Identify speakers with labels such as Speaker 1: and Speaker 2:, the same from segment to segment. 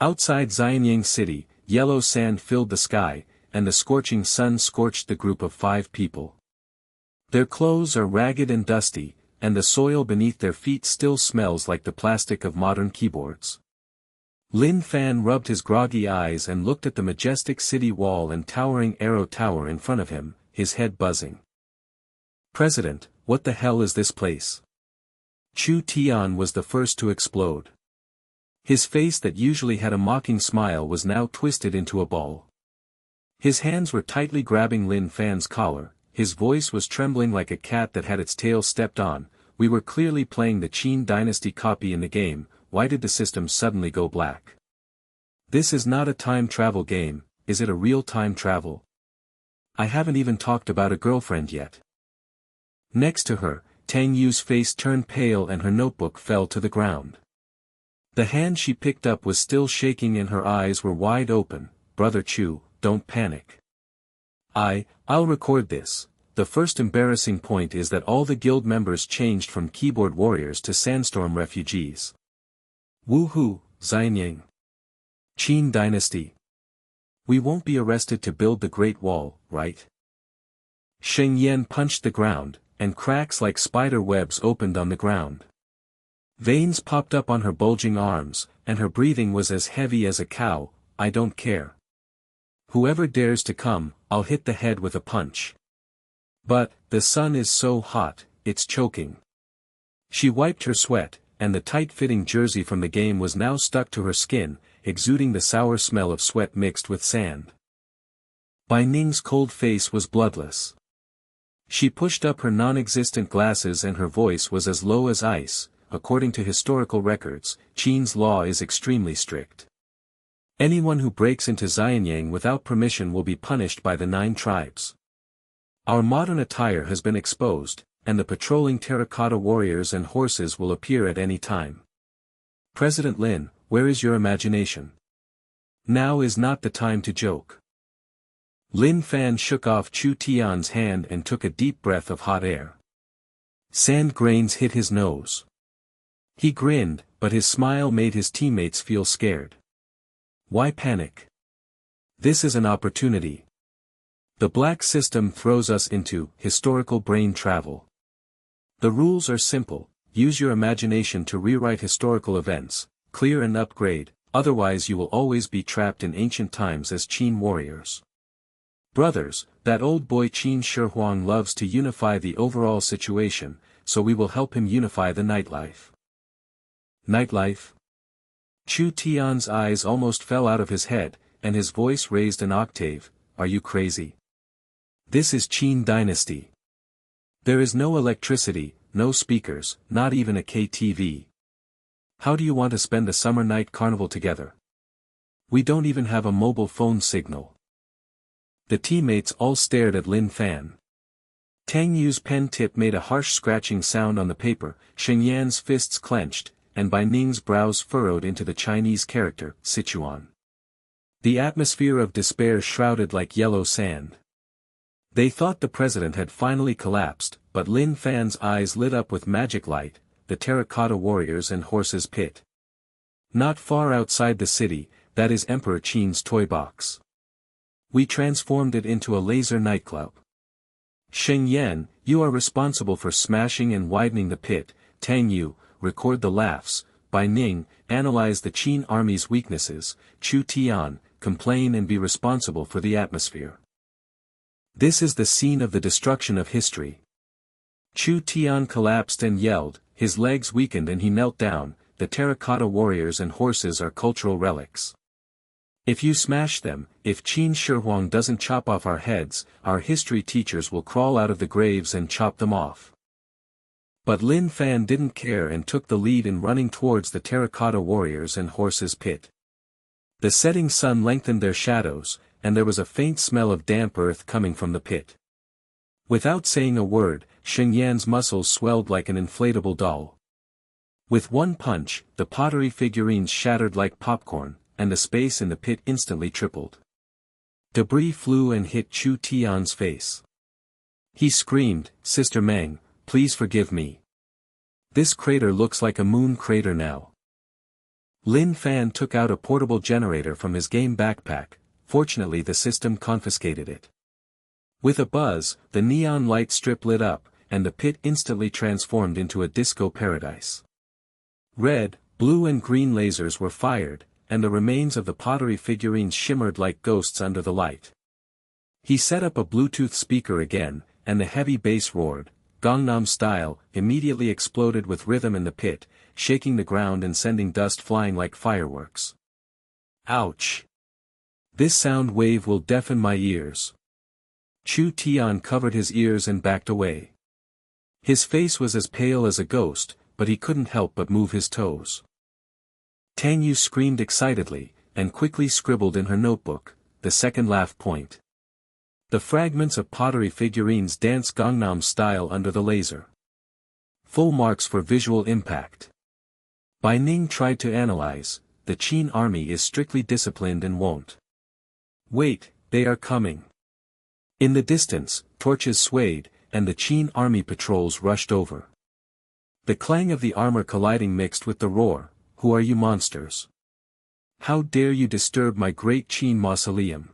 Speaker 1: Outside Xianyang City, yellow sand filled the sky, and the scorching sun scorched the group of 5 people. Their clothes are ragged and dusty, and the soil beneath their feet still smells like the plastic of modern keyboards. Lin Fan rubbed his groggy eyes and looked at the majestic city wall and towering arrow tower in front of him, his head buzzing. "President, what the hell is this place?" Chu Tian was the first to explode. His face that usually had a mocking smile was now twisted into a ball. His hands were tightly grabbing Lin Fan's collar, his voice was trembling like a cat that had its tail stepped on. "We were clearly playing the Qin dynasty copy in the game. Why did the system suddenly go black? This is not a time travel game, is it a real time travel? I haven't even talked about a girlfriend yet." Next to her, Tang Yue's face turned pale and her notebook fell to the ground. The hand she picked up was still shaking and her eyes were wide open. "Brother Chu, don't panic. I'll record this." The first embarrassing point is that all the guild members changed from keyboard warriors to sandstorm refugees. Woohoo, Xianyang. Qin dynasty. We won't be arrested to build the Great Wall, right? Sheng Yan punched the ground, and cracks like spider webs opened on the ground. Veins popped up on her bulging arms, and her breathing was as heavy as a cow. "I don't care. Whoever dares to come, I'll hit the head with a punch. But, the sun is so hot, it's choking." She wiped her sweat, and the tight-fitting jersey from the game was now stuck to her skin, exuding the sour smell of sweat mixed with sand. Bai Ning's cold face was bloodless. She pushed up her non-existent glasses and her voice was as low as ice. "According to historical records, Qin's law is extremely strict. Anyone who breaks into Xianyang without permission will be punished by the 9 tribes. Our modern attire has been exposed, and the patrolling terracotta warriors and horses will appear at any time. President Lin, where is your imagination? Now is not the time to joke." Lin Fan shook off Chu Tian's hand and took a deep breath of hot air. Sand grains hit his nose. He grinned, but his smile made his teammates feel scared. Why panic? This is an opportunity. The black system throws us into historical brain travel. The rules are simple: use your imagination to rewrite historical events, clear and upgrade, otherwise you will always be trapped in ancient times as Qin warriors. Brothers, that old boy Qin Shihuang loves to unify the overall situation, so we will help him unify the nightlife. Nightlife? Chu Tian's eyes almost fell out of his head, and his voice raised an octave. Are you crazy? This is Qin dynasty. There is no electricity, no speakers, not even a KTV. How do you want to spend a summer night carnival together? We don't even have a mobile phone signal. The teammates all stared at Lin Fan. Tang Yue's pen tip made a harsh scratching sound on the paper, Sheng Yan's fists clenched, and Bai Ning's brows furrowed into the Chinese character, Sichuan. The atmosphere of despair shrouded like yellow sand. They thought the president had finally collapsed, but Lin Fan's eyes lit up with magic light, the terracotta warriors and horses pit. Not far outside the city, that is Emperor Qin's toy box. We transformed it into a laser nightclub. Sheng Yan, you are responsible for smashing and widening the pit. Tang Yue, record the laughs. Bai Ning, analyze the Qin army's weaknesses. Chu Tian, complain and be responsible for the atmosphere. This is the scene of the destruction of history. Chu Tian collapsed and yelled, his legs weakened and he knelt down. The terracotta warriors and horses are cultural relics. If you smash them, if Qin Shihuang doesn't chop off our heads, our history teachers will crawl out of the graves and chop them off. But Lin Fan didn't care and took the lead in running towards the terracotta warriors and horses pit. The setting sun lengthened their shadows, and there was a faint smell of damp earth coming from the pit. Without saying a word, Sheng Yan's muscles swelled like an inflatable doll. With one punch, the pottery figurines shattered like popcorn, and the space in the pit instantly tripled. Debris flew and hit Chu Tian's face. He screamed, Sister Meng, please forgive me. This crater looks like a moon crater now. Lin Fan took out a portable generator from his game backpack, fortunately the system confiscated it. With a buzz, the neon light strip lit up, and the pit instantly transformed into a disco paradise. Red, blue and green lasers were fired, and the remains of the pottery figurines shimmered like ghosts under the light. He set up a Bluetooth speaker again, and the heavy bass roared, Gangnam Style, immediately exploded with rhythm in the pit, shaking the ground and sending dust flying like fireworks. Ouch! This sound wave will deafen my ears. Chu Tian covered his ears and backed away. His face was as pale as a ghost, but he couldn't help but move his toes. Tang Yue screamed excitedly, and quickly scribbled in her notebook, the second laugh point. The fragments of pottery figurines danced Gangnam Style under the laser. Full marks for visual impact. Bai Ning tried to analyze, the Qin army is strictly disciplined and won't. Wait, they are coming. In the distance, torches swayed, and the Qin army patrols rushed over. The clang of the armor colliding mixed with the roar, "Who are you monsters? How dare you disturb my great Qin mausoleum?"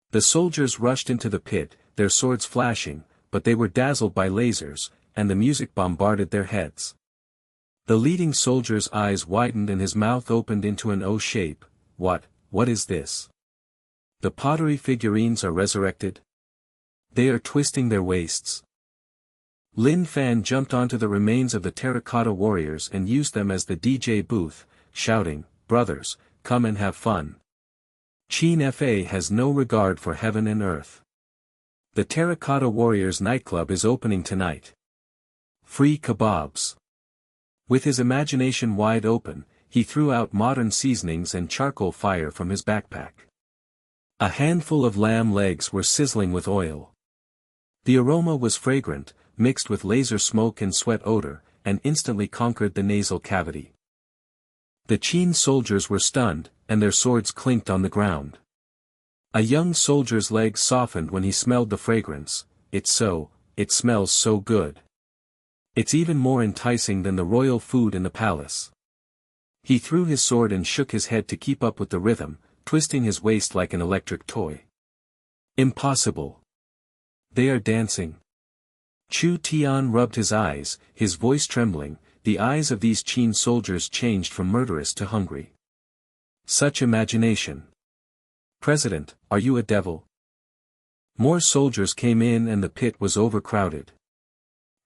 Speaker 1: The soldiers rushed into the pit, their swords flashing, but they were dazzled by lasers, and the music bombarded their heads. The leading soldier's eyes widened and his mouth opened into an O shape. What is this? The pottery figurines are resurrected? They are twisting their waists. Lin Fan jumped onto the remains of the terracotta warriors and used them as the DJ booth, shouting, "Brothers, come and have fun. Qin Fa has no regard for heaven and earth. The Terracotta Warriors nightclub is opening tonight. Free kebabs." With his imagination wide open, he threw out modern seasonings and charcoal fire from his backpack. A handful of lamb legs were sizzling with oil. The aroma was fragrant, mixed with laser smoke and sweat odor, and instantly conquered the nasal cavity. The Qin soldiers were stunned, and their swords clinked on the ground. A young soldier's legs softened when he smelled the fragrance. It smells so good. It's even more enticing than the royal food in the palace. He threw his sword and shook his head to keep up with the rhythm, twisting his waist like an electric toy. Impossible. They are dancing. Chu Tian rubbed his eyes, his voice trembling. The eyes of these Qin soldiers changed from murderous to hungry. Such imagination. President, are you a devil? More soldiers came in and the pit was overcrowded.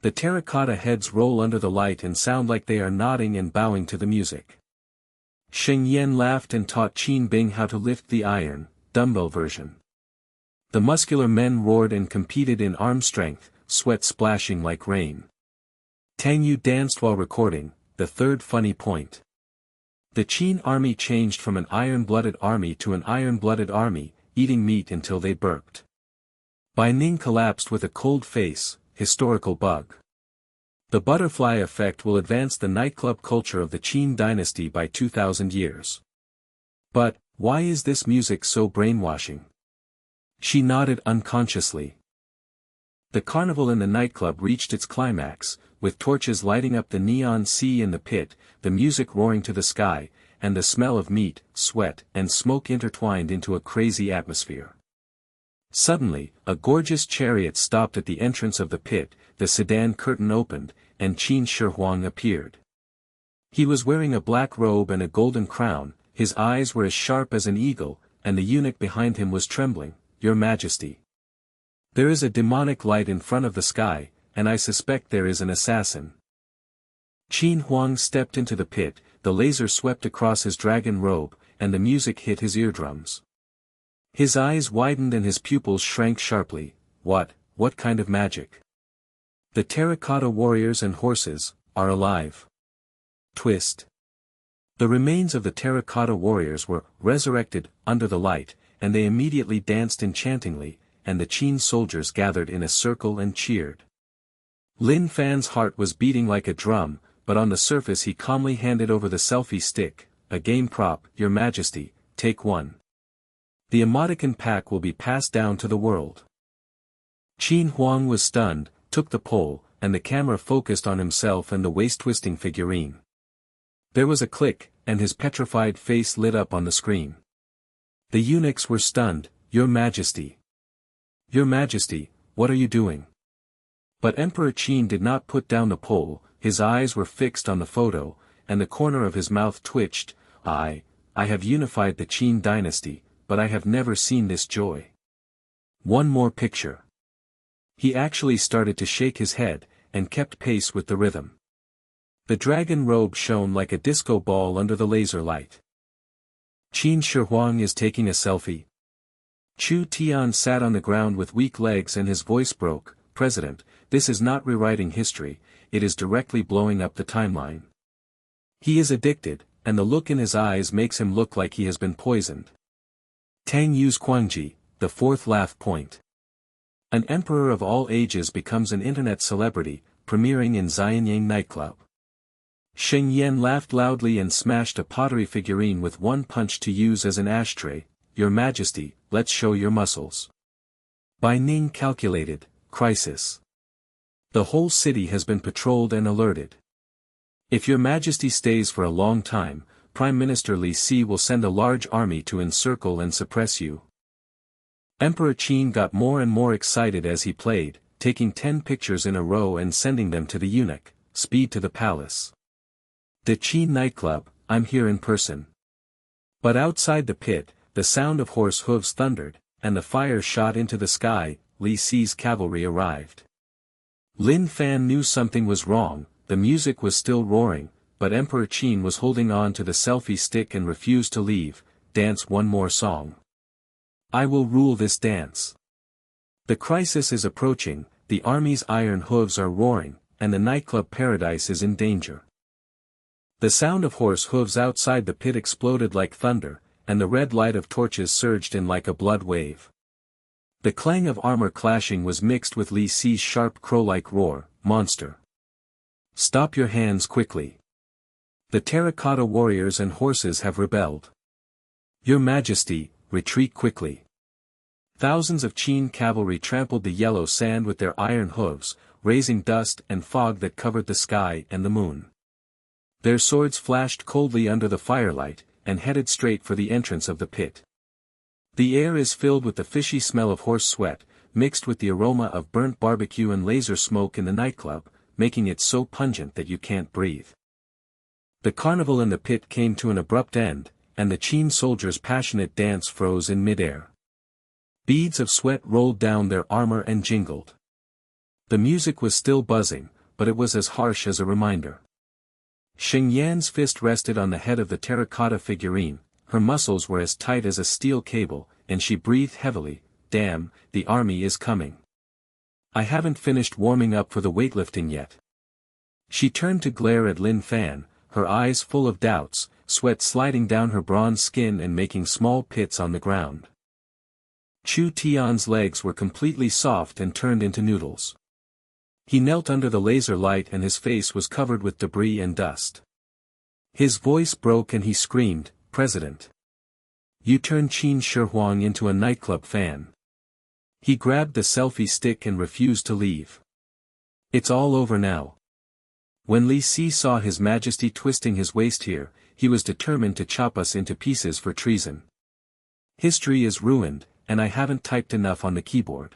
Speaker 1: The terracotta heads roll under the light and sound like they are nodding and bowing to the music. Sheng Yan laughed and taught Qin Bing how to lift the iron, dumbbell version. The muscular men roared and competed in arm strength, sweat splashing like rain. Tang Yue danced while recording, the third funny point. The Qin army changed from an iron-blooded army to an iron-blooded army, eating meat until they burped. Bai Ning collapsed with a cold face, historical bug. The butterfly effect will advance the nightclub culture of the Qin dynasty by 2,000 years. But, why is this music so brainwashing? She nodded unconsciously. The carnival in the nightclub reached its climax, with torches lighting up the neon sea in the pit, the music roaring to the sky, and the smell of meat, sweat, and smoke intertwined into a crazy atmosphere. Suddenly, a gorgeous chariot stopped at the entrance of the pit, the sedan curtain opened, and Qin Shihuang appeared. He was wearing a black robe and a golden crown, his eyes were as sharp as an eagle, and the eunuch behind him was trembling, "Your Majesty. There is a demonic light in front of the sky, and I suspect there is an assassin." Qin Huang stepped into the pit, the laser swept across his dragon robe, and the music hit his eardrums. His eyes widened and his pupils shrank sharply. What kind of magic? The terracotta warriors and horses are alive. Twist. The remains of the terracotta warriors were resurrected under the light, and they immediately danced enchantingly, and the Qin soldiers gathered in a circle and cheered. Lin Fan's heart was beating like a drum, but on the surface he calmly handed over the selfie stick, "A game prop, Your Majesty, take one. The emoticon pack will be passed down to the world." Qin Huang was stunned, took the pole, and the camera focused on himself and the waist-twisting figurine. There was a click, and his petrified face lit up on the screen. The eunuchs were stunned. "Your Majesty! Your Majesty, what are you doing?" But Emperor Qin did not put down the pole, his eyes were fixed on the photo, and the corner of his mouth twitched. I have unified the Qin dynasty, but I have never seen this joy. One more picture." He actually started to shake his head, and kept pace with the rhythm. The dragon robe shone like a disco ball under the laser light. "Qin Shihuang is taking a selfie." Chu Tian sat on the ground with weak legs and his voice broke. "President, this is not rewriting history, it is directly blowing up the timeline. He is addicted, and the look in his eyes makes him look like he has been poisoned." Tang Yue's Guangji, the fourth laugh point. An emperor of all ages becomes an internet celebrity, premiering in Xianyang nightclub. Sheng Yan laughed loudly and smashed a pottery figurine with one punch to use as an ashtray. "Your Majesty, let's show your muscles." Bai Ning calculated, crisis. The whole city has been patrolled and alerted. If your Majesty stays for a long time, Prime Minister Li Si will send a large army to encircle and suppress you. Emperor Qin got more and more excited as he played, taking 10 pictures in a row and sending them to the eunuch. "Speed to the palace. The Qin nightclub, I'm here in person." But outside the pit, the sound of horse hooves thundered, and the fire shot into the sky. Li Si's cavalry arrived. Lin Fan knew something was wrong. The music was still roaring, but Emperor Qin was holding on to the selfie stick and refused to leave. "Dance one more song. I will rule this dance." The crisis is approaching, the army's iron hooves are roaring, and the nightclub paradise is in danger. The sound of horse hooves outside the pit exploded like thunder, and the red light of torches surged in like a blood wave. The clang of armor clashing was mixed with Li Si's sharp crow-like roar. "Monster! Stop your hands quickly. The terracotta warriors and horses have rebelled. Your Majesty, retreat quickly." Thousands of Qin cavalry trampled the yellow sand with their iron hooves, raising dust and fog that covered the sky and the moon. Their swords flashed coldly under the firelight, and headed straight for the entrance of the pit. The air is filled with the fishy smell of horse sweat, mixed with the aroma of burnt barbecue and laser smoke in the nightclub, making it so pungent that you can't breathe. The carnival in the pit came to an abrupt end, and the Qin soldiers' passionate dance froze in midair. Beads of sweat rolled down their armor and jingled. The music was still buzzing, but it was as harsh as a reminder. Sheng Yan's fist rested on the head of the terracotta figurine, her muscles were as tight as a steel cable, and she breathed heavily. "Damn, the army is coming. I haven't finished warming up for the weightlifting yet." She turned to glare at Lin Fan, her eyes full of doubts, sweat sliding down her bronze skin and making small pits on the ground. Chu Tian's legs were completely soft and turned into noodles. He knelt under the laser light and his face was covered with debris and dust. His voice broke and he screamed, "President! You turned Qin Shihuang into a nightclub fan." He grabbed the selfie stick and refused to leave. "It's all over now." When Li Si saw His Majesty twisting his waist here, he was determined to chop us into pieces for treason. History is ruined, and I haven't typed enough on the keyboard.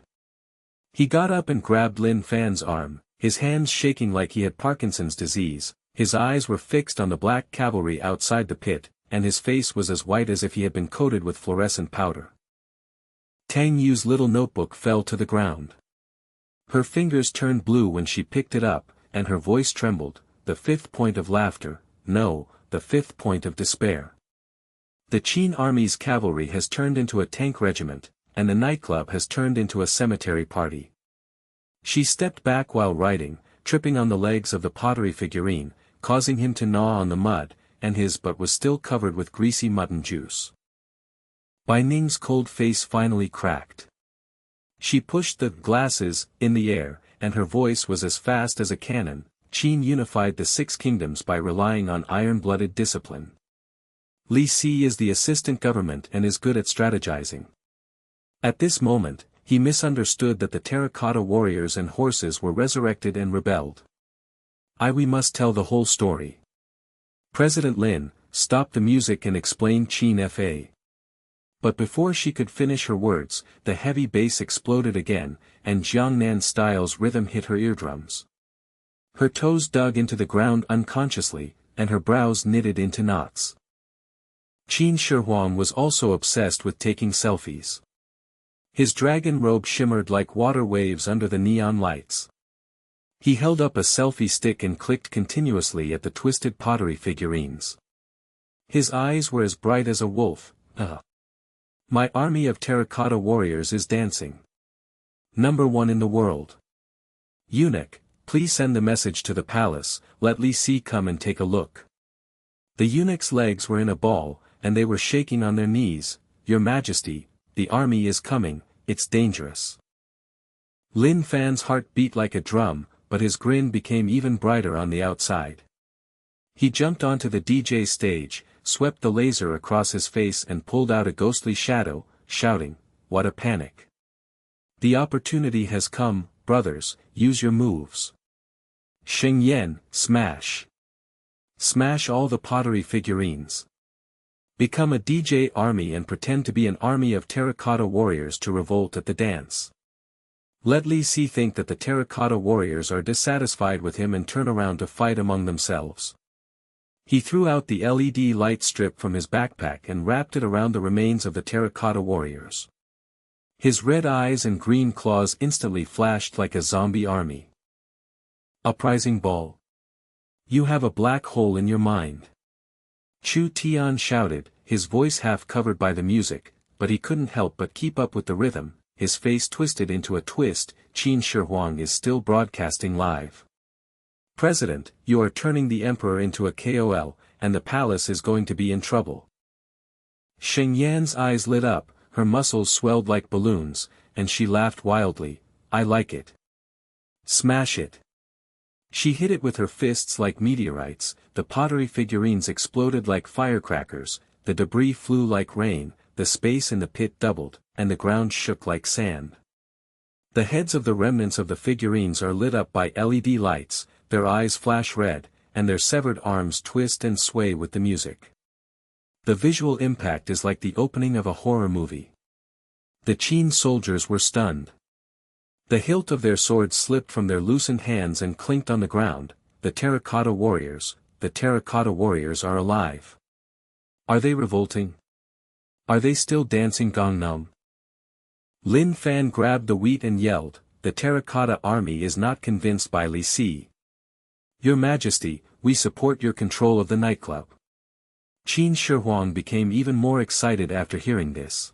Speaker 1: He got up and grabbed Lin Fan's arm, his hands shaking like he had Parkinson's disease, his eyes were fixed on the black cavalry outside the pit, and his face was as white as if he had been coated with fluorescent powder. Tang Yue's little notebook fell to the ground. Her fingers turned blue when she picked it up, and her voice trembled. "The fifth point of laughter, no, the fifth point of despair. The Qin army's cavalry has turned into a tank regiment, and the nightclub has turned into a cemetery party." She stepped back while writing, tripping on the legs of the pottery figurine, causing him to gnaw on the mud, and his butt was still covered with greasy mutton juice. Bai Ning's cold face finally cracked. She pushed the glasses in the air, and her voice was as fast as a cannon. "Qin unified the 6 kingdoms by relying on iron-blooded discipline. Li Si is the assistant government and is good at strategizing." At this moment, he misunderstood that the terracotta warriors and horses were resurrected and rebelled. We must tell the whole story. President Lin, stop the music and explain Qin Fa. But before she could finish her words, the heavy bass exploded again, and Jiangnan Style's rhythm hit her eardrums. Her toes dug into the ground unconsciously, and her brows knitted into knots. Qin Shihuang was also obsessed with taking selfies. His dragon robe shimmered like water waves under the neon lights. He held up a selfie stick and clicked continuously at the twisted pottery figurines. His eyes were as bright as a wolf. My army of terracotta warriors is dancing. #1 in the world. Eunuch, please send the message to the palace, let Li Si come and take a look. The eunuch's legs were in a ball, and they were shaking on their knees. Your Majesty, the army is coming, it's dangerous. Lin Fan's heart beat like a drum, but his grin became even brighter on the outside. He jumped onto the DJ stage, swept the laser across his face and pulled out a ghostly shadow, shouting, "What a panic! The opportunity has come, brothers, use your moves. Sheng Yan, smash. Smash all the pottery figurines. Become a DJ army and pretend to be an army of terracotta warriors to revolt at the dance. Let Li Si think that the terracotta warriors are dissatisfied with him and turn around to fight among themselves." He threw out the LED light strip from his backpack and wrapped it around the remains of the terracotta warriors. His red eyes and green claws instantly flashed like a zombie army. Uprising ball. You have a black hole in your mind. Chu Tian shouted, his voice half covered by the music, but he couldn't help but keep up with the rhythm. His face twisted into a twist. Qin Shihuang is still broadcasting live. President, you are turning the emperor into a KOL, and the palace is going to be in trouble. Sheng Yan's eyes lit up, her muscles swelled like balloons, and she laughed wildly. I like it. Smash it. She hit it with her fists like meteorites, the pottery figurines exploded like firecrackers, the debris flew like rain, the space in the pit doubled, and the ground shook like sand. The heads of the remnants of the figurines are lit up by LED lights, their eyes flash red, and their severed arms twist and sway with the music. The visual impact is like the opening of a horror movie. The Qin soldiers were stunned. The hilt of their swords slipped from their loosened hands and clinked on the ground. The terracotta warriors are alive. Are they revolting? Are they still dancing Gangnam? Lin Fan grabbed the wheat and yelled, the terracotta army is not convinced by Li Si. Your Majesty, we support your control of the nightclub. Qin Shihuang became even more excited after hearing this.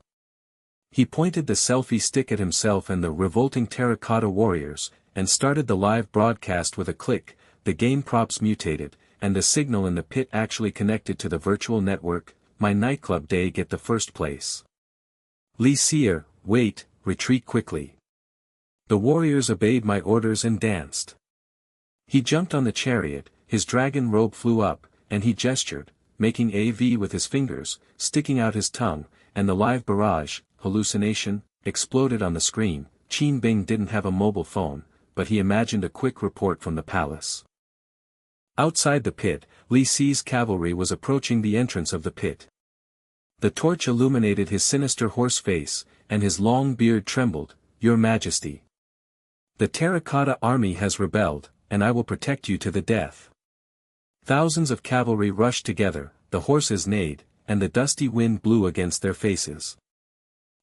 Speaker 1: He pointed the selfie stick at himself and the revolting terracotta warriors, and started the live broadcast with a click. The game props mutated, and the signal in the pit actually connected to the virtual network. My nightclub day get the first place. Li Si, wait, retreat quickly. The warriors obeyed my orders and danced. He jumped on the chariot, his dragon robe flew up, and he gestured, making a V with his fingers, sticking out his tongue, and the live barrage, hallucination, exploded on the screen. Qin Bing didn't have a mobile phone, but he imagined a quick report from the palace. Outside the pit, Li Si's cavalry was approaching the entrance of the pit. The torch illuminated his sinister horse face, and his long beard trembled. Your Majesty. The terracotta army has rebelled, and I will protect you to the death. Thousands of cavalry rushed together, the horses neighed, and the dusty wind blew against their faces.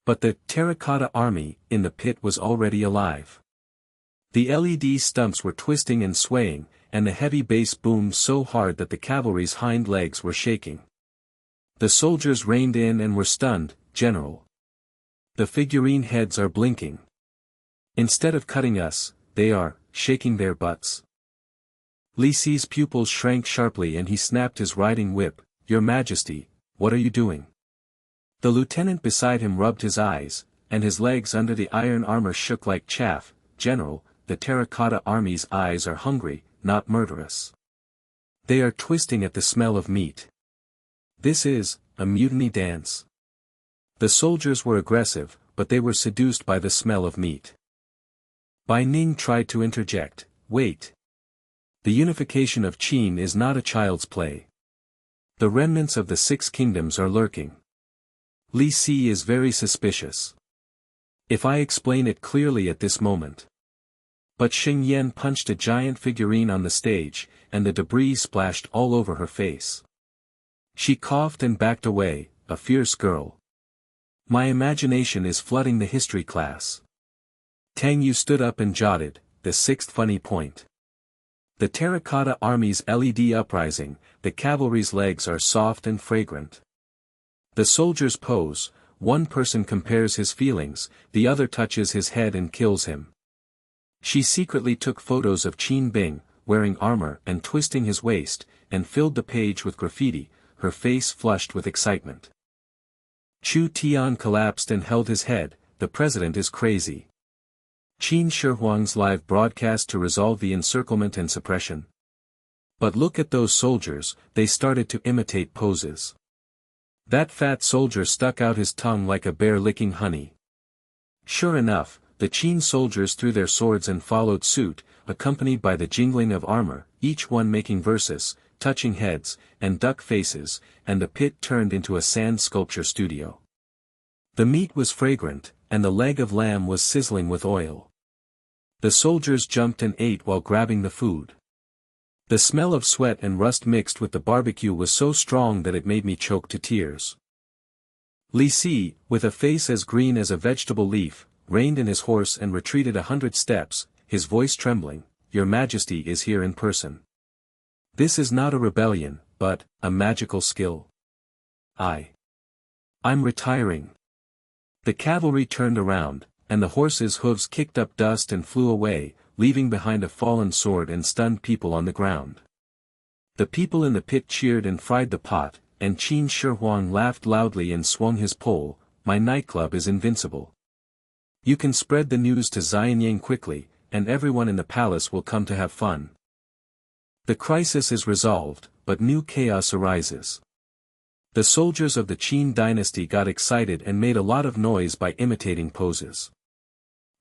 Speaker 1: But the terracotta army in the pit was already alive. The LED stumps were twisting and swaying, and the heavy bass boomed so hard that the cavalry's hind legs were shaking. The soldiers reined in and were stunned. General. The figurine heads are blinking. Instead of cutting us, they are shaking their butts. Li Si's pupils shrank sharply and he snapped his riding whip. Your Majesty, what are you doing? The lieutenant beside him rubbed his eyes, and his legs under the iron armor shook like chaff. General, the terracotta army's eyes are hungry, not murderous. They are twisting at the smell of meat. This is a mutiny dance. The soldiers were aggressive, but they were seduced by the smell of meat. Bai Ning tried to interject, wait. The unification of Qin is not a child's play. The remnants of the Six Kingdoms are lurking. Li Si is very suspicious. If I explain it clearly at this moment. But Sheng Yan punched a giant figurine on the stage, and the debris splashed all over her face. She coughed and backed away, a fierce girl. My imagination is flooding the history class. Tang Yue stood up and jotted, the sixth funny point. The terracotta army's LED uprising, the cavalry's legs are soft and fragrant. The soldiers pose, one person compares his feelings, the other touches his head and kills him. She secretly took photos of Qin Bing, wearing armor and twisting his waist, and filled the page with graffiti, her face flushed with excitement. Chu Tian collapsed and held his head, the president is crazy. Qin Shihuang's live broadcast to resolve the encirclement and suppression. But look at those soldiers, they started to imitate poses. That fat soldier stuck out his tongue like a bear licking honey. Sure enough, the Qin soldiers threw their swords and followed suit, accompanied by the jingling of armor, each one making verses, touching heads, and duck faces, and the pit turned into a sand sculpture studio. The meat was fragrant, and the leg of lamb was sizzling with oil. The soldiers jumped and ate while grabbing the food. The smell of sweat and rust mixed with the barbecue was so strong that it made me choke to tears. Li Si, with a face as green as a vegetable leaf, reined in his horse and retreated 100 steps, his voice trembling, "Your Majesty is here in person. This is not a rebellion, but a magical skill. I'm retiring." The cavalry turned around, and the horses' hooves kicked up dust and flew away, leaving behind a fallen sword and stunned people on the ground. The people in the pit cheered and fried the pot, and Qin Shihuang laughed loudly and swung his pole, "My nightclub is invincible. You can spread the news to Xianyang quickly, and everyone in the palace will come to have fun." The crisis is resolved, but new chaos arises. The soldiers of the Qin dynasty got excited and made a lot of noise by imitating poses.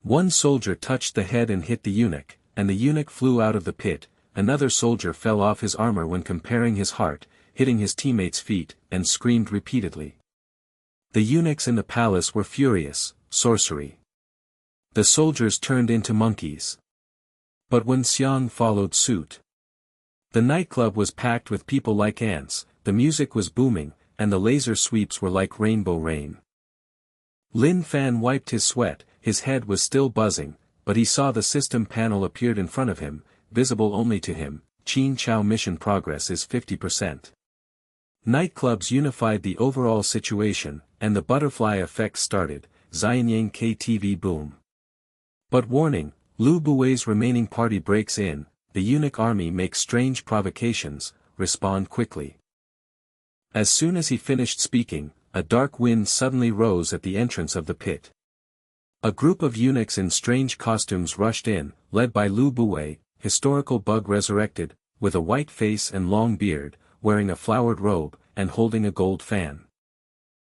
Speaker 1: One soldier touched the head and hit the eunuch, and the eunuch flew out of the pit. Another soldier fell off his armor when comparing his heart, hitting his teammate's feet, and screamed repeatedly. The eunuchs in the palace were furious, sorcery. The soldiers turned into monkeys. But Wen Xiang followed suit. The nightclub was packed with people like ants, the music was booming, and the laser sweeps were like rainbow rain. Lin Fan wiped his sweat, his head was still buzzing, but he saw the system panel appeared in front of him, visible only to him. Qin Chao mission progress is 50%. Nightclubs unified the overall situation, and the butterfly effect started, Xianyang KTV boom. But warning, Lu Buwei's remaining party breaks in, the eunuch army makes strange provocations, respond quickly. As soon as he finished speaking, a dark wind suddenly rose at the entrance of the pit. A group of eunuchs in strange costumes rushed in, led by Lu Buwei, historical bug resurrected, with a white face and long beard, wearing a flowered robe, and holding a gold fan.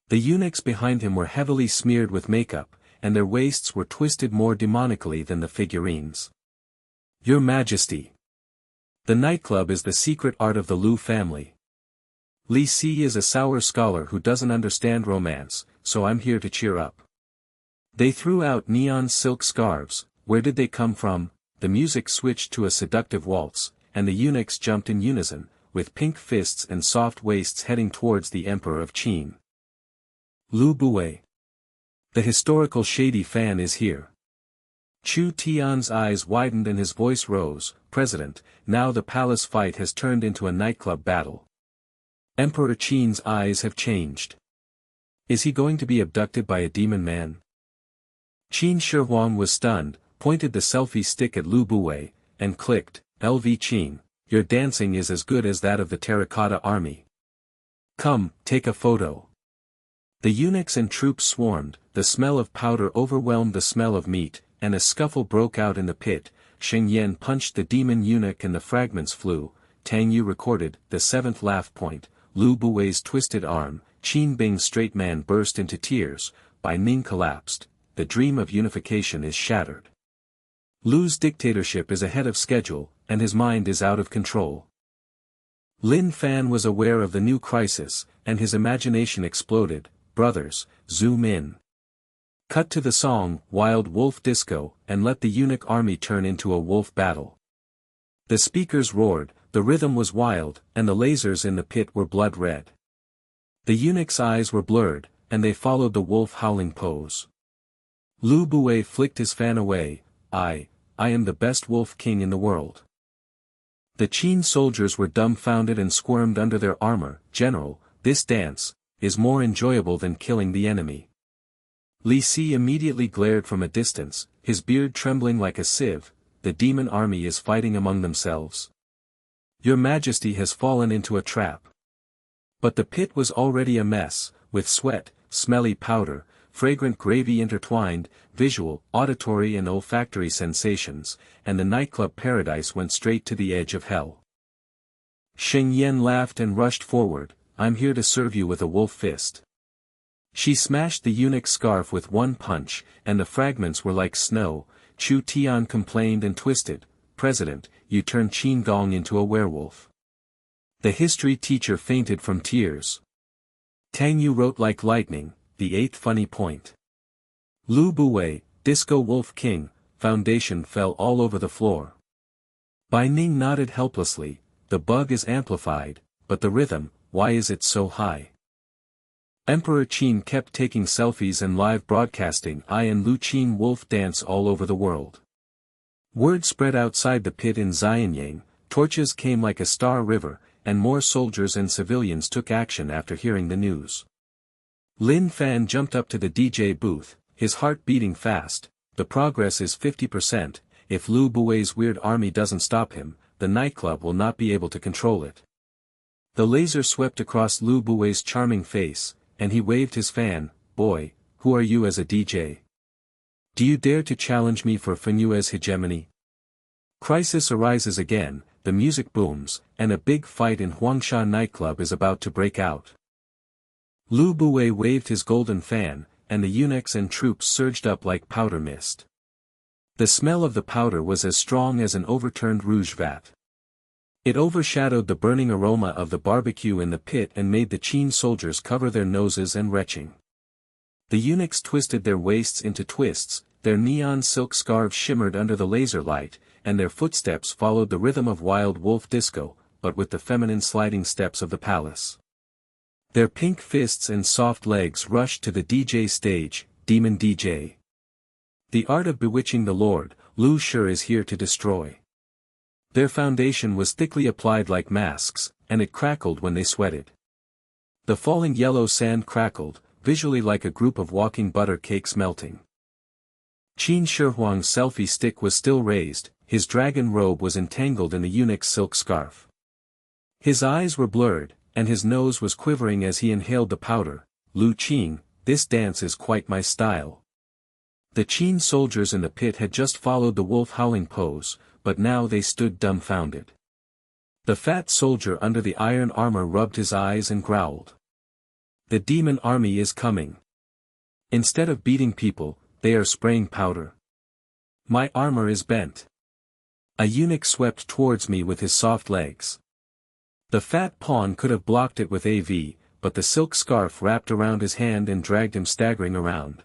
Speaker 1: The eunuchs behind him were heavily smeared with makeup, and their waists were twisted more demonically than the figurines. "Your Majesty. The nightclub is the secret art of the Lu family. Li Si is a sour scholar who doesn't understand romance, so I'm here to cheer up." They threw out neon silk scarves. Where did they come from? The music switched to a seductive waltz, and the eunuchs jumped in unison, with pink fists and soft waists heading towards the Emperor of Qin. Lu Buwei. The historical shady fan is here. Chu Tian's eyes widened and his voice rose, "President, now the palace fight has turned into a nightclub battle. Emperor Qin's eyes have changed. Is he going to be abducted by a demon man?" Qin Shihuang was stunned, pointed the selfie stick at Lu Buwei, and clicked, "LV Qin, your dancing is as good as that of the terracotta army. Come, take a photo." The eunuchs and troops swarmed, the smell of powder overwhelmed the smell of meat, and a scuffle broke out in the pit. Sheng Yan punched the demon eunuch and the fragments flew. Tang Yue recorded, the seventh laugh point, Lu Buwei's twisted arm. Qin Bing's straight man burst into tears. Bai Ning collapsed. The dream of unification is shattered. Lu's dictatorship is ahead of schedule, and his mind is out of control. Lin Fan was aware of the new crisis, and his imagination exploded. Brothers, zoom in. Cut to the song, Wild Wolf Disco, and let the eunuch army turn into a wolf battle. The speakers roared, the rhythm was wild, and the lasers in the pit were blood red. The eunuch's eyes were blurred, and they followed the wolf howling pose. Lu Bue flicked his fan away. I am the best wolf king in the world. The Qin soldiers were dumbfounded and squirmed under their armor. General, this dance is more enjoyable than killing the enemy. Li Si immediately glared from a distance, his beard trembling like a sieve. The demon army is fighting among themselves. Your Majesty has fallen into a trap. But the pit was already a mess, with sweat, smelly powder, fragrant gravy intertwined, visual, auditory and olfactory sensations, and the nightclub paradise went straight to the edge of hell. Sheng Yan laughed and rushed forward. I'm here to serve you with a wolf fist. She smashed the eunuch's scarf with one punch, and the fragments were like snow. Chu Tian complained and twisted. President, you turned Qin Gong into a werewolf. The history teacher fainted from tears. Tang Yue wrote like lightning, the eighth funny point. Lu Bue, Disco Wolf King, foundation fell all over the floor. Bai Ning nodded helplessly, the bug is amplified, but the rhythm, why is it so high? Emperor Qin kept taking selfies and live broadcasting I and Lu Qin wolf dance all over the world. Word spread outside the pit in Xianyang, torches came like a star river, and more soldiers and civilians took action after hearing the news. Lin Fan jumped up to the DJ booth, his heart beating fast. The progress is 50%, if Lu Bue's weird army doesn't stop him, the nightclub will not be able to control it. The laser swept across Lu Bue's charming face, and he waved his fan. Boy, who are you as a DJ? Do you dare to challenge me for Fenue's hegemony? Crisis arises again, the music booms, and a big fight in Huangsha nightclub is about to break out. Lu Bue waved his golden fan, and the eunuchs and troops surged up like powder mist. The smell of the powder was as strong as an overturned rouge vat. It overshadowed the burning aroma of the barbecue in the pit and made the Qin soldiers cover their noses and retching. The eunuchs twisted their waists into twists, their neon silk scarves shimmered under the laser light, and their footsteps followed the rhythm of wild wolf disco, but with the feminine sliding steps of the palace. Their pink fists and soft legs rushed to the DJ stage, Demon DJ. The art of bewitching the Lord, Lu Shi is here to destroy. Their foundation was thickly applied like masks, and it crackled when they sweated. The falling yellow sand crackled, visually like a group of walking butter cakes melting. Qin Shihuang's selfie stick was still raised, his dragon robe was entangled in the eunuch's silk scarf. His eyes were blurred, and his nose was quivering as he inhaled the powder. Lu Qin, this dance is quite my style. The Qin soldiers in the pit had just followed the wolf howling pose, but now they stood dumbfounded. The fat soldier under the iron armor rubbed his eyes and growled. The demon army is coming. Instead of beating people, they are spraying powder. My armor is bent. A eunuch swept towards me with his soft legs. The fat pawn could have blocked it with AV, but the silk scarf wrapped around his hand and dragged him staggering around.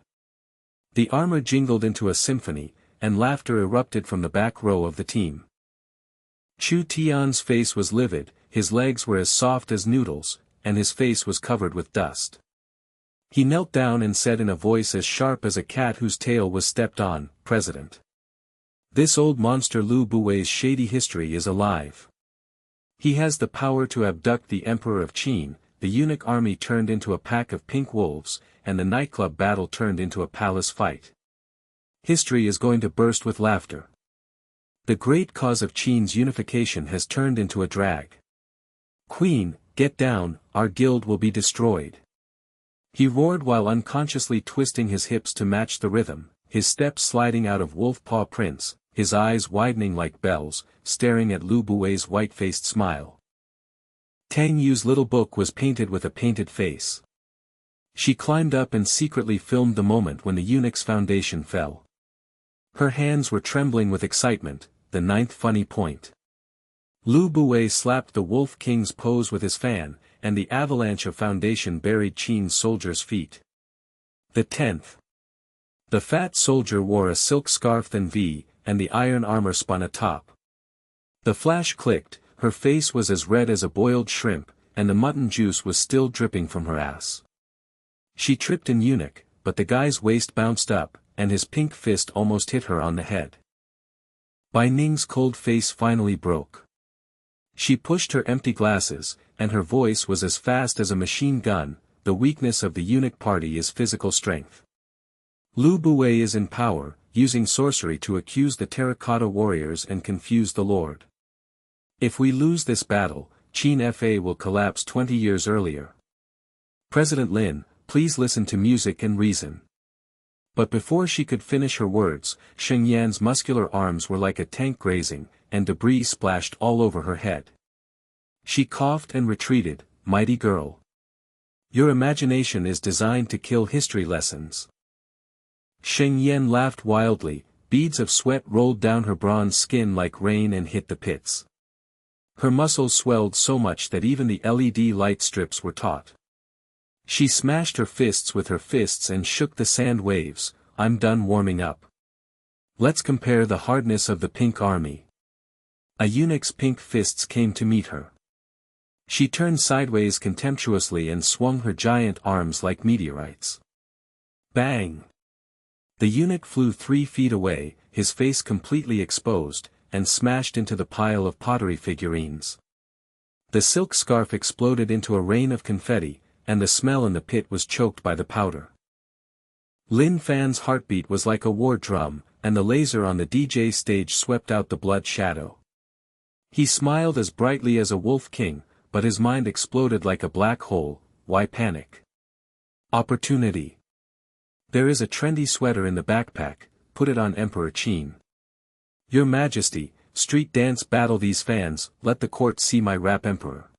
Speaker 1: The armor jingled into a symphony, and laughter erupted from the back row of the team. Chu Tian's face was livid, his legs were as soft as noodles, and his face was covered with dust. He knelt down and said in a voice as sharp as a cat whose tail was stepped on, President. This old monster Lu Bue's shady history is alive. He has the power to abduct the Emperor of Qin. The eunuch army turned into a pack of pink wolves, and the nightclub battle turned into a palace fight. History is going to burst with laughter. The great cause of Qin's unification has turned into a drag. Queen, get down, our guild will be destroyed. He roared while unconsciously twisting his hips to match the rhythm, his steps sliding out of wolf paw prints, his eyes widening like bells, staring at Lu Bue's white-faced smile. Tang Yue's little book was painted with a painted face. She climbed up and secretly filmed the moment when the eunuch's foundation fell. Her hands were trembling with excitement, the ninth funny point. Lu Buwei slapped the Wolf King's pose with his fan, and the avalanche of foundation buried Qin's soldier's feet. The 10th. The fat soldier wore a silk scarf than V, and the iron armor spun atop. The flash clicked, her face was as red as a boiled shrimp, and the mutton juice was still dripping from her ass. She tripped an eunuch, but the guy's waist bounced up, and his pink fist almost hit her on the head. Bai Ning's cold face finally broke. She pushed her empty glasses, and her voice was as fast as a machine gun. The weakness of the eunuch party is physical strength. Lu Buwei is in power, using sorcery to accuse the terracotta warriors and confuse the Lord. If we lose this battle, Qin Fa will collapse 20 years earlier. President Lin, please listen to music and reason. But before she could finish her words, Sheng Yan's muscular arms were like a tank grazing, and debris splashed all over her head. She coughed and retreated. Mighty girl. Your imagination is designed to kill history lessons. Sheng Yan laughed wildly, beads of sweat rolled down her bronze skin like rain and hit the pits. Her muscles swelled so much that even the LED light strips were taut. She smashed her fists with her fists and shook the sand waves. I'm done warming up. Let's compare the hardness of the pink army. A eunuch's pink fists came to meet her. She turned sideways contemptuously and swung her giant arms like meteorites. Bang! The eunuch flew 3 feet away, his face completely exposed, and smashed into the pile of pottery figurines. The silk scarf exploded into a rain of confetti, and the smell in the pit was choked by the powder. Lin Fan's heartbeat was like a war drum, and the laser on the DJ stage swept out the blood shadow. He smiled as brightly as a wolf king, but his mind exploded like a black hole. Why panic? Opportunity. There is a trendy sweater in the backpack, put it on Emperor Qin. Your Majesty, street dance battle these fans, let the court see my rap emperor.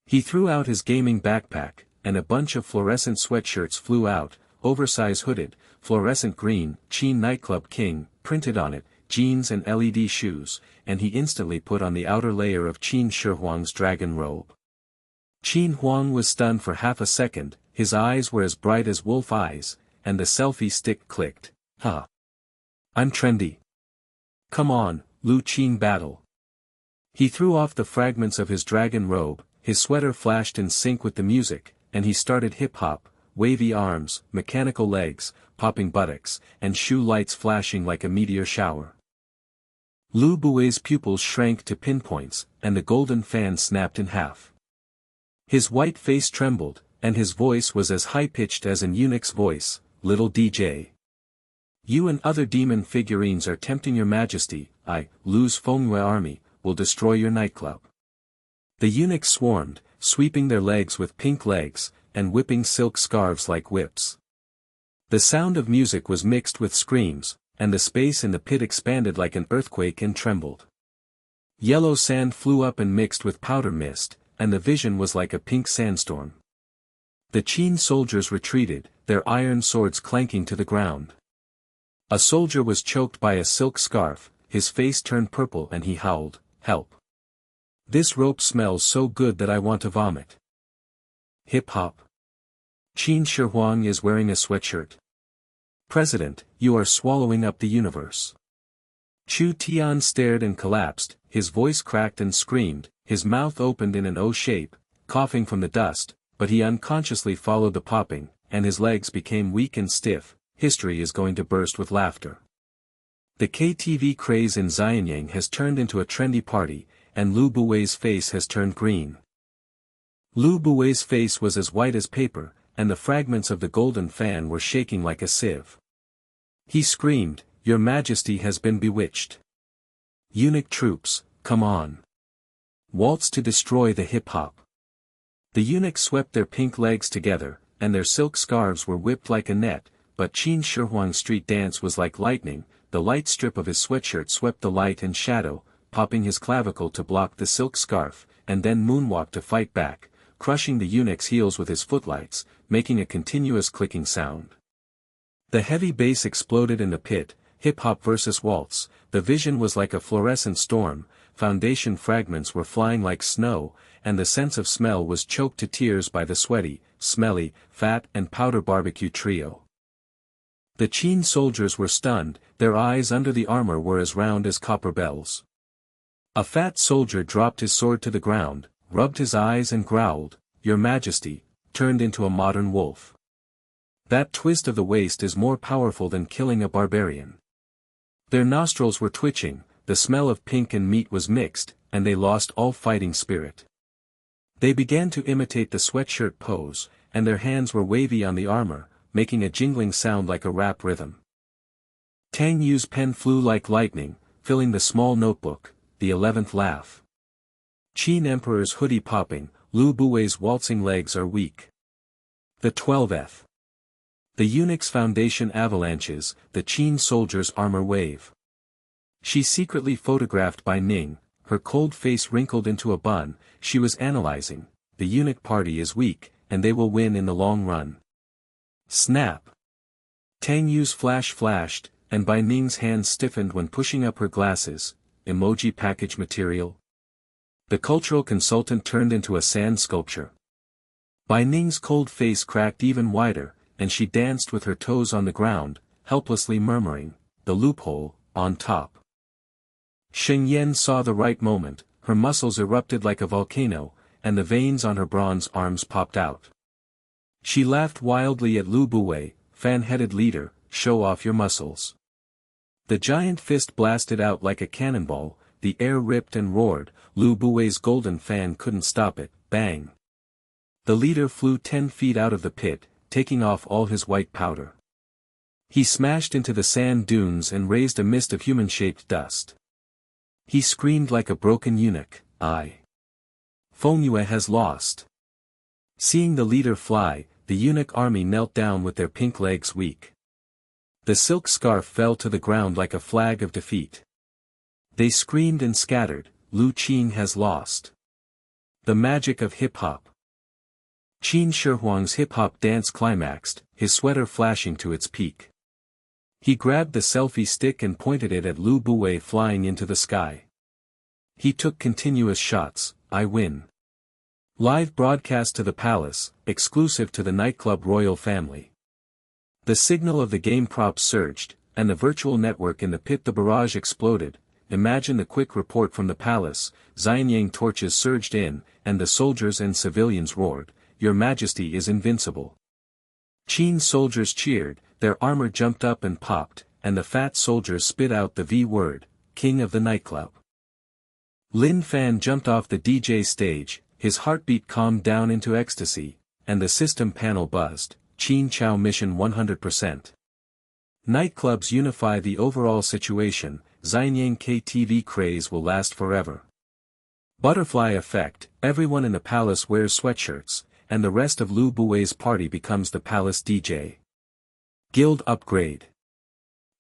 Speaker 1: He threw out his gaming backpack, and a bunch of fluorescent sweatshirts flew out, oversize hooded, fluorescent green, Qin nightclub king, printed on it, jeans and LED shoes, and he instantly put on the outer layer of Qin Shihuang's dragon robe. Qin Huang was stunned for half a second, his eyes were as bright as wolf eyes, and the selfie stick clicked. Huh. I'm trendy. Come on, Lu Qin battle. He threw off the fragments of his dragon robe, his sweater flashed in sync with the music, and he started hip-hop, wavy arms, mechanical legs, popping buttocks, and shoe lights flashing like a meteor shower. Lu Buwei's pupils shrank to pinpoints, and the golden fan snapped in half. His white face trembled, and his voice was as high-pitched as an eunuch's voice. Little DJ. You and other demon figurines are tempting your majesty. Lu's Fengyue army, will destroy your nightclub. The eunuchs swarmed, sweeping their legs with pink legs, and whipping silk scarves like whips. The sound of music was mixed with screams, and the space in the pit expanded like an earthquake and trembled. Yellow sand flew up and mixed with powder mist, and the vision was like a pink sandstorm. The Qin soldiers retreated, their iron swords clanking to the ground. A soldier was choked by a silk scarf, his face turned purple and he howled, "Help! This rope smells so good that I want to vomit." Hip-hop. Qin Shihuang is wearing a sweatshirt. President, you are swallowing up the universe. Chu Tian stared and collapsed, his voice cracked and screamed, his mouth opened in an O shape, coughing from the dust, but he unconsciously followed the popping, and his legs became weak and stiff. History is going to burst with laughter. The KTV craze in Xianyang has turned into a trendy party, and Lu Buwei's face has turned green. Lu Buwei's face was as white as paper, and the fragments of the golden fan were shaking like a sieve. He screamed, "Your Majesty has been bewitched. Eunuch troops, come on. Waltz to destroy the hip-hop." The eunuchs swept their pink legs together, and their silk scarves were whipped like a net, but Qin Shihuang's street dance was like lightning. The light strip of his sweatshirt swept the light and shadow, popping his clavicle to block the silk scarf, and then moonwalked to fight back, crushing the eunuch's heels with his footlights, making a continuous clicking sound. The heavy bass exploded in the pit, hip-hop versus waltz. The vision was like a fluorescent storm, foundation fragments were flying like snow, and the sense of smell was choked to tears by the sweaty, smelly, fat and powder barbecue trio. The Qin soldiers were stunned, their eyes under the armor were as round as copper bells. A fat soldier dropped his sword to the ground, rubbed his eyes and growled, "Your Majesty," turned into a modern wolf. That twist of the waist is more powerful than killing a barbarian. Their nostrils were twitching, the smell of pink and meat was mixed, and they lost all fighting spirit. They began to imitate the sweatshirt pose, and their hands were wavy on the armor, making a jingling sound like a rap rhythm. Tang Yue's pen flew like lightning, filling the small notebook, the 11th laugh. Qin Emperor's hoodie popping, Lu Buwei's waltzing legs are weak. The 12th. The eunuch's foundation avalanches, the Qin soldier's armor wave. She secretly photographed by Ning, her cold face wrinkled into a bun. She was analyzing, the eunuch party is weak, and they will win in the long run. Snap. Tang Yue's flash flashed, and Bai Ning's hands stiffened when pushing up her glasses. Emoji package material. The cultural consultant turned into a sand sculpture. Bai Ning's cold face cracked even wider, and she danced with her toes on the ground, helplessly murmuring, "The loophole, on top." Sheng Yan saw the right moment, her muscles erupted like a volcano, and the veins on her bronze arms popped out. She laughed wildly at Lu Buwei, "Fan-headed leader, show off your muscles." The giant fist blasted out like a cannonball, the air ripped and roared, Lu Buwei's golden fan couldn't stop it, bang. The leader flew 10 feet out of the pit, taking off all his white powder. He smashed into the sand dunes and raised a mist of human-shaped dust. He screamed like a broken eunuch, Tang Yue has lost. Seeing the leader fly, the eunuch army knelt down with their pink legs weak. The silk scarf fell to the ground like a flag of defeat. They screamed and scattered, "Lu Qin has lost." The magic of hip-hop. Qin Shihuang's hip-hop dance climaxed, his sweater flashing to its peak. He grabbed the selfie stick and pointed it at Lu Buwei flying into the sky. He took continuous shots, "I win." Live broadcast to the palace, exclusive to the nightclub royal family. The signal of the game props surged, and the virtual network in the pit. The barrage exploded. Imagine the quick report from the palace. Xianyang torches surged in, and the soldiers and civilians roared, "Your Majesty is invincible." Qin soldiers cheered, their armor jumped up and popped, and the fat soldiers spit out the V word, "King of the nightclub." Lin Fan jumped off the DJ stage, his heartbeat calmed down into ecstasy, and the system panel buzzed. Qin Chao mission 100%. Nightclubs unify the overall situation. Xianyang KTV craze will last forever. Butterfly effect, everyone in the palace wears sweatshirts, and the rest of Lu Buwei's party becomes the palace DJ. Guild upgrade.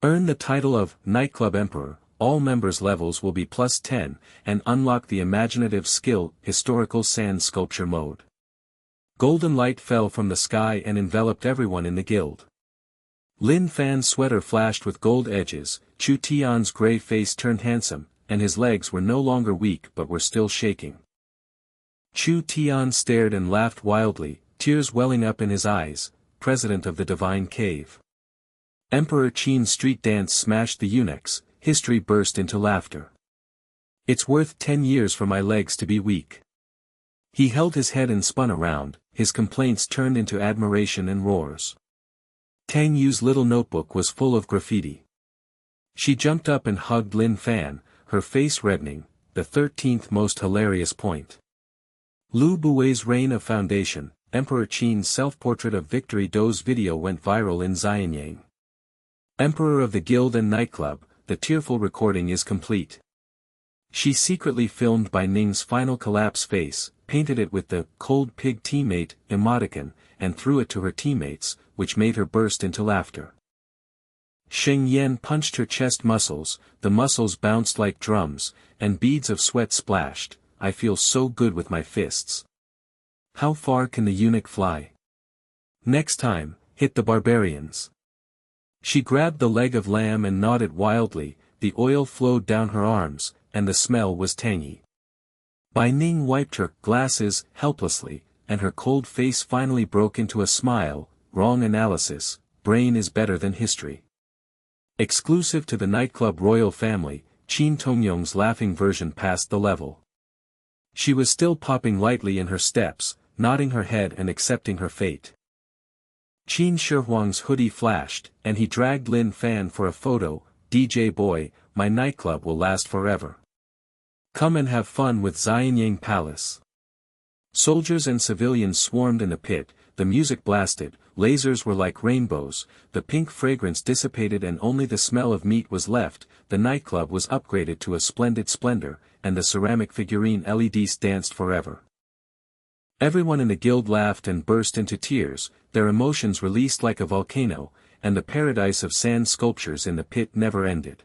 Speaker 1: Earn the title of Nightclub Emperor, all members' levels will be +10, and unlock the imaginative skill, historical sand sculpture mode. Golden light fell from the sky and enveloped everyone in the guild. Lin Fan's sweater flashed with gold edges, Chu Tian's gray face turned handsome, and his legs were no longer weak but were still shaking. Chu Tian stared and laughed wildly, tears welling up in his eyes, president of the divine cave. Emperor Qin's street dance smashed the eunuchs, history burst into laughter. "It's worth 10 years for my legs to be weak." He held his head and spun around, his complaints turned into admiration and roars. Tang Yue's little notebook was full of graffiti. She jumped up and hugged Lin Fan, her face reddening, the 13th most hilarious point. Lu Buwei's reign of foundation, Emperor Qin's self-portrait of Victory Do's video went viral in Xianyang. Emperor of the Guild and Nightclub, the tearful recording is complete. She secretly filmed Bai Ning's final collapse face, painted it with the "cold pig teammate" emoticon, and threw it to her teammates, which made her burst into laughter. Sheng Yan punched her chest muscles, the muscles bounced like drums, and beads of sweat splashed. "I feel so good with my fists." How far can the eunuch fly? Next time, hit the barbarians. She grabbed the leg of lamb and gnawed it wildly, the oil flowed down her arms, and the smell was tangy. Bai Ning wiped her glasses helplessly, and her cold face finally broke into a smile. Wrong analysis, brain is better than history. Exclusive to the nightclub royal family, Qin Tongyong's laughing version passed the level. She was still popping lightly in her steps, nodding her head and accepting her fate. Qin Shihuang's hoodie flashed, and he dragged Lin Fan for a photo. DJ boy, my nightclub will last forever. Come and have fun with Xianyang Palace. Soldiers and civilians swarmed in the pit, the music blasted, lasers were like rainbows, the pink fragrance dissipated and only the smell of meat was left. The nightclub was upgraded to a splendid splendor, and the ceramic figurine LEDs danced forever. Everyone in the guild laughed and burst into tears, their emotions released like a volcano, and the paradise of sand sculptures in the pit never ended.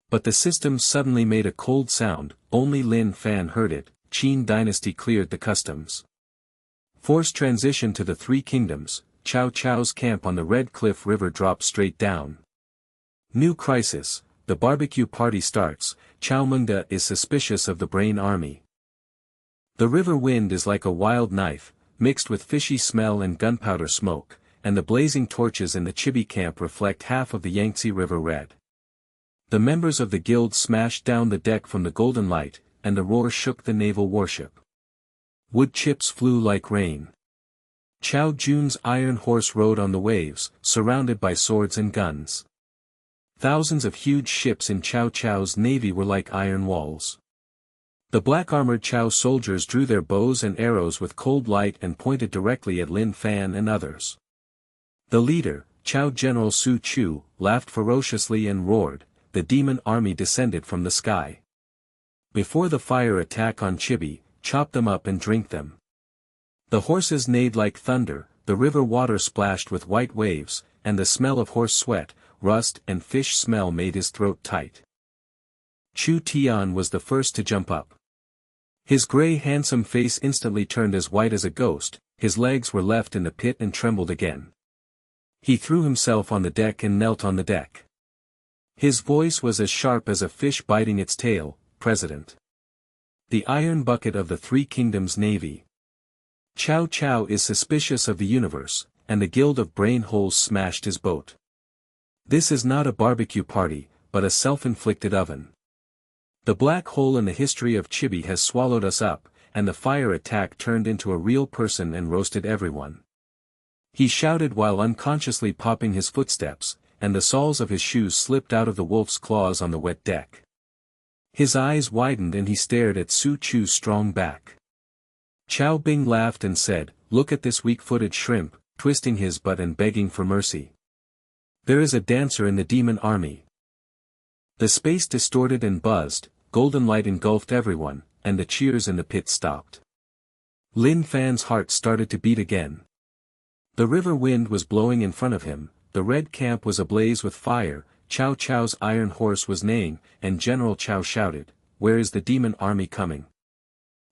Speaker 1: But the system suddenly made a cold sound, only Lin Fan heard it. Qin dynasty cleared the customs. Forced transition to the Three Kingdoms, Cao Cao's camp on the Red Cliff River dropped straight down. New crisis, the barbecue party starts. Cao Mengda is suspicious of the Brain Army. The river wind is like a wild knife, mixed with fishy smell and gunpowder smoke, and the blazing torches in the Chibi camp reflect half of the Yangtze River red. The members of the guild smashed down the deck from the golden light, and the roar shook the naval warship. Wood chips flew like rain. Cao Jun's iron horse rode on the waves, surrounded by swords and guns. Thousands of huge ships in Cao Cao's navy were like iron walls. The black-armored Cao soldiers drew their bows and arrows with cold light and pointed directly at Lin Fan and others. The leader, Cao General Su Chu, laughed ferociously and roared. The demon army descended from the sky. Before the fire attack on Chibi, chop them up and drink them. The horses neighed like thunder, the river water splashed with white waves, and the smell of horse sweat, rust and fish smell made his throat tight. Chu Tian was the first to jump up. His grey handsome face instantly turned as white as a ghost, his legs were left in the pit and trembled again. He threw himself on the deck and knelt on the deck. His voice was as sharp as a fish biting its tail. President. The Iron Bucket of the Three Kingdoms Navy. Cao Cao is suspicious of the universe, and the Guild of Brain Holes smashed his boat. This is not a barbecue party, but a self-inflicted oven. The black hole in the history of Chibi has swallowed us up, and the fire attack turned into a real person and roasted everyone. He shouted while unconsciously popping his footsteps, and the soles of his shoes slipped out of the wolf's claws on the wet deck. His eyes widened and he stared at Su Chu's strong back. Xiao Bing laughed and said, "Look at this weak-footed shrimp, twisting his butt and begging for mercy. There is a dancer in the demon army." The space distorted and buzzed, golden light engulfed everyone, and the cheers in the pit stopped. Lin Fan's heart started to beat again. The river wind was blowing in front of him, the red camp was ablaze with fire, Cao Cao's iron horse was neighing, and General Cao shouted, "Where is the demon army coming?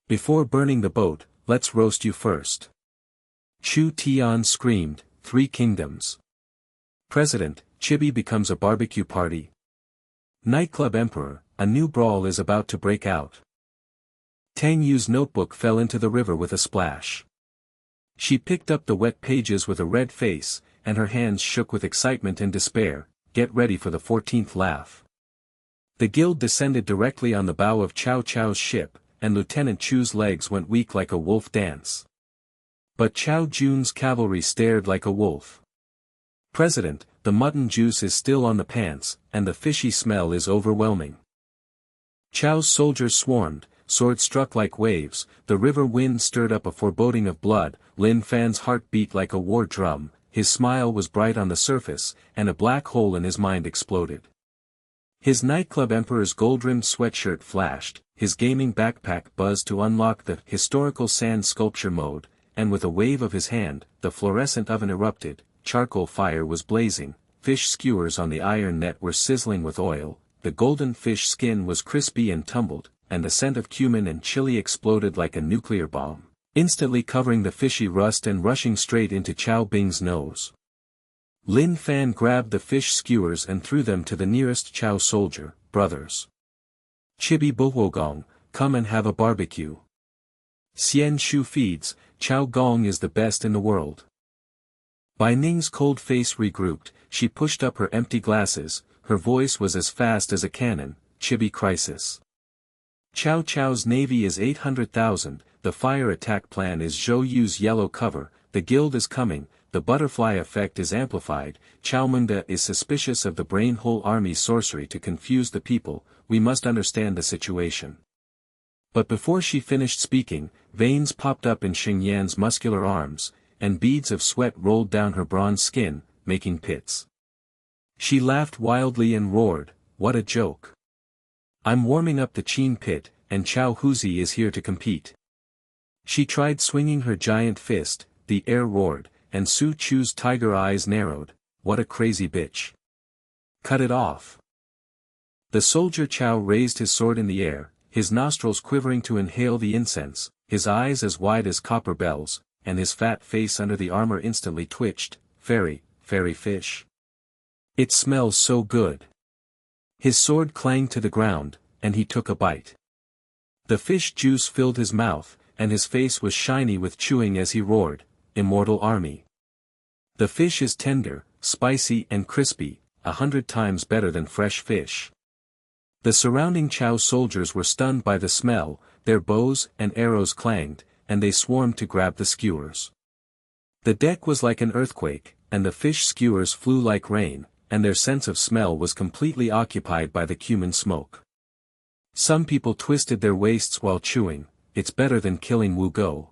Speaker 1: Before burning the boat, let's roast you first." Chu Tian screamed, "Three Kingdoms. President, Chibi becomes a barbecue party. Nightclub Emperor, a new brawl is about to break out." Tang Yue's notebook fell into the river with a splash. She picked up the wet pages with a red face, and her hands shook with excitement and despair. Get ready for the 14th laugh. The guild descended directly on the bow of Cao Cao's ship, and Lieutenant Chu's legs went weak like a wolf dance. But Cao Jun's cavalry stared like a wolf. President, the mutton juice is still on the pants, and the fishy smell is overwhelming. Chao's soldiers swarmed, swords struck like waves, the river wind stirred up a foreboding of blood, Lin Fan's heart beat like a war drum. His smile was bright on the surface, and a black hole in his mind exploded. His nightclub emperor's gold-rimmed sweatshirt flashed, his gaming backpack buzzed to unlock the historical sand sculpture mode, and with a wave of his hand, the fluorescent oven erupted, charcoal fire was blazing, fish skewers on the iron net were sizzling with oil, the golden fish skin was crispy and tumbled, and the scent of cumin and chili exploded like a nuclear bomb, instantly covering the fishy rust and rushing straight into Xiao Bing's nose. Lin Fan grabbed the fish skewers and threw them to the nearest Xiao soldier. "Brothers, Chibi Bohuogong, come and have a barbecue. Xian Shu feeds, Chow Gong is the best in the world. Bai Ning's cold face regrouped, she pushed up her empty glasses, her voice was as fast as a cannon, Chibi crisis. Cao Cao's navy is 800,000, the fire attack plan is Zhou Yu's yellow cover, the guild is coming, the butterfly effect is amplified, Cao Mengde is suspicious of the brain hole army's sorcery to confuse the people, we must understand the situation. But before she finished speaking, veins popped up in Sheng Yan's muscular arms, and beads of sweat rolled down her bronze skin, making pits. She laughed wildly and roared, what a joke. I'm warming up the Qin pit, and Chao Huzi is here to compete. She tried swinging her giant fist, the air roared, and Su Chu's tiger eyes narrowed, what a crazy bitch. Cut it off. The soldier Chao raised his sword in the air, his nostrils quivering to inhale the incense, his eyes as wide as copper bells, and his fat face under the armor instantly twitched, fairy fish. It smells so good. His sword clanged to the ground, and he took a bite. The fish juice filled his mouth, and his face was shiny with chewing as he roared, immortal army. The fish is tender, spicy and crispy, 100 times better than fresh fish. The surrounding Chao soldiers were stunned by the smell, their bows and arrows clanged, and they swarmed to grab the skewers. The deck was like an earthquake, and the fish skewers flew like rain, and their sense of smell was completely occupied by the cumin smoke. Some people twisted their waists while chewing, it's better than killing Wu Go.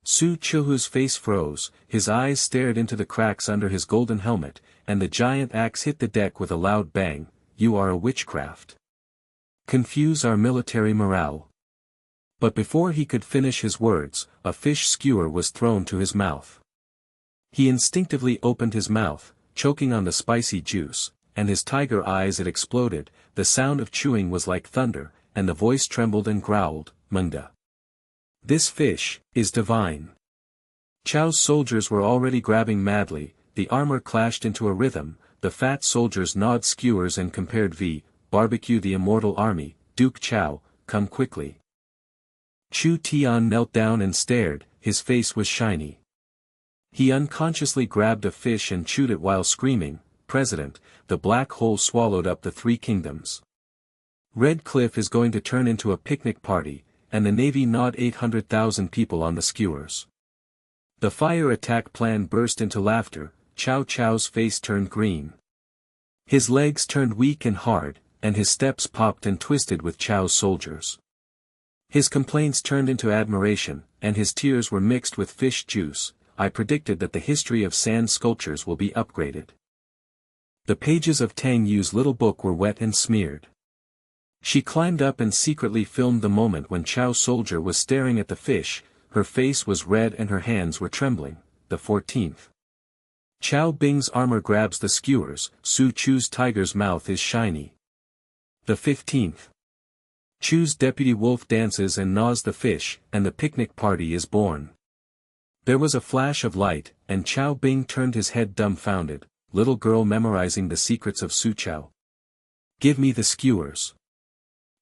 Speaker 1: Su Chuhu's face froze, his eyes stared into the cracks under his golden helmet, and the giant axe hit the deck with a loud bang, you are a witchcraft. Confuse our military morale. But before he could finish his words, a fish skewer was thrown to his mouth. He instinctively opened his mouth, choking on the spicy juice, and his tiger eyes it exploded, the sound of chewing was like thunder, and the voice trembled and growled, Mengda. This fish is divine. Chao's soldiers were already grabbing madly, the armor clashed into a rhythm, the fat soldiers gnawed skewers and compared barbecue the immortal army, Duke Chao, come quickly. Chu Tian knelt down and stared, his face was shiny. He unconsciously grabbed a fish and chewed it while screaming, President, the black hole swallowed up the 3 kingdoms. Red Cliff is going to turn into a picnic party, and the Navy gnawed 800,000 people on the skewers. The fire attack plan burst into laughter, Cao Cao's face turned green. His legs turned weak and hard, and his steps popped and twisted with Chao's soldiers. His complaints turned into admiration, and his tears were mixed with fish juice. I predicted that the history of sand sculptures will be upgraded. The pages of Tang Yu's little book were wet and smeared. She climbed up and secretly filmed the moment when Chao's soldier was staring at the fish, her face was red and her hands were trembling. The 14th. Chao Bing's armor grabs the skewers, Su Chu's tiger's mouth is shiny. The 15th. Chu's deputy wolf dances and gnaws the fish, and the picnic party is born. There was a flash of light, and Chao Bing turned his head dumbfounded, little girl memorizing the secrets of Su Chao. Give me the skewers.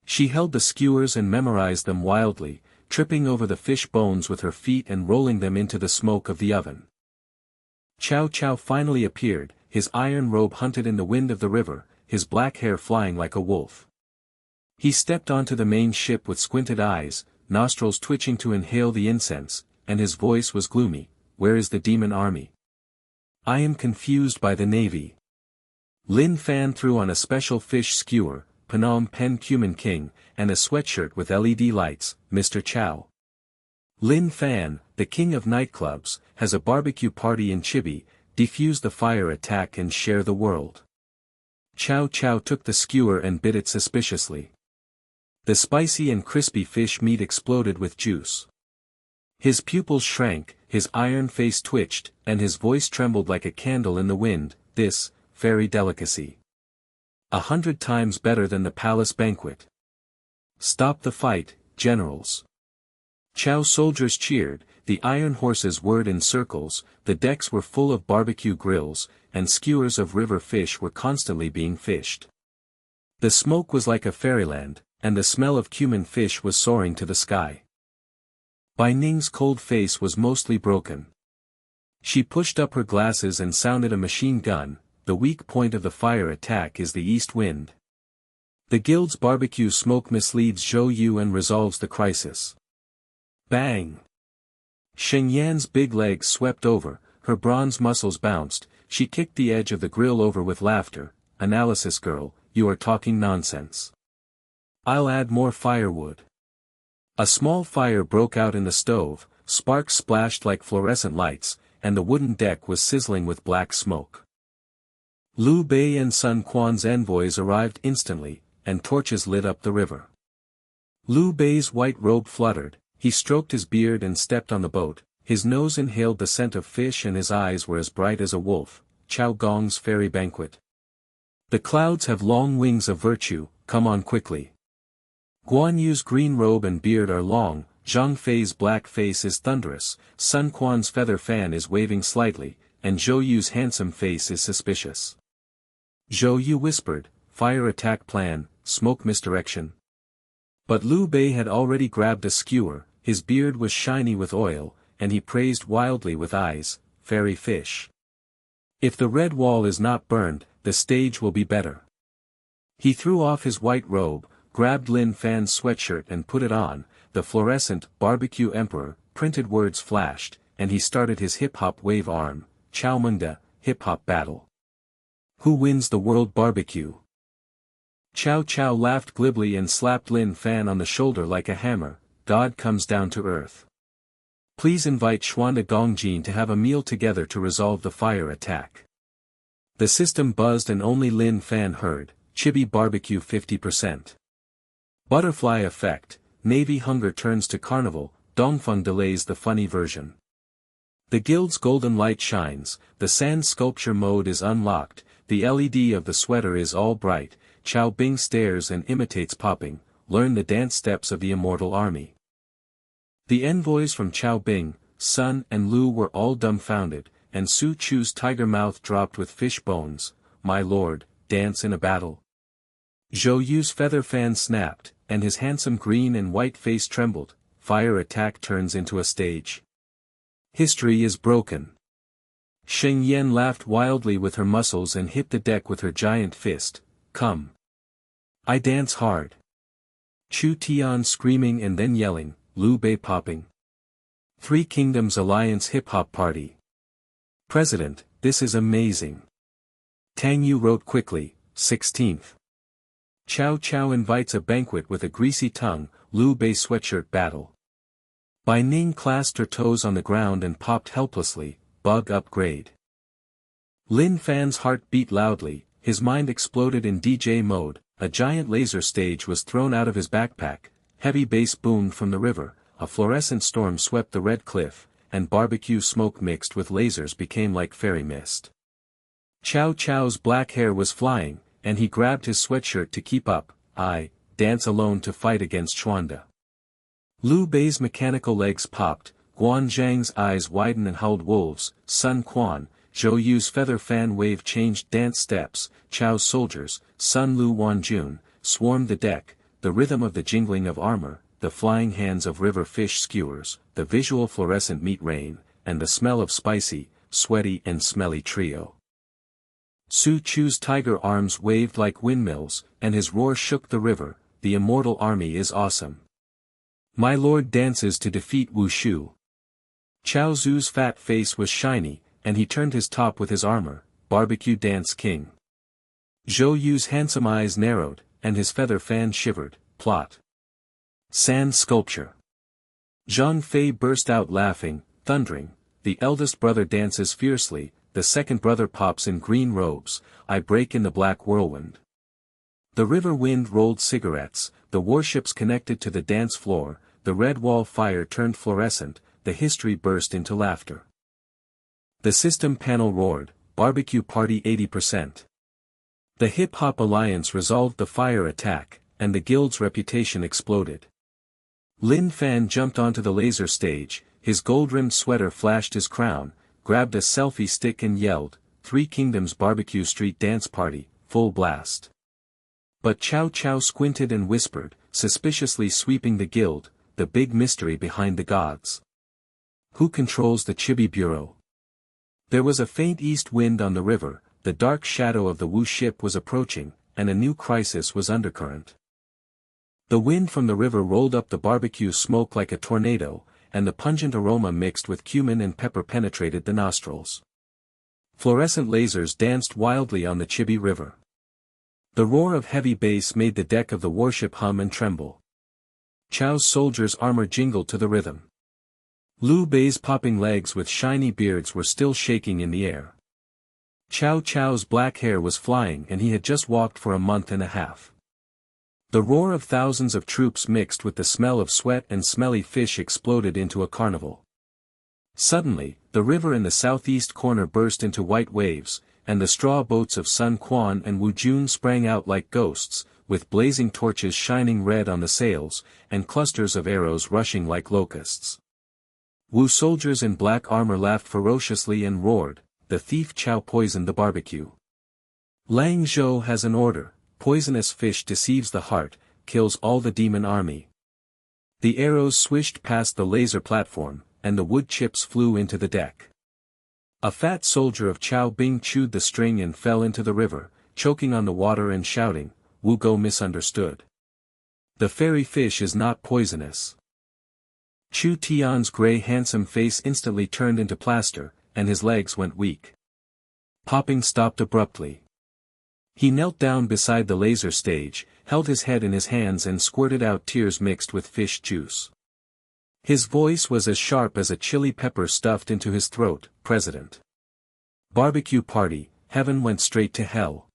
Speaker 1: She held the skewers and memorized them wildly, tripping over the fish bones with her feet and rolling them into the smoke of the oven. Cao Cao finally appeared, his iron robe hunted in the wind of the river, his black hair flying like a wolf. He stepped onto the main ship with squinted eyes, nostrils twitching to inhale the incense, and his voice was gloomy, where is the demon army? I am confused by the navy. Lin Fan threw on a special fish skewer, Phnom Penh Cumin King, and a sweatshirt with LED lights, Mr. Chow. Lin Fan, the king of nightclubs, has a barbecue party in Chibi, defuse the fire attack and share the world. Cao Cao took the skewer and bit it suspiciously. The spicy and crispy fish meat exploded with juice. His pupils shrank, his iron face twitched, and his voice trembled like a candle in the wind, this, fairy delicacy. 100 times better than the palace banquet. Stop the fight, generals. Chao's soldiers cheered, the iron horses whirred in circles, the decks were full of barbecue grills, and skewers of river fish were constantly being fished. The smoke was like a fairyland, and the smell of cumin fish was soaring to the sky. Bai Ning's cold face was mostly broken. She pushed up her glasses and sounded a machine gun. The weak point of the fire attack is the east wind. The guild's barbecue smoke misleads Zhou Yu and resolves the crisis. Bang! Sheng Yan's big legs swept over, her bronze muscles bounced, she kicked the edge of the grill over with laughter. Analysis girl, you are talking nonsense. I'll add more firewood. A small fire broke out in the stove, sparks splashed like fluorescent lights, and the wooden deck was sizzling with black smoke. Liu Bei and Sun Quan's envoys arrived instantly, and torches lit up the river. Liu Bei's white robe fluttered, he stroked his beard and stepped on the boat, his nose inhaled the scent of fish and his eyes were as bright as a wolf. Cao Gong's fairy banquet. The clouds have long wings of virtue, come on quickly. Guan Yu's green robe and beard are long, Zhang Fei's black face is thunderous, Sun Quan's feather fan is waving slightly, and Zhou Yu's handsome face is suspicious. Zhou Yu whispered, fire attack plan, smoke misdirection. But Liu Bei had already grabbed a skewer, his beard was shiny with oil, and he praised wildly with eyes, fairy fish. If the red wall is not burned, the stage will be better. He threw off his white robe, grabbed Lin Fan's sweatshirt and put it on, the fluorescent barbecue emperor, printed words flashed, and he started his hip-hop wave arm, Chow Munda, hip-hop battle. Who wins the world barbecue? Cao Cao laughed glibly and slapped Lin Fan on the shoulder like a hammer. God comes down to earth. Please invite Xuanda Gongjin to have a meal together to resolve the fire attack. The system buzzed and only Lin Fan heard, Chibi barbecue 50%. Butterfly effect, Navy hunger turns to carnival, Dongfeng delays the funny version. The guild's golden light shines, the sand sculpture mode is unlocked, the LED of the sweater is all bright, Chao Bing stares and imitates popping, learn the dance steps of the immortal army. The envoys from Chao Bing, Sun and Lu were all dumbfounded, and Su Chu's tiger mouth dropped with fish bones. My lord, dance in a battle. Zhou Yu's feather fan snapped, and his handsome green and white face trembled. Fire attack turns into a stage. History is broken. Sheng Yan laughed wildly with her muscles and hit the deck with her giant fist. Come. I dance hard. Chu Tian screaming and then yelling, Liu Bei popping. Three Kingdoms Alliance hip-hop party. President, this is amazing. Tang Yue wrote quickly, 16th. Cao Cao invites a banquet with a greasy tongue, Liu Bei sweatshirt battle. Bai Ning clasped her toes on the ground and popped helplessly, bug upgrade. Lin Fan's heart beat loudly, his mind exploded in DJ mode, a giant laser stage was thrown out of his backpack, heavy bass boomed from the river, a fluorescent storm swept the red cliff, and barbecue smoke mixed with lasers became like fairy mist. Cao Cao's black hair was flying, and he grabbed his sweatshirt to keep up. I dance alone to fight against Xuanda. Liu Bei's mechanical legs popped, Guan Zhang's eyes widened and howled wolves, Sun Quan, Zhou Yu's feather fan wave changed dance steps, Chao's soldiers, Sun Lu Wanjun, swarmed the deck, the rhythm of the jingling of armor, the flying hands of river fish skewers, the visual fluorescent meat rain, and the smell of spicy, sweaty and smelly trio. Su Chu's tiger arms waved like windmills, and his roar shook the river. The immortal army is awesome. My lord dances to defeat Wu Shu. Chao Zu's fat face was shiny, and he turned his top with his armor, barbecue dance king. Zhou Yu's handsome eyes narrowed, and his feather fan shivered, plot. Sand sculpture. Zhang Fei burst out laughing, thundering, the eldest brother dances fiercely, the second brother pops in green robes, I break in the black whirlwind. The river wind rolled cigarettes, the warships connected to the dance floor, the red wall fire turned fluorescent, the history burst into laughter. The system panel roared, barbecue party 80%. The hip-hop alliance resolved the fire attack, and the guild's reputation exploded. Lin Fan jumped onto the laser stage, his gold-rimmed sweater flashed his crown, grabbed a selfie stick and yelled, Three Kingdoms barbecue street dance party, full blast. But Cao Cao squinted and whispered, suspiciously sweeping the guild, the big mystery behind the gods. Who controls the Chibi Bureau? There was a faint east wind on the river, the dark shadow of the Wu ship was approaching, and a new crisis was undercurrent. The wind from the river rolled up the barbecue smoke like a tornado, and the pungent aroma mixed with cumin and pepper penetrated the nostrils. Fluorescent lasers danced wildly on the Chibi River. The roar of heavy bass made the deck of the warship hum and tremble. Chao's soldiers' armor jingled to the rhythm. Liu Bei's popping legs with shiny beards were still shaking in the air. Cao Cao's black hair was flying and he had just walked for a month and a half. The roar of thousands of troops mixed with the smell of sweat and smelly fish exploded into a carnival. Suddenly, the river in the southeast corner burst into white waves, and the straw boats of Sun Quan and Wu Jun sprang out like ghosts, with blazing torches shining red on the sails, and clusters of arrows rushing like locusts. Wu soldiers in black armor laughed ferociously and roared, "The thief Cao poisoned the barbecue. Lang Zhou has an order, poisonous fish deceives the heart, kills all the demon army." The arrows swished past the laser platform, and the wood chips flew into the deck. A fat soldier of Cao Bing chewed the string and fell into the river, choking on the water and shouting, "Wu Go misunderstood. The fairy fish is not poisonous." Chu Tian's gray handsome face instantly turned into plaster, and his legs went weak. Popping stopped abruptly. He knelt down beside the laser stage, held his head in his hands and squirted out tears mixed with fish juice. His voice was as sharp as a chili pepper stuffed into his throat, "President. Barbecue party, heaven went straight to hell.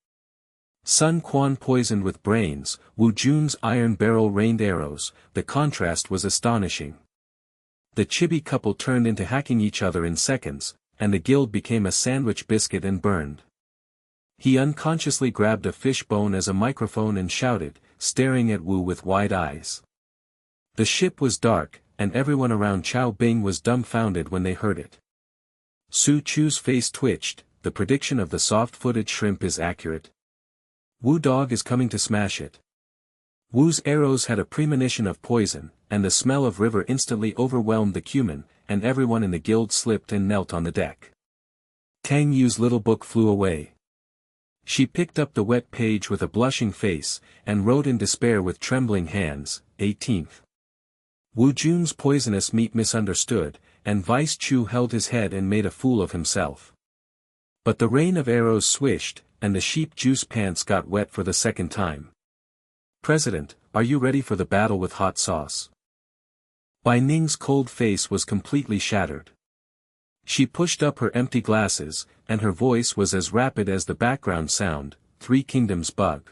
Speaker 1: Sun Quan poisoned with brains, Wu Jun's iron barrel rained arrows, the contrast was astonishing." The Chibi couple turned into hacking each other in seconds, and the guild became a sandwich biscuit and burned. He unconsciously grabbed a fish bone as a microphone and shouted, staring at Wu with wide eyes. The ship was dark, and everyone around Cao Bing was dumbfounded when they heard it. Su Chu's face twitched, "The prediction of the soft-footed shrimp is accurate. Wu Dog is coming to smash it." Wu's arrows had a premonition of poison, and the smell of river instantly overwhelmed the cumin, and everyone in the guild slipped and knelt on the deck. Tang Yu's little book flew away. She picked up the wet page with a blushing face, and wrote in despair with trembling hands, 18th. Wu Jun's poisonous meat misunderstood, and Vice Chu held his head and made a fool of himself. But the rain of arrows swished, and the sheep juice pants got wet for the second time. "President, are you ready for the battle with hot sauce?" Bai Ning's cold face was completely shattered. She pushed up her empty glasses, and her voice was as rapid as the background sound, "Three Kingdoms bug."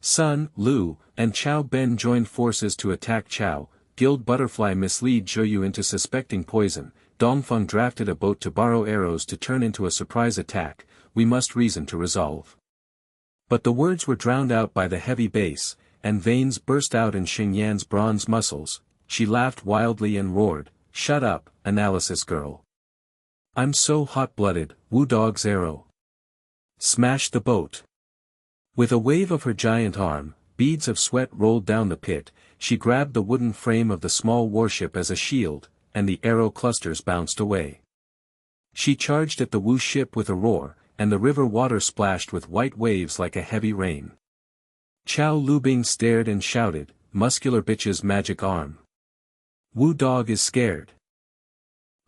Speaker 1: Sun, Liu, and Cao Ben joined forces to attack Cao. Guild Butterfly mislead Zhou into suspecting poison. Dongfeng drafted a boat to borrow arrows to turn into a surprise attack. We must reason to resolve. But the words were drowned out by the heavy bass, and veins burst out in Sheng Yan's bronze muscles. She laughed wildly and roared, "Shut up, analysis girl. I'm so hot-blooded, Wu Dog's arrow. Smash the boat." With a wave of her giant arm, beads of sweat rolled down the pit. She grabbed the wooden frame of the small warship as a shield, and the arrow clusters bounced away. She charged at the Wu ship with a roar, and the river water splashed with white waves like a heavy rain. Cao Lubing stared and shouted, "Muscular bitch's magic arm. Wu Dog is scared."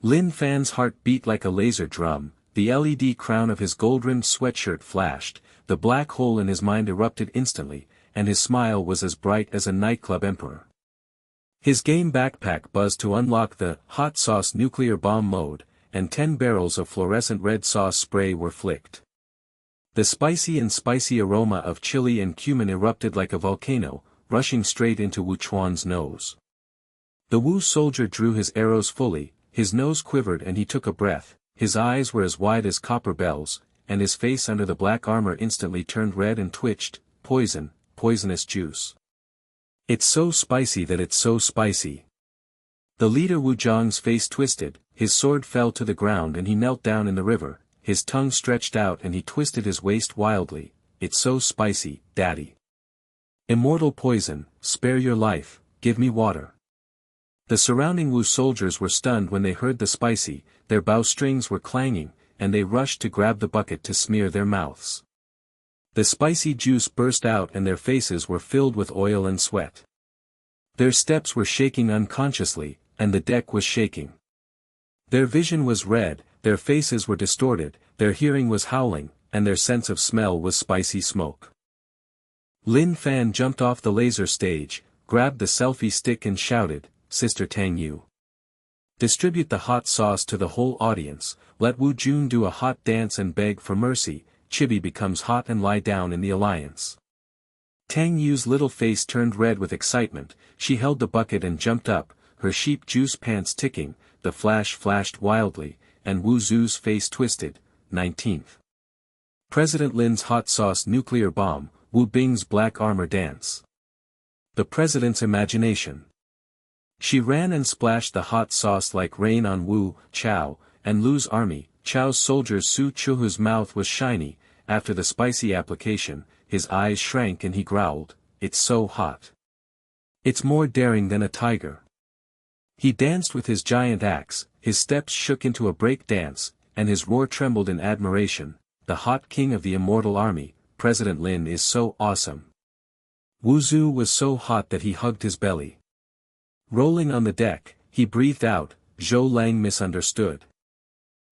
Speaker 1: Lin Fan's heart beat like a laser drum, the LED crown of his gold-rimmed sweatshirt flashed, the black hole in his mind erupted instantly, and his smile was as bright as a nightclub emperor. His game backpack buzzed to unlock the hot sauce nuclear bomb mode, and 10 barrels of fluorescent red sauce spray were flicked. The spicy aroma of chili and cumin erupted like a volcano, rushing straight into Wu Chuan's nose. The Wu soldier drew his arrows fully, his nose quivered and he took a breath, his eyes were as wide as copper bells, and his face under the black armor instantly turned red and twitched. "Poison, poisonous juice. It's so spicy that it's so spicy." The leader Wu Zhang's face twisted, his sword fell to the ground and he knelt down in the river, his tongue stretched out and he twisted his waist wildly, "It's so spicy, daddy. Immortal poison, spare your life, give me water. The surrounding Wu soldiers were stunned when they heard the spicy, their bowstrings were clanging, and they rushed to grab the bucket to smear their mouths. The spicy juice burst out and their faces were filled with oil and sweat. Their steps were shaking unconsciously, and the deck was shaking. Their vision was red, their faces were distorted, their hearing was howling, and their sense of smell was spicy smoke. Lin Fan jumped off the laser stage, grabbed the selfie stick and shouted, "Sister Tang Yue. Distribute the hot sauce to the whole audience, let Wu Jun do a hot dance and beg for mercy, Chibi becomes hot and lie down in the alliance." Tang Yue's little face turned red with excitement, she held the bucket and jumped up, her sheep juice pants ticking, the flash flashed wildly, and Wu Zu's face twisted. 19th. President Lin's hot sauce nuclear bomb, Wu Bing's black armor dance. The president's imagination. She ran and splashed the hot sauce like rain on Wu, Cao, and Lu's army. Chao's soldier Su Chuhu's mouth was shiny, after the spicy application, his eyes shrank and he growled, "It's so hot. It's more daring than a tiger." He danced with his giant axe, his steps shook into a break dance, and his roar trembled in admiration. The hot king of the immortal army, President Lin is so awesome. Wu Zu was so hot that he hugged his belly. Rolling on the deck, he breathed out, "Zhou Lang misunderstood.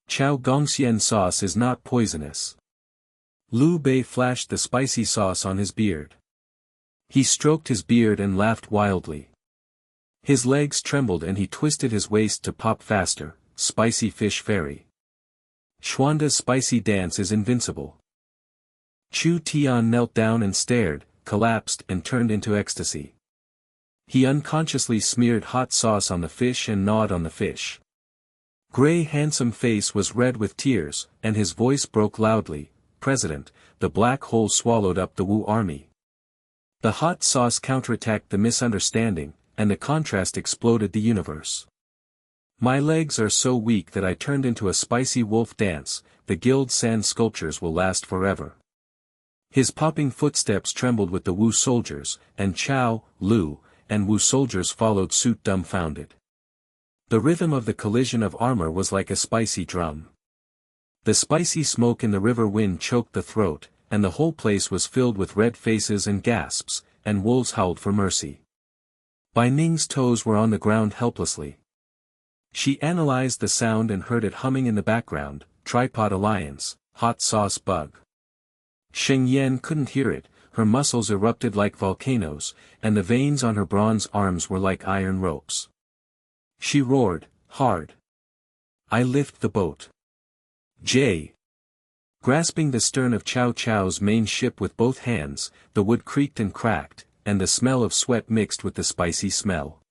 Speaker 1: Chao Gongxian sauce is not poisonous." Liu Bei flashed the spicy sauce on his beard. He stroked his beard and laughed wildly. His legs trembled and he twisted his waist to pop faster. Spicy fish fairy. Xuanda's spicy dance is invincible. Chu Tian knelt down and stared, collapsed and turned into ecstasy. He unconsciously smeared hot sauce on the fish and gnawed on the fish. Gray handsome face was red with tears, and his voice broke loudly, "President, the black hole swallowed up the Wu army." The hot sauce counterattacked the misunderstanding, and the contrast exploded the universe. "My legs are so weak that I turned into a spicy wolf dance, the guild sand sculptures will last forever." His popping footsteps trembled with the Wu soldiers, and Chao, Lu, and Wu soldiers followed suit dumbfounded. The rhythm of the collision of armor was like a spicy drum. The spicy smoke in the river wind choked the throat, and the whole place was filled with red faces and gasps, and wolves howled for mercy. Bai Ning's toes were on the ground helplessly. She analyzed the sound and heard it humming in the background, "Tripod Alliance, hot sauce bug." Sheng Yan couldn't hear it, her muscles erupted like volcanoes, and the veins on her bronze arms were like iron ropes. She roared, "Hard! I lift the boat. J." Grasping the stern of Cao Cao's main ship with both hands, the wood creaked and cracked, and the smell of sweat mixed with the spicy smell.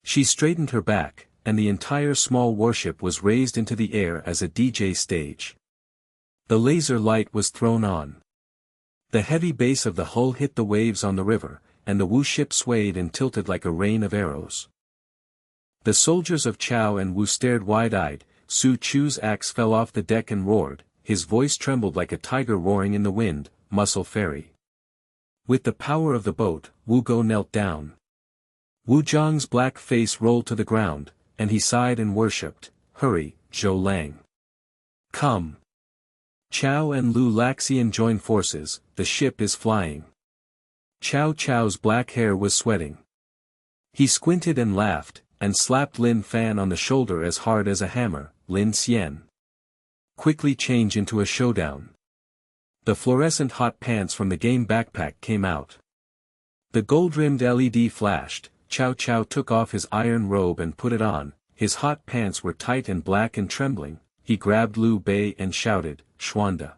Speaker 1: She straightened her back, and the entire small warship was raised into the air as a DJ stage. The laser light was thrown on. The heavy base of the hull hit the waves on the river, and the Wu ship swayed and tilted like a rain of arrows. The soldiers of Chao and Wu stared wide-eyed. Su Chu's axe fell off the deck and roared, his voice trembled like a tiger roaring in the wind, "Muscle fairy." With the power of the boat, Wu Go knelt down. Wu Zhang's black face rolled to the ground, and he sighed and worshipped, "Hurry, Zhou Lang. Come." Chao and Lu Laxian joined forces, the ship is flying. Cao Cao's black hair was sweating. He squinted and laughed, and slapped Lin Fan on the shoulder as hard as a hammer, "Lin Xian. Quickly change into a showdown." The fluorescent hot pants from the game backpack came out. The gold-rimmed LED flashed, Cao Cao took off his iron robe and put it on, his hot pants were tight and black and trembling, he grabbed Liu Bei and shouted, "Xuanda.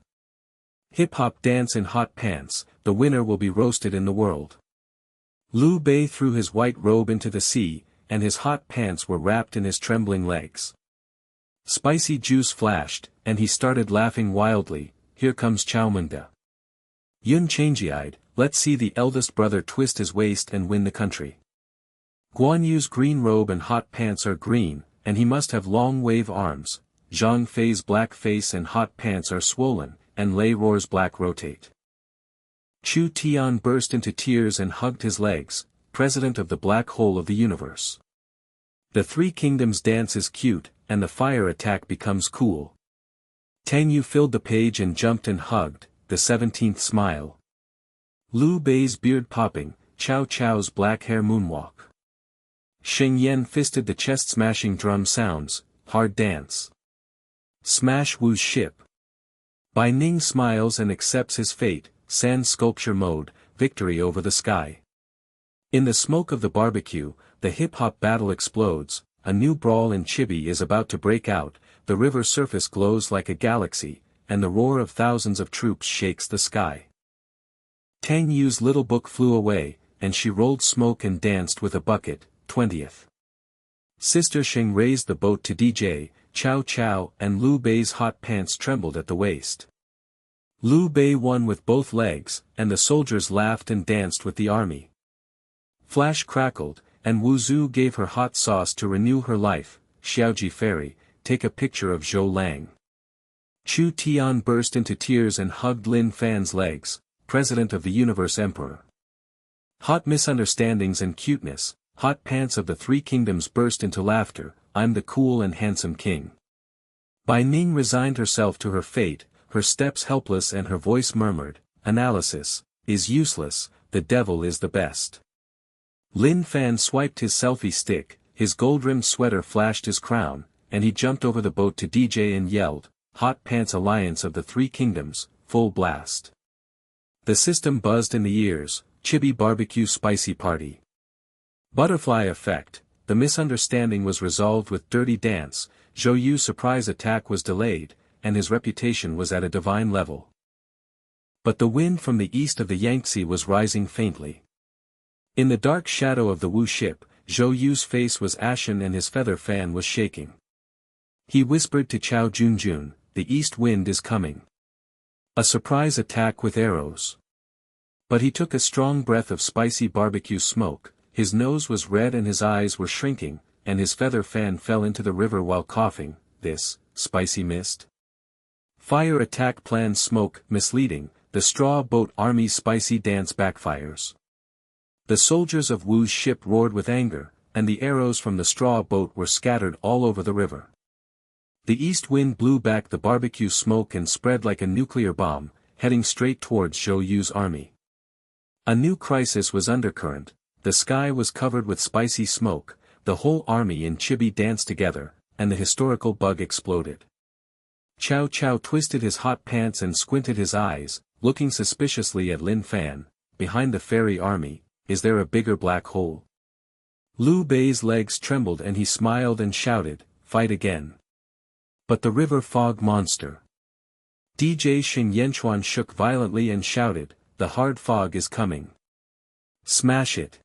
Speaker 1: Hip-hop dance in hot pants, the winner will be roasted in the world." Liu Bei threw his white robe into the sea, and his hot pants were wrapped in his trembling legs. Spicy juice flashed, and he started laughing wildly, "Here comes Chaomunda. Yun Changeyed, let's see the eldest brother twist his waist and win the country." Guan Yu's green robe and hot pants are green, and he must have long wave arms. Zhang Fei's black face and hot pants are swollen, and Lei Roar's black rotate. Chu Tian burst into tears and hugged his legs, president of the black hole of the universe. The Three Kingdoms dance is cute, and the fire attack becomes cool. Tang Yue filled the page and jumped and hugged, the 17th smile. Liu Bei's beard popping, Cao Cao's black hair moonwalk. Sheng Yan fisted the chest-smashing drum sounds, hard dance. Smash Wu's ship. Bai Ning smiles and accepts his fate, sand sculpture mode, victory over the sky. In the smoke of the barbecue, the hip-hop battle explodes, a new brawl in Chibi is about to break out, the river surface glows like a galaxy, and the roar of thousands of troops shakes the sky. Tang Yu's little book flew away, and she rolled smoke and danced with a bucket, 20th. Sister Sheng raised the boat to DJ, Cao Cao and Liu Bei's hot pants trembled at the waist. Liu Bei won with both legs, and the soldiers laughed and danced with the army. Flash crackled, and Wu Zhu gave her hot sauce to renew her life. Xiaoji Fairy, take a picture of Zhou Lang. Chu Tian burst into tears and hugged Lin Fan's legs, president of the universe emperor. Hot misunderstandings and cuteness, hot pants of the Three Kingdoms burst into laughter, I'm the cool and handsome king. Bai Ning resigned herself to her fate, her steps helpless and her voice murmured, analysis, is useless, the devil is the best. Lin Fan swiped his selfie stick, his gold-rimmed sweater flashed his crown, and he jumped over the boat to DJ and yelled, Hot Pants Alliance of the Three Kingdoms, full blast. The system buzzed in the ears, Chibi Barbecue Spicy Party. Butterfly Effect, the misunderstanding was resolved with Dirty Dance, Zhou Yu's surprise attack was delayed, and his reputation was at a divine level. But the wind from the east of the Yangtze was rising faintly. In the dark shadow of the Wu ship, Zhou Yu's face was ashen and his feather fan was shaking. He whispered to Chao Junjun, the east wind is coming. A surprise attack with arrows. But he took a strong breath of spicy barbecue smoke, his nose was red and his eyes were shrinking, and his feather fan fell into the river while coughing, this, spicy mist. Fire attack plan smoke, misleading, the straw boat army's spicy dance backfires. The soldiers of Wu's ship roared with anger, and the arrows from the straw boat were scattered all over the river. The east wind blew back the barbecue smoke and spread like a nuclear bomb, heading straight towards Zhou Yu's army. A new crisis was undercurrent, the sky was covered with spicy smoke, the whole army in Chibi danced together, and the historical bug exploded. Cao Cao twisted his hot pants and squinted his eyes, looking suspiciously at Lin Fan, behind the fairy army, is there a bigger black hole? Liu Bei's legs trembled and he smiled and shouted, fight again. But the river fog monster. DJ Sheng Yan shook violently and shouted, the hard fog is coming. Smash it.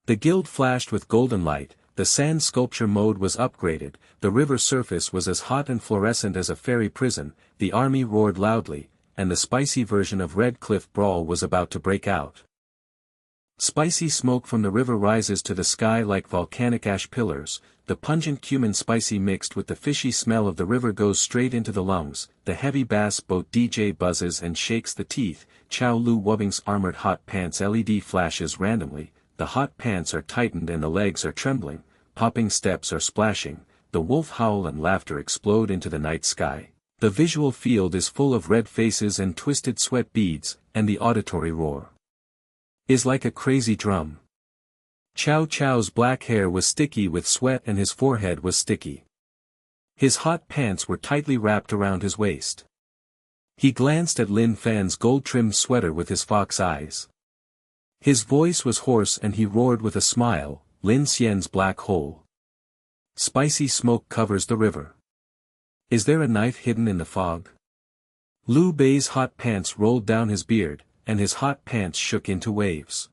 Speaker 1: The guild flashed with golden light, the sand sculpture mode was upgraded, the river surface was as hot and fluorescent as a fairy prison, the army roared loudly, and the spicy version of Red Cliff Brawl was about to break out. Spicy smoke from the river rises to the sky like volcanic ash pillars, the pungent cumin spicy mixed with the fishy smell of the river goes straight into the lungs, the heavy bass boat DJ buzzes and shakes the teeth, Chao Lu Wubbing's armored hot pants LED flashes randomly, the hot pants are tightened and the legs are trembling, popping steps are splashing, the wolf howl and laughter explode into the night sky, the visual field is full of red faces and twisted sweat beads, and the auditory roar is like a crazy drum. Cao Cao's black hair was sticky with sweat and his forehead was sticky. His hot pants were tightly wrapped around his waist. He glanced at Lin Fan's gold-trimmed sweater with his fox eyes. His voice was hoarse and he roared with a smile, Lin Xian's black hole. Spicy smoke covers the river. Is there a knife hidden in the fog? Liu Bei's hot pants rolled down his beard, and his hot pants shook into waves.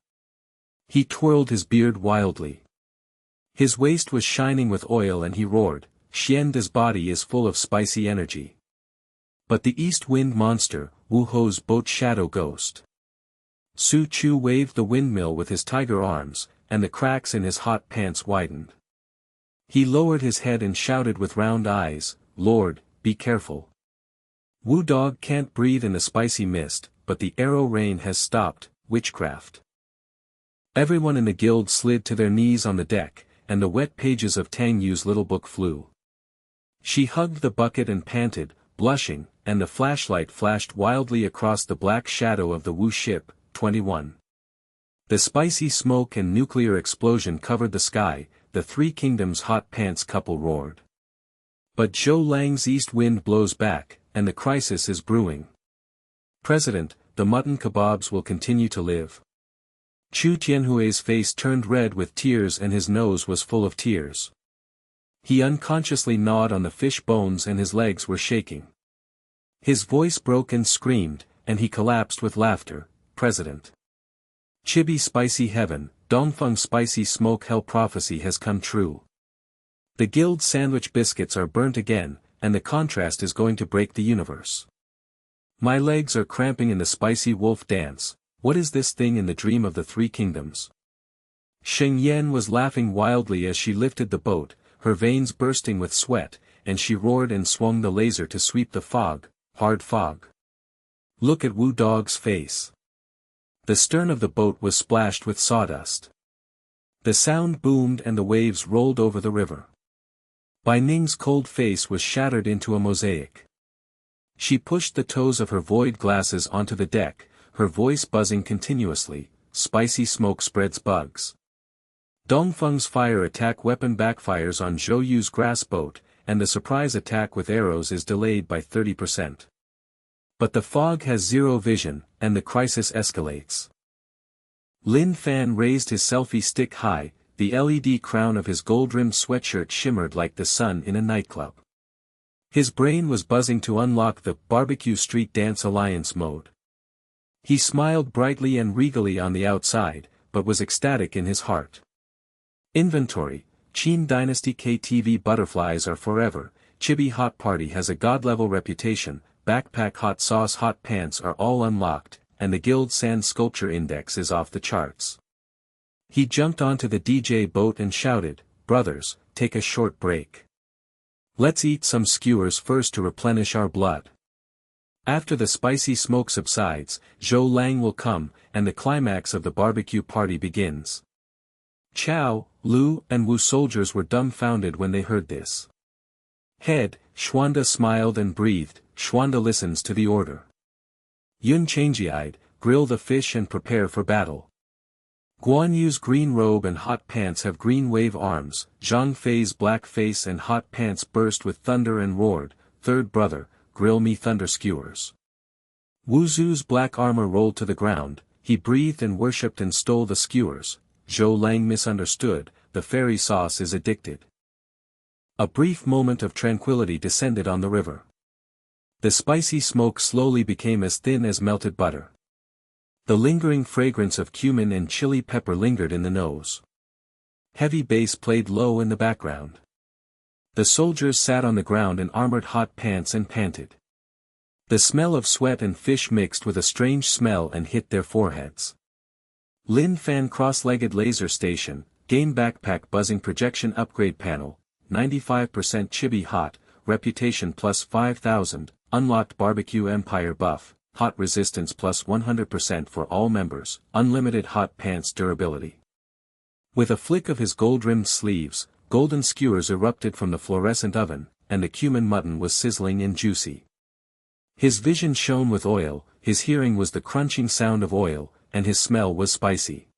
Speaker 1: He twirled his beard wildly. His waist was shining with oil and he roared, Xianda's body is full of spicy energy. But the east wind monster, Wu Ho's boat shadow ghost. Su Chu waved the windmill with his tiger arms, and the cracks in his hot pants widened. He lowered his head and shouted with round eyes, Lord, be careful. Wu Dog can't breathe in the spicy mist, but the arrow rain has stopped, witchcraft. Everyone in the guild slid to their knees on the deck, and the wet pages of Tang Yu's little book flew. She hugged the bucket and panted, blushing, and the flashlight flashed wildly across the black shadow of the Wu ship. 21. The spicy smoke and nuclear explosion covered the sky. The Three Kingdoms hot pants couple roared. But Zhou Lang's east wind blows back, and the crisis is brewing. President, the mutton kebabs will continue to live. Chu Tianhui's face turned red with tears and his nose was full of tears. He unconsciously gnawed on the fish bones and his legs were shaking. His voice broke and screamed, and he collapsed with laughter. President. Chibi spicy heaven, Dongfeng spicy smoke hell prophecy has come true. The guild sandwich biscuits are burnt again, and the contrast is going to break the universe. My legs are cramping in the spicy wolf dance. What is this thing in the dream of the Three Kingdoms? Sheng Yan was laughing wildly as she lifted the boat, her veins bursting with sweat, and she roared and swung the laser to sweep the fog, hard fog. Look at Wu Dog's face. The stern of the boat was splashed with sawdust. The sound boomed and the waves rolled over the river. Bai Ning's cold face was shattered into a mosaic. She pushed the toes of her void glasses onto the deck, her voice buzzing continuously. Spicy smoke spreads bugs. Dongfeng's fire attack weapon backfires on Zhou Yu's grass boat, and the surprise attack with arrows is delayed by 30%. But the fog has zero vision, and the crisis escalates. Lin Fan raised his selfie stick high, the LED crown of his gold-rimmed sweatshirt shimmered like the sun in a nightclub. His brain was buzzing to unlock the Barbecue Street Dance Alliance mode. He smiled brightly and regally on the outside, but was ecstatic in his heart. Inventory, Qin Dynasty KTV butterflies are forever, Chibi Hot Party has a god-level reputation, backpack hot sauce hot pants are all unlocked, and the guild sand sculpture index is off the charts. He jumped onto the DJ boat and shouted, brothers, take a short break. Let's eat some skewers first to replenish our blood. After the spicy smoke subsides, Zhou Lang will come, and the climax of the barbecue party begins. Chao, Lu, and Wu soldiers were dumbfounded when they heard this. Head, Xuanda smiled and breathed. Xuanda listens to the order. Yun changy-eyed, grill the fish and prepare for battle. Guan Yu's green robe and hot pants have green wave arms, Zhang Fei's black face and hot pants burst with thunder and roared, third brother, grill me thunder skewers. Wu Zu's black armor rolled to the ground, he breathed and worshipped and stole the skewers. Zhou Lang misunderstood, the fairy sauce is addicted. A brief moment of tranquility descended on the river. The spicy smoke slowly became as thin as melted butter. The lingering fragrance of cumin and chili pepper lingered in the nose. Heavy bass played low in the background. The soldiers sat on the ground in armored hot pants and panted. The smell of sweat and fish mixed with a strange smell and hit their foreheads. Lin Fan cross-legged laser station, game backpack buzzing projection upgrade panel, 95% chibi hot, reputation plus 5000, unlocked barbecue empire buff, hot resistance plus 100% for all members, unlimited hot pants durability. With a flick of his gold-rimmed sleeves, golden skewers erupted from the fluorescent oven, and the cumin mutton was sizzling and juicy. His vision shone with oil, his hearing was the crunching sound of oil, and his smell was spicy.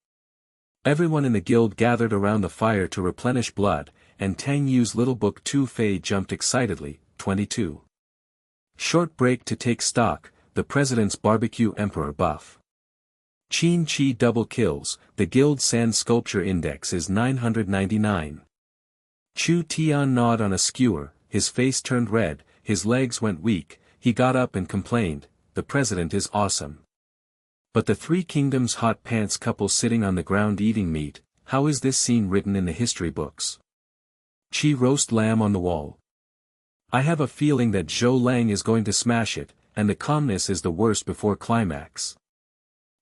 Speaker 1: Everyone in the guild gathered around the fire to replenish blood, and Tang Yu's little book Tu Fei jumped excitedly. 22. Short break to take stock, the president's barbecue emperor buff. Qin Chi double kills, the guild sand sculpture index is 999. Chu Tian gnawed on a skewer, his face turned red, his legs went weak, he got up and complained, the president is awesome. But the Three Kingdoms hot pants couple sitting on the ground eating meat, how is this scene written in the history books? Chi roast lamb on the wall. I have a feeling that Zhou Lang is going to smash it, and the calmness is the worst before climax.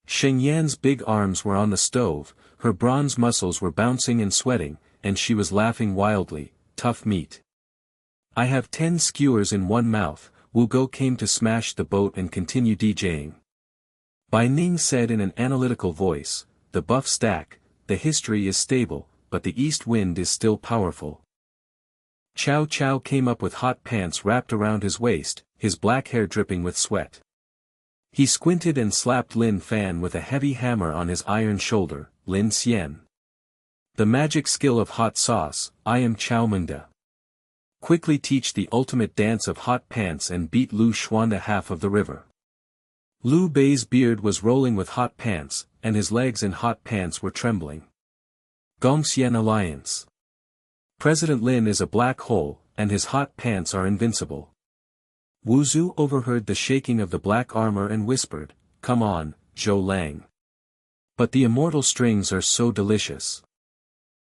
Speaker 1: Sheng Yan's big arms were on the stove, her bronze muscles were bouncing and sweating, and she was laughing wildly, tough meat. I have 10 skewers in one mouth. Wu Go came to smash the boat and continue DJing. Bai Ning said in an analytical voice, the buff stack, the history is stable, but the east wind is still powerful. Cao Cao came up with hot pants wrapped around his waist, his black hair dripping with sweat. He squinted and slapped Lin Fan with a heavy hammer on his iron shoulder. Lin Xian. The magic skill of hot sauce, I am Cao Munda. Quickly teach the ultimate dance of hot pants and beat Lu Xuanda half of the river. Liu Bei's beard was rolling with hot pants, and his legs in hot pants were trembling. Gongxian Alliance. President Lin is a black hole, and his hot pants are invincible. Wu Zhu overheard the shaking of the black armor and whispered, "Come on, Zhou Lang. But the immortal strings are so delicious."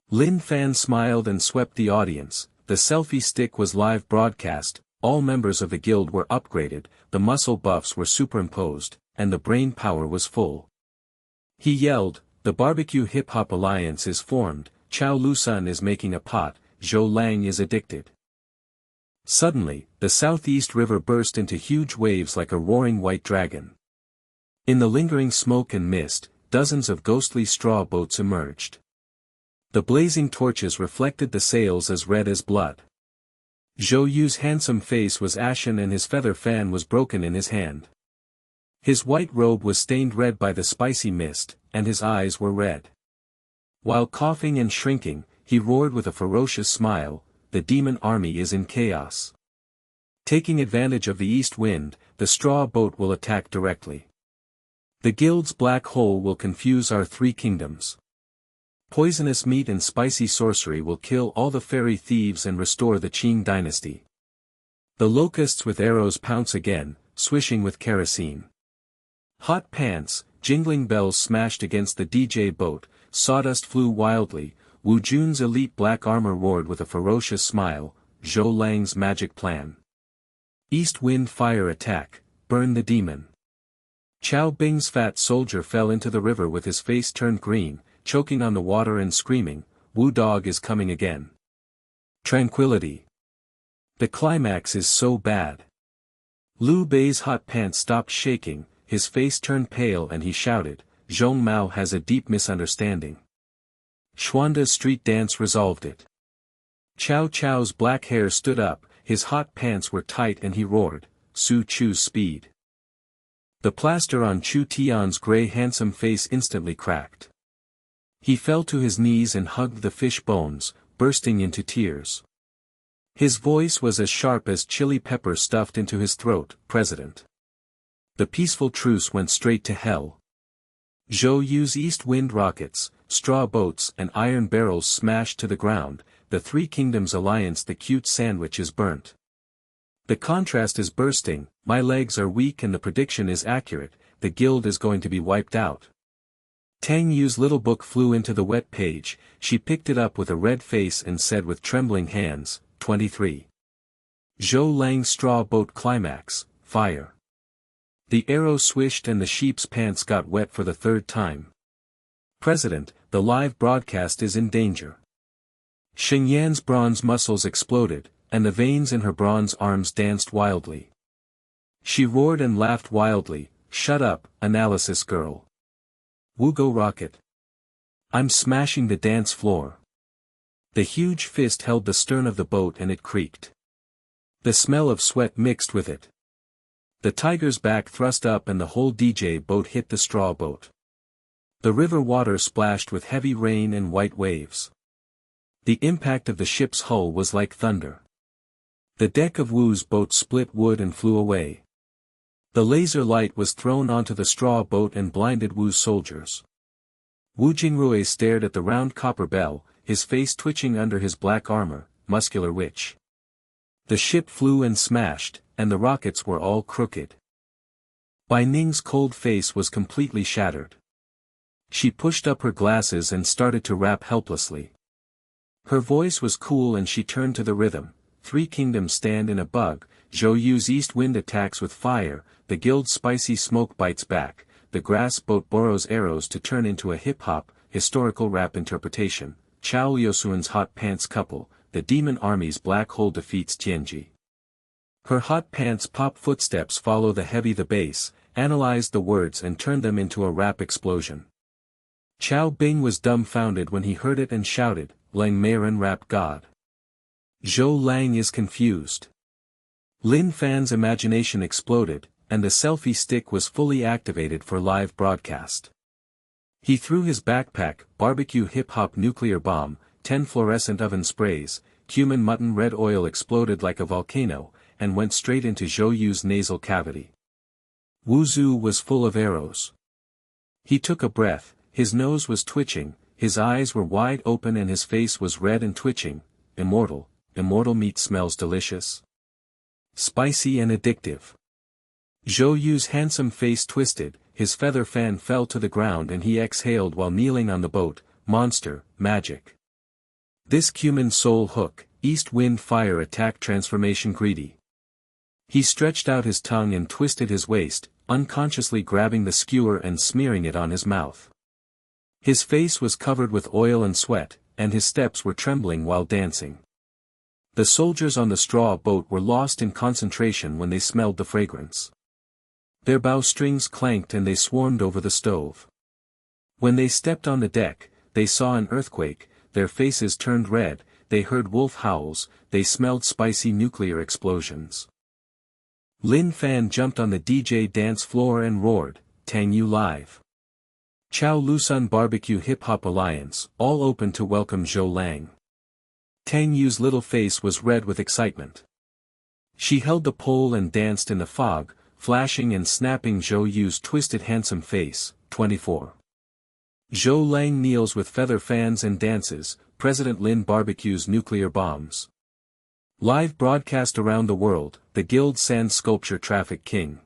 Speaker 1: Lin Fan smiled and swept the audience. The selfie stick was live broadcast, all members of the guild were upgraded, the muscle buffs were superimposed, and the brain power was full. He yelled, "The barbecue hip-hop alliance is formed, Chao Lusun is making a pot, Zhou Lang is addicted." Suddenly, the southeast river burst into huge waves like a roaring white dragon. In the lingering smoke and mist, dozens of ghostly straw boats emerged. The blazing torches reflected the sails as red as blood. Zhou Yu's handsome face was ashen and his feather fan was broken in his hand. His white robe was stained red by the spicy mist, and his eyes were red. While coughing and shrinking, he roared with a ferocious smile, "The demon army is in chaos. Taking advantage of the east wind, the straw boat will attack directly. The guild's black hole will confuse our three kingdoms. Poisonous meat and spicy sorcery will kill all the fairy thieves and restore the Qing dynasty. The locusts with arrows pounce again, swishing with kerosene." Hot pants, jingling bells smashed against the DJ boat, sawdust flew wildly, Wu Jun's elite black armor roared with a ferocious smile, "Zhou Lang's magic plan. East wind fire attack, burn the demon." Qiao Bing's fat soldier fell into the river with his face turned green, choking on the water and screaming, "Wu dog is coming again. Tranquility. The climax is so bad." Liu Bei's hot pants stopped shaking, his face turned pale and he shouted, "Zhong Mao has a deep misunderstanding. Xuanda's street dance resolved it." Cao Cao's black hair stood up, his hot pants were tight and he roared, "Su Chu's speed." The plaster on Chu Tian's gray handsome face instantly cracked. He fell to his knees and hugged the fish bones, bursting into tears. His voice was as sharp as chili pepper stuffed into his throat, "President. The peaceful truce went straight to hell. Zhou Yu's east wind rockets, straw boats and iron barrels smashed to the ground, the Three Kingdoms alliance the cute sandwich is burnt. The contrast is bursting, my legs are weak and the prediction is accurate, the guild is going to be wiped out." Tang Yu's little book flew into the wet page, she picked it up with a red face and said with trembling hands, 23. Zhou Lang's straw boat climax, fire. The arrow swished and the sheep's pants got wet for the third time. "President, the live broadcast is in danger." Sheng Yan's bronze muscles exploded, and the veins in her bronze arms danced wildly. She roared and laughed wildly, "Shut up, analysis girl. Wu go rocket. I'm smashing the dance floor." The huge fist held the stern of the boat and it creaked. The smell of sweat mixed with it. The tiger's back thrust up and the whole DJ boat hit the straw boat. The river water splashed with heavy rain and white waves. The impact of the ship's hull was like thunder. The deck of Wu's boat split wood and flew away. The laser light was thrown onto the straw boat and blinded Wu's soldiers. Wu Jingrui stared at the round copper bell, his face twitching under his black armor, muscular witch. The ship flew and smashed, and the rockets were all crooked. Bai Ning's cold face was completely shattered. She pushed up her glasses and started to rap helplessly. Her voice was cool and she turned to the rhythm. Three kingdoms stand in a bug, Zhou Yu's east wind attacks with fire, the guild's spicy smoke bites back, the grass boat borrows arrows to turn into a hip-hop, historical rap interpretation, Chao Yosuan's hot pants couple, the demon army's black hole defeats Tianji. Her hot pants pop footsteps follow the heavy the bass, analyze the words and turn them into a rap explosion. Xiao Bing was dumbfounded when he heard it and shouted, Lang Meiren rap god. Zhou Lang is confused. Lin Fan's imagination exploded, and the selfie stick was fully activated for live broadcast. He threw his backpack, barbecue hip-hop nuclear bomb, 10 fluorescent oven sprays, cumin mutton red oil exploded like a volcano, and went straight into Zhou Yu's nasal cavity. Wu Zhu was full of arrows. He took a breath, his nose was twitching, his eyes were wide open and his face was red and twitching. Immortal meat smells delicious. Spicy and addictive. Zhou Yu's handsome face twisted, his feather fan fell to the ground and he exhaled while kneeling on the boat. Monster, magic. This cumin soul hook, east wind fire attack transformation greedy. He stretched out his tongue and twisted his waist, unconsciously grabbing the skewer and smearing it on his mouth. His face was covered with oil and sweat, and his steps were trembling while dancing. The soldiers on the straw boat were lost in concentration when they smelled the fragrance. Their bowstrings clanked and they swarmed over the stove. When they stepped on the deck, they saw an earthquake, their faces turned red, they heard wolf howls, they smelled spicy nuclear explosions. Lin Fan jumped on the DJ dance floor and roared, Tang Yue live. Chao Lusun Barbecue Hip Hop Alliance, all open to welcome Zhou Lang. Tang Yue's little face was red with excitement. She held the pole and danced in the fog, flashing and snapping Zhou Yu's twisted handsome face. 24. Zhou Lang kneels with feather fans and dances, President Lin barbecues nuclear bombs. Live broadcast around the world, the Guild Sand Sculpture Traffic King.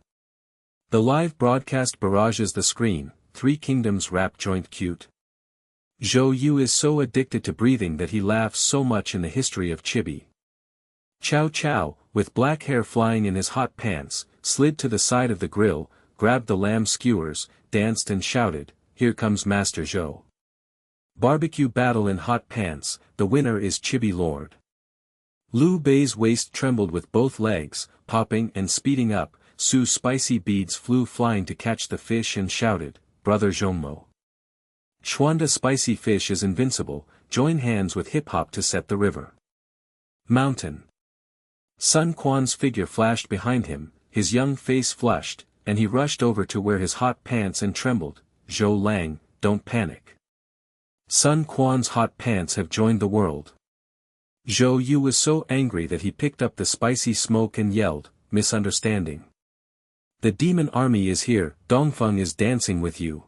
Speaker 1: The live broadcast barrages the screen, Three Kingdoms rap joint cute. Zhou Yu is so addicted to breathing that he laughs so much in the history of Chibi. Cao Cao, with black hair flying in his hot pants, slid to the side of the grill, grabbed the lamb skewers, danced and shouted, Here comes Master Zhou. Barbecue battle in hot pants, the winner is Chibi Lord. Liu Bei's waist trembled with both legs, popping and speeding up, Su's spicy beads flew flying to catch the fish and shouted, Brother Zhongmo. Xuanda spicy fish is invincible, join hands with hip-hop to set the river. Mountain. Sun Quan's figure flashed behind him, his young face flushed, and he rushed over to where his hot pants and trembled, Zhou Lang, don't panic. Sun Quan's hot pants have joined the world. Zhou Yu was so angry that he picked up the spicy smoke and yelled, misunderstanding. The demon army is here, Dongfeng is dancing with you.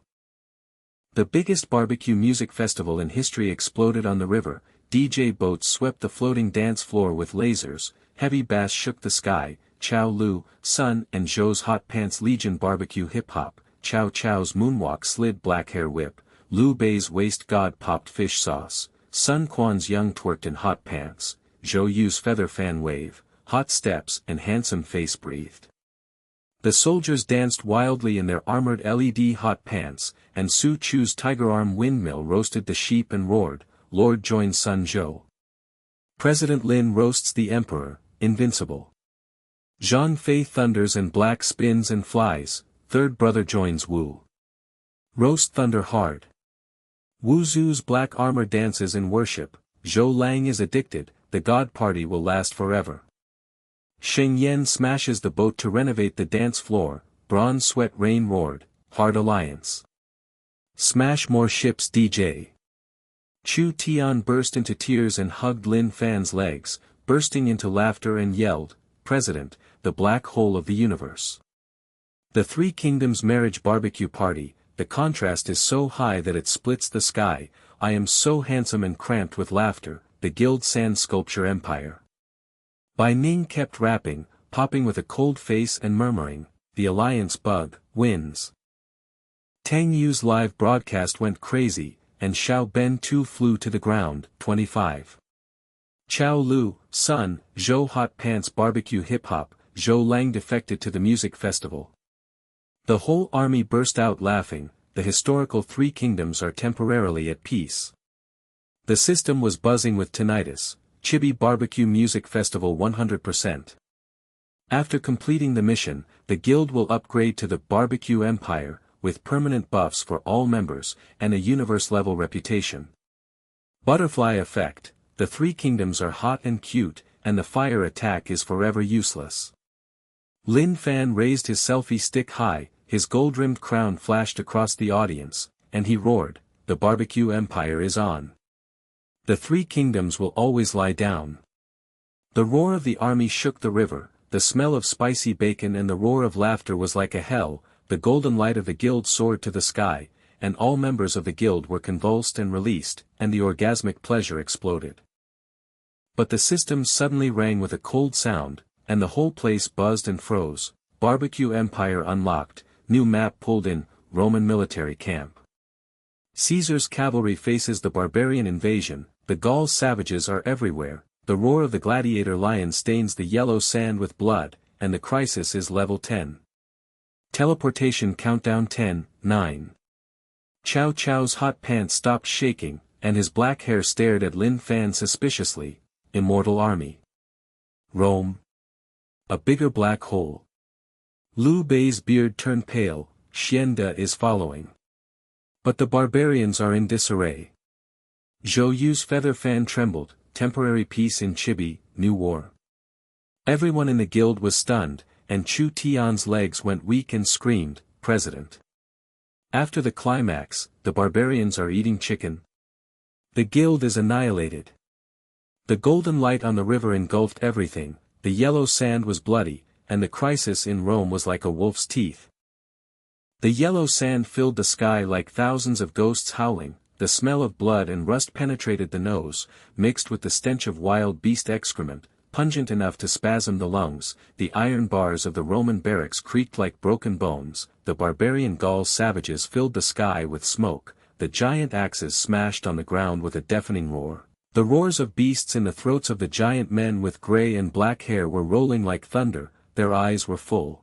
Speaker 1: The biggest barbecue music festival in history exploded on the river, DJ boats swept the floating dance floor with lasers, heavy bass shook the sky, Chao Lu, Sun and Zhou's hot pants legion barbecue hip-hop, Cao Cao's moonwalk slid black hair whip, Liu Bei's waist god popped fish sauce, Sun Quan's young twerked in hot pants, Zhou Yu's feather fan wave, hot steps and handsome face breathed. The soldiers danced wildly in their armored LED hot pants, and Su Chu's tiger arm windmill roasted the sheep and roared, Lord joins Sun Zhou. President Lin roasts the emperor, invincible. Zhang Fei thunders and black spins and flies, third brother joins Wu. Roast thunder hard. Wu Zu's black armor dances in worship, Zhou Lang is addicted, the god party will last forever. Sheng Yan smashes the boat to renovate the dance floor, bronze sweat rain roared, hard alliance. Smash more ships DJ. Chu Tian burst into tears and hugged Lin Fan's legs, bursting into laughter and yelled, President, the black hole of the universe. The Three Kingdoms marriage barbecue party, the contrast is so high that it splits the sky, I am so handsome and cramped with laughter, the Guild Sand Sculpture Empire. Bai Ning kept rapping, popping with a cold face and murmuring, the Alliance bug, wins. Tang Yue's live broadcast went crazy, and Xiao Ben too flew to the ground. 25. Chao Lu, Sun, Zhou hot pants barbecue hip-hop, Zhou Lang defected to the music festival. The whole army burst out laughing, the historical Three Kingdoms are temporarily at peace. The system was buzzing with tinnitus. Chibi Barbecue Music Festival 100%. After completing the mission, the guild will upgrade to the Barbecue Empire, with permanent buffs for all members, and a universe-level reputation. Butterfly effect: the three kingdoms are hot and cute, and the fire attack is forever useless. Lin Fan raised his selfie stick high, his gold-rimmed crown flashed across the audience, and he roared, "The barbecue empire is on. The three kingdoms will always lie down." The roar of the army shook the river, the smell of spicy bacon and the roar of laughter was like a hell, the golden light of the guild soared to the sky, and all members of the guild were convulsed and released, and the orgasmic pleasure exploded. But the system suddenly rang with a cold sound, and the whole place buzzed and froze. Barbecue Empire unlocked, new map pulled in, Roman military camp. Caesar's cavalry faces the barbarian invasion, the Gaul savages are everywhere, the roar of the gladiator lion stains the yellow sand with blood, and the crisis is level 10. Teleportation countdown 10, 9. Cao Cao's hot pants stopped shaking, and his black hair stared at Lin Fan suspiciously. Immortal army. Rome. A bigger black hole. Liu Bei's beard turned pale, Xian De is following. But the barbarians are in disarray. Zhou Yu's feather fan trembled, temporary peace in Chibi, new war. Everyone in the guild was stunned, and Chu Tian's legs went weak and screamed, "President." After the climax, the barbarians are eating chicken. The guild is annihilated. The golden light on the river engulfed everything, the yellow sand was bloody, and the crisis in Rome was like a wolf's teeth. The yellow sand filled the sky like thousands of ghosts howling, the smell of blood and rust penetrated the nose, mixed with the stench of wild beast excrement, pungent enough to spasm the lungs. The iron bars of the Roman barracks creaked like broken bones, the barbarian Gaul savages filled the sky with smoke, the giant axes smashed on the ground with a deafening roar. The roars of beasts in the throats of the giant men with gray and black hair were rolling like thunder, their eyes were full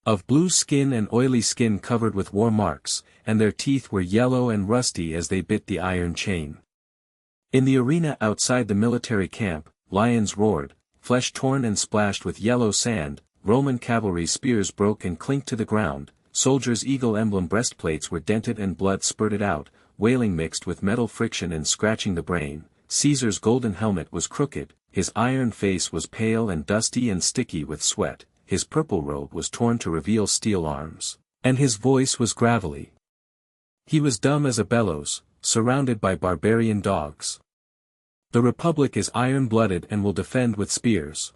Speaker 1: of blue skin and oily skin covered with war marks, and their teeth were yellow and rusty as they bit the iron chain. In the arena outside the military camp, lions roared, flesh torn and splashed with yellow sand, Roman cavalry spears broke and clinked to the ground, soldiers' eagle emblem breastplates were dented and blood spurted out, wailing mixed with metal friction and scratching the brain. Caesar's golden helmet was crooked, his iron face was pale and dusty and sticky with sweat, his purple robe was torn to reveal steel arms, and his voice was gravelly. He was dumb as a bellows, surrounded by barbarian dogs. The Republic is iron-blooded and will defend with spears.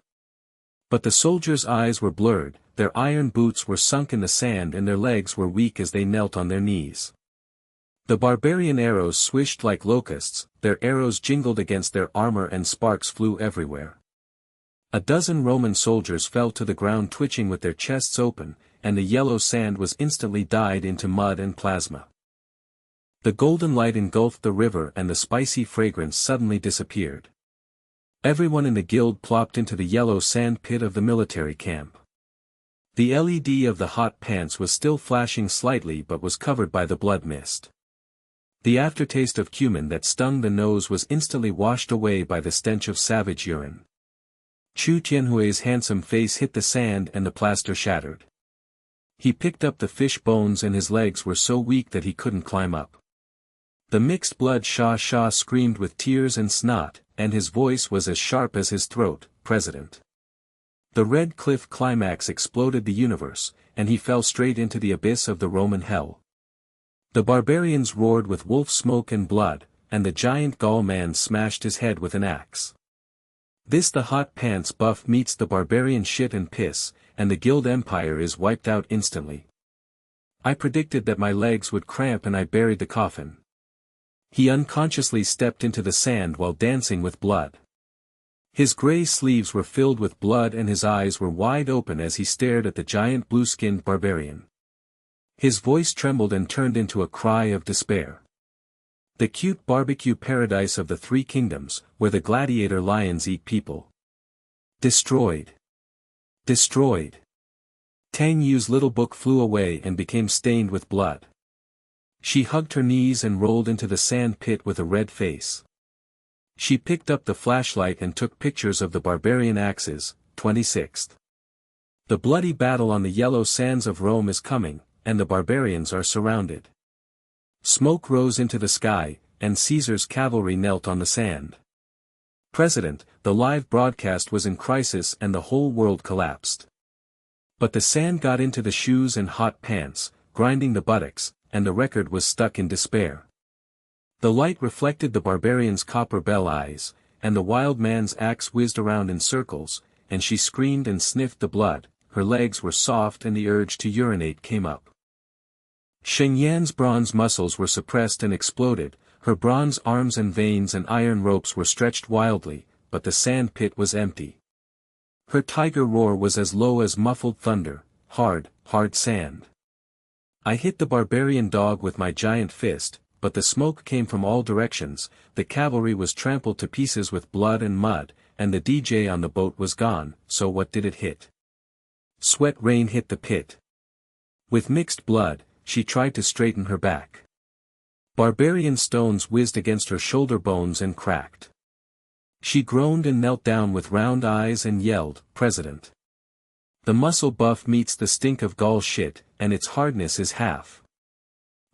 Speaker 1: But the soldiers' eyes were blurred, their iron boots were sunk in the sand and their legs were weak as they knelt on their knees. The barbarian arrows swished like locusts, their arrows jingled against their armor and sparks flew everywhere. A dozen Roman soldiers fell to the ground twitching with their chests open, and the yellow sand was instantly dyed into mud and plasma. The golden light engulfed the river and the spicy fragrance suddenly disappeared. Everyone in the guild plopped into the yellow sand pit of the military camp. The LED of the hot pants was still flashing slightly but was covered by the blood mist. The aftertaste of cumin that stung the nose was instantly washed away by the stench of savage urine. Chu Tianhui's handsome face hit the sand and the plaster shattered. He picked up the fish bones and his legs were so weak that he couldn't climb up. The mixed blood Sha screamed with tears and snot, and his voice was as sharp as his throat, "President." The red cliff climax exploded the universe, and he fell straight into the abyss of the Roman hell. The barbarians roared with wolf smoke and blood, and the giant Gaul man smashed his head with an axe. This the hot pants buff meets the barbarian shit and piss, and the guild empire is wiped out instantly. I predicted that my legs would cramp and I buried the coffin. He unconsciously stepped into the sand while dancing with blood. His gray sleeves were filled with blood and his eyes were wide open as he stared at the giant blue-skinned barbarian. His voice trembled and turned into a cry of despair. The cute barbecue paradise of the three kingdoms, where the gladiator lions eat people. Destroyed. Destroyed. Tang Yu's little book flew away and became stained with blood. She hugged her knees and rolled into the sand pit with a red face. She picked up the flashlight and took pictures of the barbarian axes. 26th. The bloody battle on the yellow sands of Rome is coming, and the barbarians are surrounded. Smoke rose into the sky, and Caesar's cavalry knelt on the sand. President, the live broadcast was in crisis and the whole world collapsed. But the sand got into the shoes and hot pants, grinding the buttocks, and the record was stuck in despair. The light reflected the barbarian's copper bell eyes, and the wild man's axe whizzed around in circles, and she screamed and sniffed the blood, her legs were soft and the urge to urinate came up. Sheng Yan's bronze muscles were suppressed and exploded, her bronze arms and veins and iron ropes were stretched wildly, but the sand pit was empty. Her tiger roar was as low as muffled thunder, hard sand. I hit the barbarian dog with my giant fist, but the smoke came from all directions, the cavalry was trampled to pieces with blood and mud, and the DJ on the boat was gone, so what did it hit? Sweat rain hit the pit. With mixed blood, she tried to straighten her back. Barbarian stones whizzed against her shoulder bones and cracked. She groaned and knelt down with round eyes and yelled, "President. The muscle buff meets the stink of gall shit, and its hardness is half."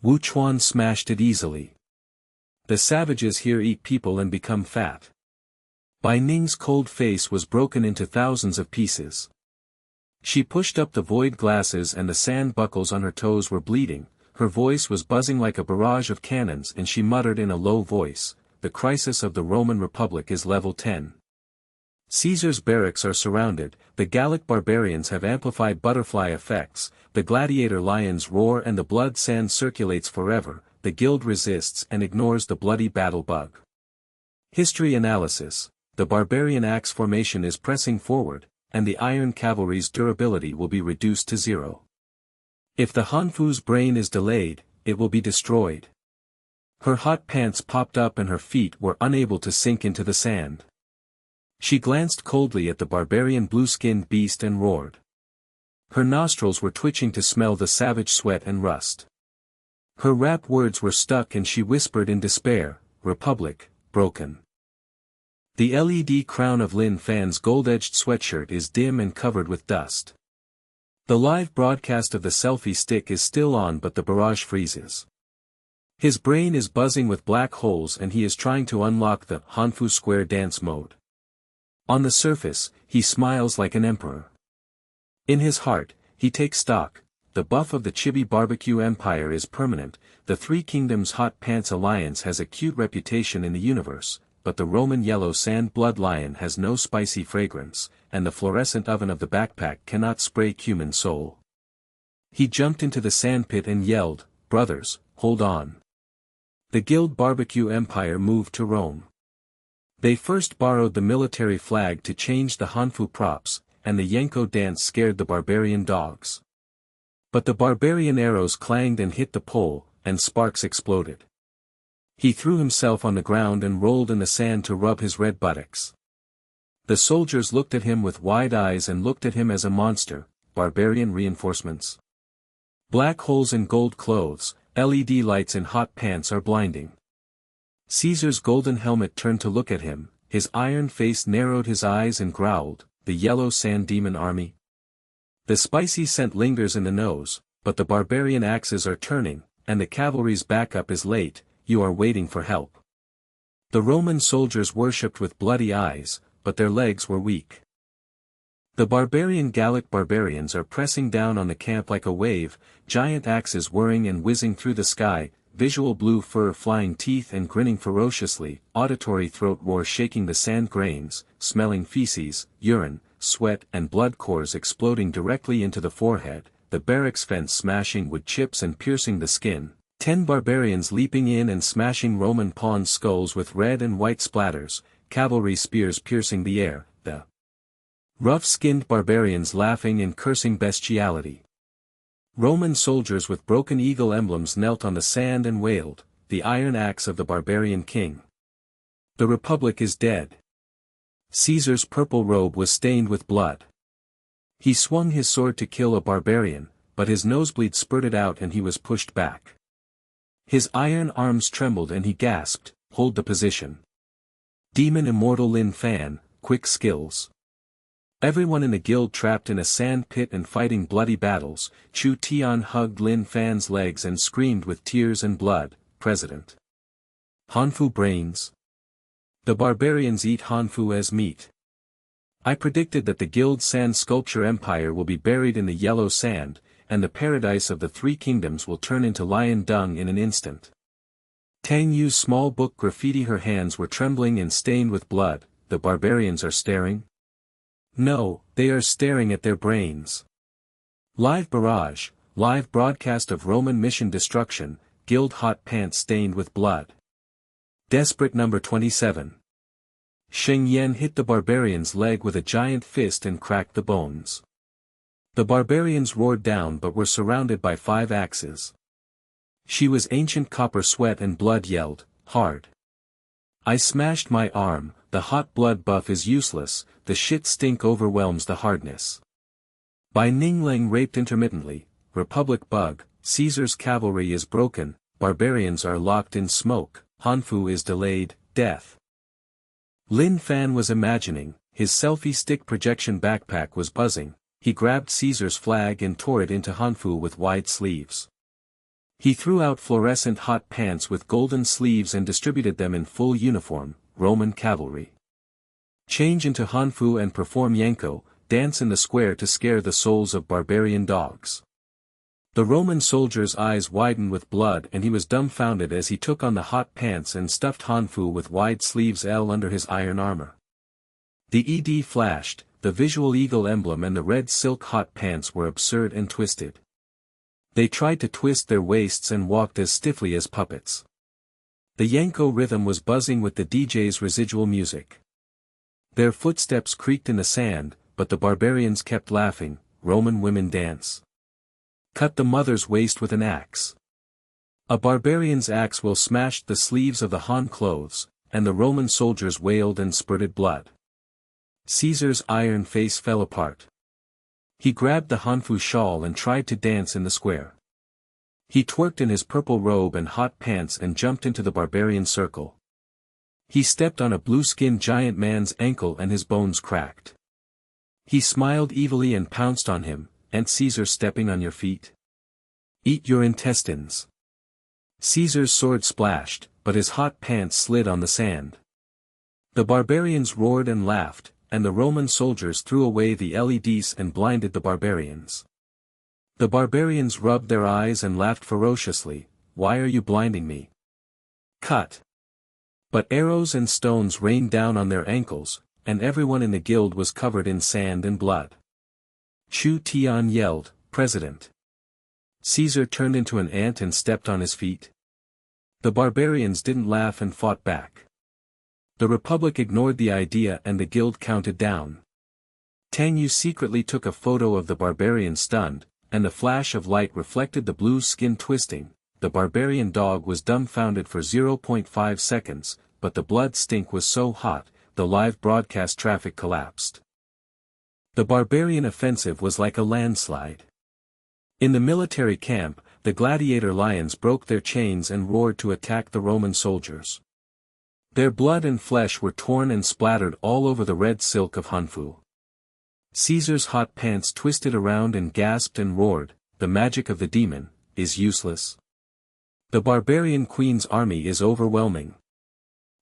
Speaker 1: Wu Chuan smashed it easily. The savages here eat people and become fat. Bai Ning's cold face was broken into thousands of pieces. She pushed up the void glasses and the sand buckles on her toes were bleeding, her voice was buzzing like a barrage of cannons and she muttered in a low voice, "The crisis of the Roman Republic is level 10. Caesar's barracks are surrounded, the Gallic barbarians have amplified butterfly effects, the gladiator lions roar and the blood sand circulates forever, the guild resists and ignores the bloody battle bug. History analysis, the barbarian axe formation is pressing forward, and the iron cavalry's durability will be reduced to 0. If the Hanfu's brain is delayed, it will be destroyed." Her hot pants popped up and her feet were unable to sink into the sand. She glanced coldly at the barbarian blue-skinned beast and roared. Her nostrils were twitching to smell the savage sweat and rust. Her rap words were stuck and she whispered in despair, "Republic, broken." The LED crown of Lin Fan's gold-edged sweatshirt is dim and covered with dust. The live broadcast of the selfie stick is still on but the barrage freezes. His brain is buzzing with black holes and he is trying to unlock the Hanfu Square dance mode. On the surface, he smiles like an emperor. In his heart, he takes stock, the buff of the Chibi Barbecue Empire is permanent, the Three Kingdoms Hot Pants Alliance has a cute reputation in the universe, but the Roman Yellow Sand Blood Lion has no spicy fragrance, and the fluorescent oven of the backpack cannot spray cumin soul. He jumped into the sandpit and yelled, "Brothers, hold on." The Guild Barbecue Empire moved to Rome. They first borrowed the military flag to change the Hanfu props, and the Yenko dance scared the barbarian dogs. But the barbarian arrows clanged and hit the pole, and sparks exploded. He threw himself on the ground and rolled in the sand to rub his red buttocks. The soldiers looked at him with wide eyes and looked at him as a monster, barbarian reinforcements. Black holes in gold clothes, LED lights in hot pants are blinding. Caesar's golden helmet turned to look at him, his iron face narrowed his eyes and growled, "The yellow sand demon army?" The spicy scent lingers in the nose, but the barbarian axes are turning, and the cavalry's backup is late, you are waiting for help. The Roman soldiers worshipped with bloody eyes, but their legs were weak. The barbarian Gallic barbarians are pressing down on the camp like a wave, giant axes whirring and whizzing through the sky, visual blue fur flying teeth and grinning ferociously, auditory throat roar shaking the sand grains, smelling feces, urine, sweat and blood cores exploding directly into the forehead, the barracks fence smashing wood chips and piercing the skin. 10 barbarians leaping in and smashing Roman pawns' skulls with red and white splatters, cavalry spears piercing the air, the rough-skinned barbarians laughing and cursing bestiality. Roman soldiers with broken eagle emblems knelt on the sand and wailed, "The iron axe of the barbarian king. The Republic is dead." Caesar's purple robe was stained with blood. He swung his sword to kill a barbarian, but his nosebleed spurted out and he was pushed back. His iron arms trembled and he gasped, "Hold the position. Demon immortal Lin Fan, quick skills." Everyone in the guild trapped in a sand pit and fighting bloody battles. Chu Tian hugged Lin Fan's legs and screamed with tears and blood, "President! Hanfu brains! The barbarians eat Hanfu as meat. I predicted that the guild's sand sculpture empire will be buried in the yellow sand, and the paradise of the three kingdoms will turn into lion dung in an instant." Tang Yue's small book graffiti. Her hands were trembling and stained with blood. "The barbarians are staring? No, they are staring at their brains. Live barrage, live broadcast of Roman mission destruction, guild hot pants stained with blood. Desperate number 27. Sheng Yan hit the barbarian's leg with a giant fist and cracked the bones. The barbarians roared down but were surrounded by 5 axes. She was ancient copper. Sweat and blood yelled, "Hard. I smashed my arm, the hot blood buff is useless, the shit stink overwhelms the hardness." By Ningleng raped intermittently, Republic bug, Caesar's cavalry is broken, barbarians are locked in smoke, Hanfu is delayed, death. Lin Fan was imagining, his selfie stick projection backpack was buzzing, he grabbed Caesar's flag and tore it into Hanfu with wide sleeves. He threw out fluorescent hot pants with golden sleeves and distributed them in full uniform, Roman cavalry. Change into Hanfu and perform Yanko, dance in the square to scare the souls of barbarian dogs. The Roman soldier's eyes widened with blood and he was dumbfounded as he took on the hot pants and stuffed Hanfu with wide sleeves L under his iron armor. The ED flashed, the visual eagle emblem and the red silk hot pants were absurd and twisted. They tried to twist their waists and walked as stiffly as puppets. The Yanko rhythm was buzzing with the DJ's residual music. Their footsteps creaked in the sand, but the barbarians kept laughing. Roman women dance. Cut the mother's waist with an axe. A barbarian's axe will smashed the sleeves of the Han clothes, and the Roman soldiers wailed and spurted blood. Caesar's iron face fell apart. He grabbed the Hanfu shawl and tried to dance in the square. He twerked in his purple robe and hot pants and jumped into the barbarian circle. He stepped on a blue-skinned giant man's ankle and his bones cracked. He smiled evilly and pounced on him, "And Caesar stepping on your feet? Eat your intestines." Caesar's sword splashed, but his hot pants slid on the sand. The barbarians roared and laughed, and the Roman soldiers threw away the LEDs and blinded the barbarians. The barbarians rubbed their eyes and laughed ferociously, "Why are you blinding me? Cut!" But arrows and stones rained down on their ankles, and everyone in the guild was covered in sand and blood. Chu Tian yelled, "President!" Caesar turned into an ant and stepped on his feet. The barbarians didn't laugh and fought back. The Republic ignored the idea and the guild counted down. Tang Yue secretly took a photo of the barbarian stunned, and the flash of light reflected the blue skin twisting. The barbarian dog was dumbfounded for 0.5 seconds, but the blood stink was so hot, the live broadcast traffic collapsed. The barbarian offensive was like a landslide. In the military camp, the gladiator lions broke their chains and roared to attack the Roman soldiers. Their blood and flesh were torn and splattered all over the red silk of Hanfu. Caesar's hot pants twisted around and gasped and roared, "The magic of the demon is useless. The barbarian queen's army is overwhelming."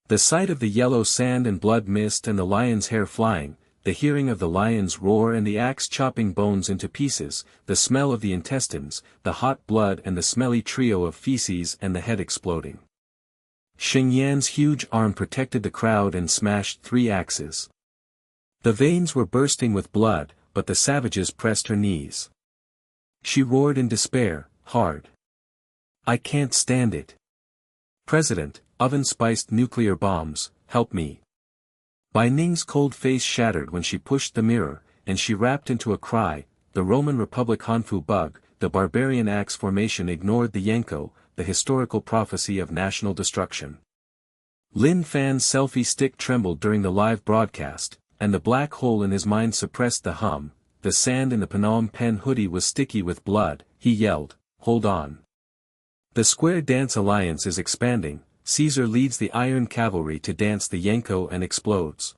Speaker 1: The sight of the yellow sand and blood mist and the lion's hair flying, the hearing of the lion's roar and the axe chopping bones into pieces, the smell of the intestines, the hot blood and the smelly trio of feces and the head exploding. Sheng Yan's huge arm protected the crowd and smashed 3 axes. The veins were bursting with blood, but the savages pressed her knees. She roared in despair, "Hard. I can't stand it. President, oven-spiced nuclear bombs, help me." Bai Ning's cold face shattered when she pushed the mirror, and she rapped into a cry. The Roman Republic Hanfu bug, the barbarian axe formation ignored the Yanko, the historical prophecy of national destruction. Lin Fan's selfie stick trembled during the live broadcast, and the black hole in his mind suppressed the hum. The sand in the Phnom Penh hoodie was sticky with blood. He yelled, "Hold on. The Square Dance Alliance is expanding." Caesar leads the Iron Cavalry to dance the Yanko and explodes.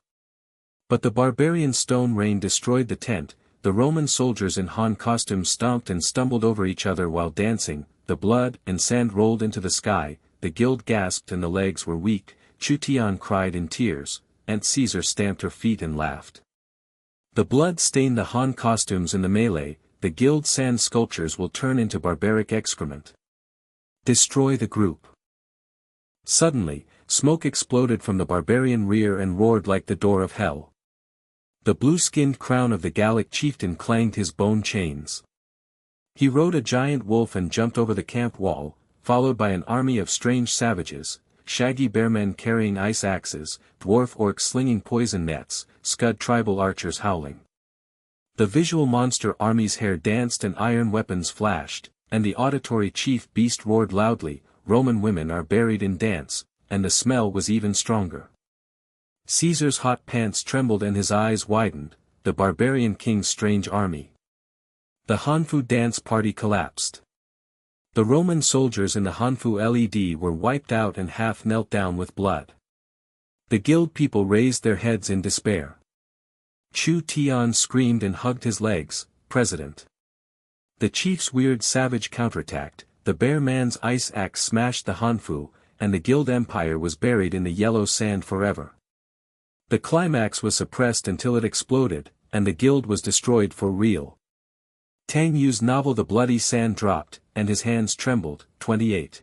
Speaker 1: But the barbarian stone rain destroyed the tent. The Roman soldiers in Han costumes stomped and stumbled over each other while dancing, the blood and sand rolled into the sky, the guild gasped and the legs were weak, Chu Tian cried in tears, Aunt Caesar stamped her feet and laughed. The blood stained the Han costumes in the melee, the guild sand sculptures will turn into barbaric excrement. Destroy the group. Suddenly, smoke exploded from the barbarian rear and roared like the door of hell. The blue-skinned crown of the Gallic chieftain clanged his bone chains. He rode a giant wolf and jumped over the camp wall, followed by an army of strange savages, shaggy bearmen carrying ice axes, dwarf orcs slinging poison nets, scud tribal archers howling. The visual monster army's hair danced and iron weapons flashed, and the auditory chief beast roared loudly, Roman women are buried in dance, and the smell was even stronger. Caesar's hot pants trembled and his eyes widened, the barbarian king's strange army. The Hanfu dance party collapsed. The Roman soldiers in the Hanfu led were wiped out and half knelt down with blood. The guild people raised their heads in despair. Chu Tian screamed and hugged his legs, President. The chief's weird savage counterattacked, the bear man's ice axe smashed the Hanfu, and the guild empire was buried in the yellow sand forever. The climax was suppressed until it exploded, and the guild was destroyed for real. Tang Yue's novel The Bloody Sand dropped, and his hands trembled. 28.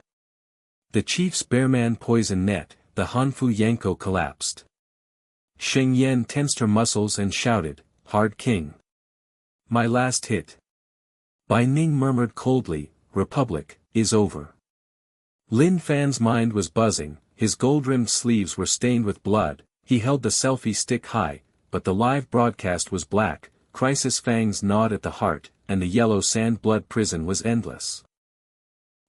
Speaker 1: The chief's bearman poison net, the Hanfu Yanko collapsed. Sheng Yan tensed her muscles and shouted, Hard King. My last hit. Bai Ning murmured coldly, Republic, is over. Lin Fan's mind was buzzing, his gold-rimmed sleeves were stained with blood, he held the selfie stick high, but the live broadcast was black, crisis fangs gnawed at the heart, and the yellow sand blood prison was endless.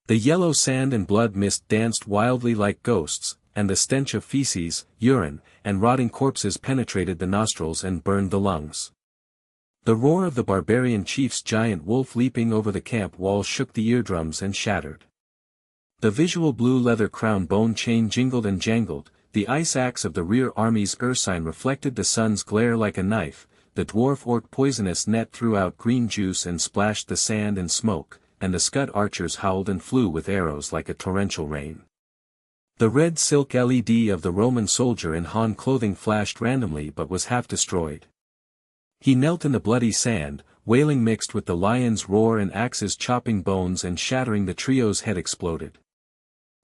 Speaker 1: The yellow sand and blood mist danced wildly like ghosts, and the stench of feces, urine, and rotting corpses penetrated the nostrils and burned the lungs. The roar of the barbarian chief's giant wolf leaping over the camp wall shook the eardrums and shattered. The visual blue leather crown bone chain jingled and jangled, the ice axe of the rear army's ursine reflected the sun's glare like a knife, the dwarf orc poisonous net threw out green juice and splashed the sand and smoke, and the scud archers howled and flew with arrows like a torrential rain. The red silk LED of the Roman soldier in Han clothing flashed randomly but was half destroyed. He knelt in the bloody sand, wailing mixed with the lion's roar and axes chopping bones and shattering. The trio's head exploded.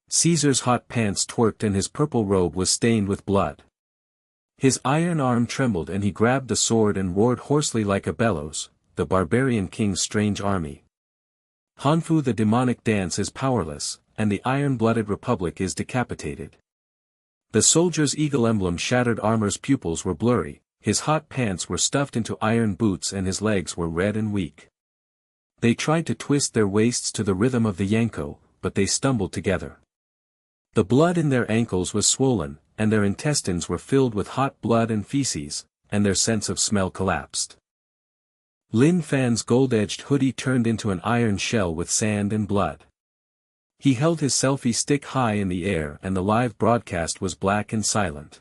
Speaker 1: Caesar's hot pants twerked and his purple robe was stained with blood. His iron arm trembled and he grabbed the sword and roared hoarsely like a bellows, the barbarian king's strange army. Hanfu the demonic dance is powerless, and the iron-blooded republic is decapitated. The soldier's eagle emblem shattered armor's pupils were blurry, his hot pants were stuffed into iron boots and his legs were red and weak. They tried to twist their waists to the rhythm of the Yanko, but they stumbled together. The blood in their ankles was swollen, and their intestines were filled with hot blood and feces, and their sense of smell collapsed. Lin Fan's gold-edged hoodie turned into an iron shell with sand and blood. He held his selfie stick high in the air and the live broadcast was black and silent.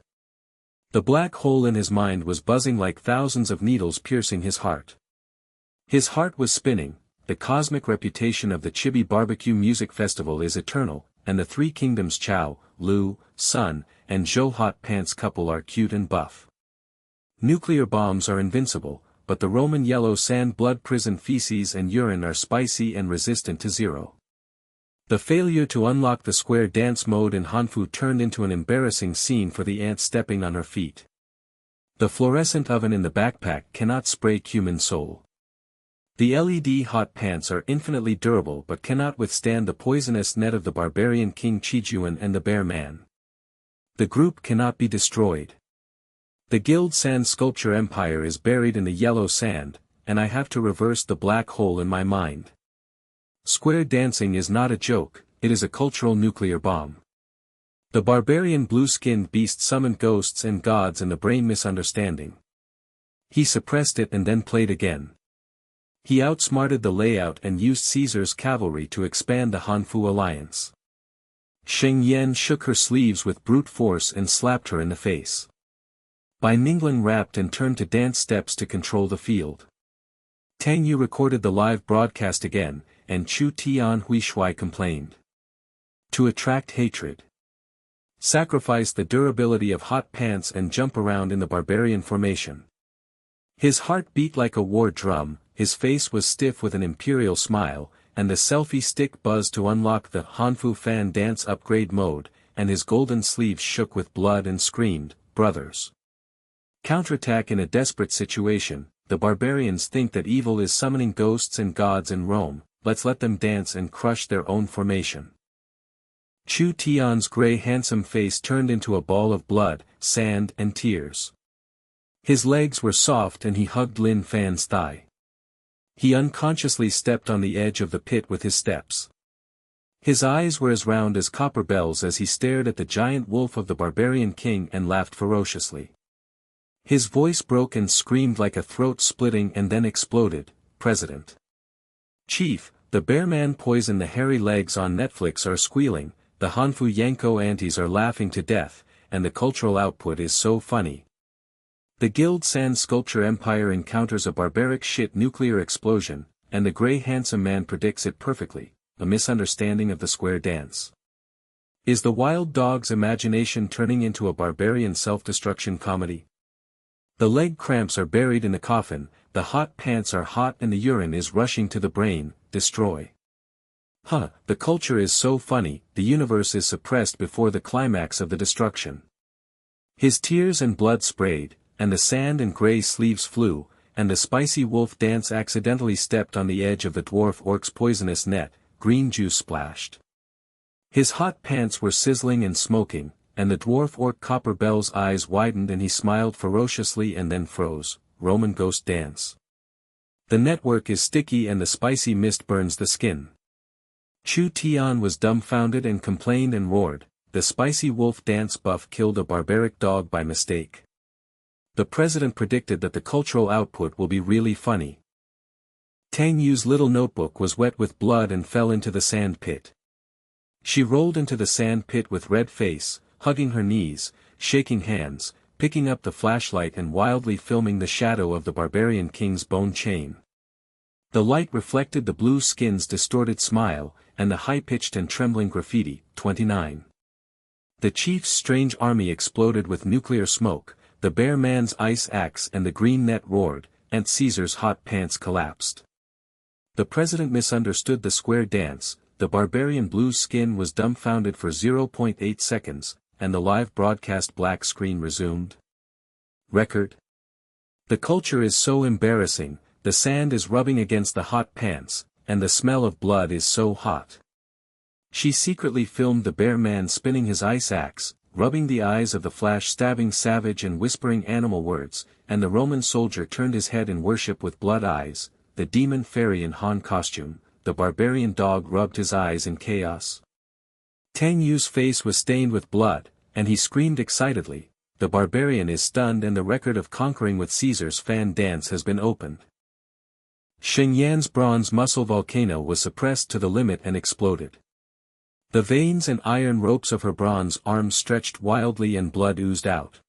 Speaker 1: The black hole in his mind was buzzing like thousands of needles piercing his heart. His heart was spinning, the cosmic reputation of the Chibi Barbecue Music Festival is eternal, and the Three Kingdoms Cao, Lu, Sun, and Zhou hot pants couple are cute and buff. Nuclear bombs are invincible, but the Roman yellow sand blood prison feces and urine are spicy and resistant to zero. The failure to unlock the square dance mode in Hanfu turned into an embarrassing scene for the ant stepping on her feet. The fluorescent oven in the backpack cannot spray cumin soul. The LED hot pants are infinitely durable but cannot withstand the poisonous net of the barbarian king Qijuan and the bear man. The group cannot be destroyed. The guild sand sculpture empire is buried in the yellow sand, and I have to reverse the black hole in my mind. Square dancing is not a joke, it is a cultural nuclear bomb. The barbarian blue-skinned beast summoned ghosts and gods in the brain misunderstanding. He suppressed it and then played again. He outsmarted the layout and used Caesar's cavalry to expand the Hanfu alliance. Sheng Yan shook her sleeves with brute force and slapped her in the face. By Ninglan rapped and turned to dance steps to control the field. Tang Yue recorded the live broadcast again, and Chu Tian Huishui complained. To attract hatred. Sacrifice the durability of hot pants and jump around in the barbarian formation. His heart beat like a war drum, his face was stiff with an imperial smile, and the selfie stick buzzed to unlock the Hanfu Fan dance upgrade mode, and his golden sleeves shook with blood and screamed, "Brothers!" Counterattack in a desperate situation, the barbarians think that evil is summoning ghosts and gods in Rome, let's let them dance and crush their own formation. Chu Tian's grey handsome face turned into a ball of blood, sand and tears. His legs were soft and he hugged Lin Fan's thigh. He unconsciously stepped on the edge of the pit with his steps. His eyes were as round as copper bells as he stared at the giant wolf of the barbarian king and laughed ferociously. His voice broke and screamed like a throat splitting and then exploded, "President! Chief, the bear-man poison the hairy legs on Netflix are squealing, the Hanfu Yanko aunties are laughing to death, and the cultural output is so funny. The Guild Sand Sculpture Empire encounters a barbaric shit nuclear explosion, and the grey handsome man predicts it perfectly, a misunderstanding of the square dance. Is the wild dog's imagination turning into a barbarian self-destruction comedy? The leg cramps are buried in the coffin, the hot pants are hot and the urine is rushing to the brain, destroy. The culture is so funny, the universe is suppressed before the climax of the destruction." His tears and blood sprayed, and the sand and grey sleeves flew, and the spicy wolf dance accidentally stepped on the edge of the dwarf orc's poisonous net, green juice splashed. His hot pants were sizzling and smoking, and the dwarf orc Copper Bell's eyes widened and he smiled ferociously and then froze, Roman ghost dance. The network is sticky and the spicy mist burns the skin. Chu Tian was dumbfounded and complained and roared, "The spicy wolf dance buff killed a barbaric dog by mistake." The president predicted that the cultural output will be really funny. Tang Yue's little notebook was wet with blood and fell into the sand pit. She rolled into the sand pit with red face, hugging her knees, shaking hands, picking up the flashlight and wildly filming the shadow of the barbarian king's bone chain. The light reflected the blue skin's distorted smile, and the high-pitched and trembling graffiti, 29. The chief's strange army exploded with nuclear smoke, the bear man's ice axe and the green net roared, and Caesar's hot pants collapsed. The president misunderstood the square dance, the barbarian blue skin was dumbfounded for 0.8 seconds, and the live broadcast black screen resumed. Record. The culture is so embarrassing, the sand is rubbing against the hot pants, and the smell of blood is so hot. She secretly filmed the bear man spinning his ice axe, rubbing the eyes of the flash-stabbing savage and whispering animal words, and the Roman soldier turned his head in worship with blood eyes, the demon fairy in Han costume, the barbarian dog rubbed his eyes in chaos. Tang Yue's face was stained with blood, and he screamed excitedly, "The barbarian is stunned and the record of conquering with Caesar's fan dance has been opened." Sheng Yan's bronze muscle volcano was suppressed to the limit and exploded. The veins and iron ropes of her bronze arms stretched wildly and blood oozed out.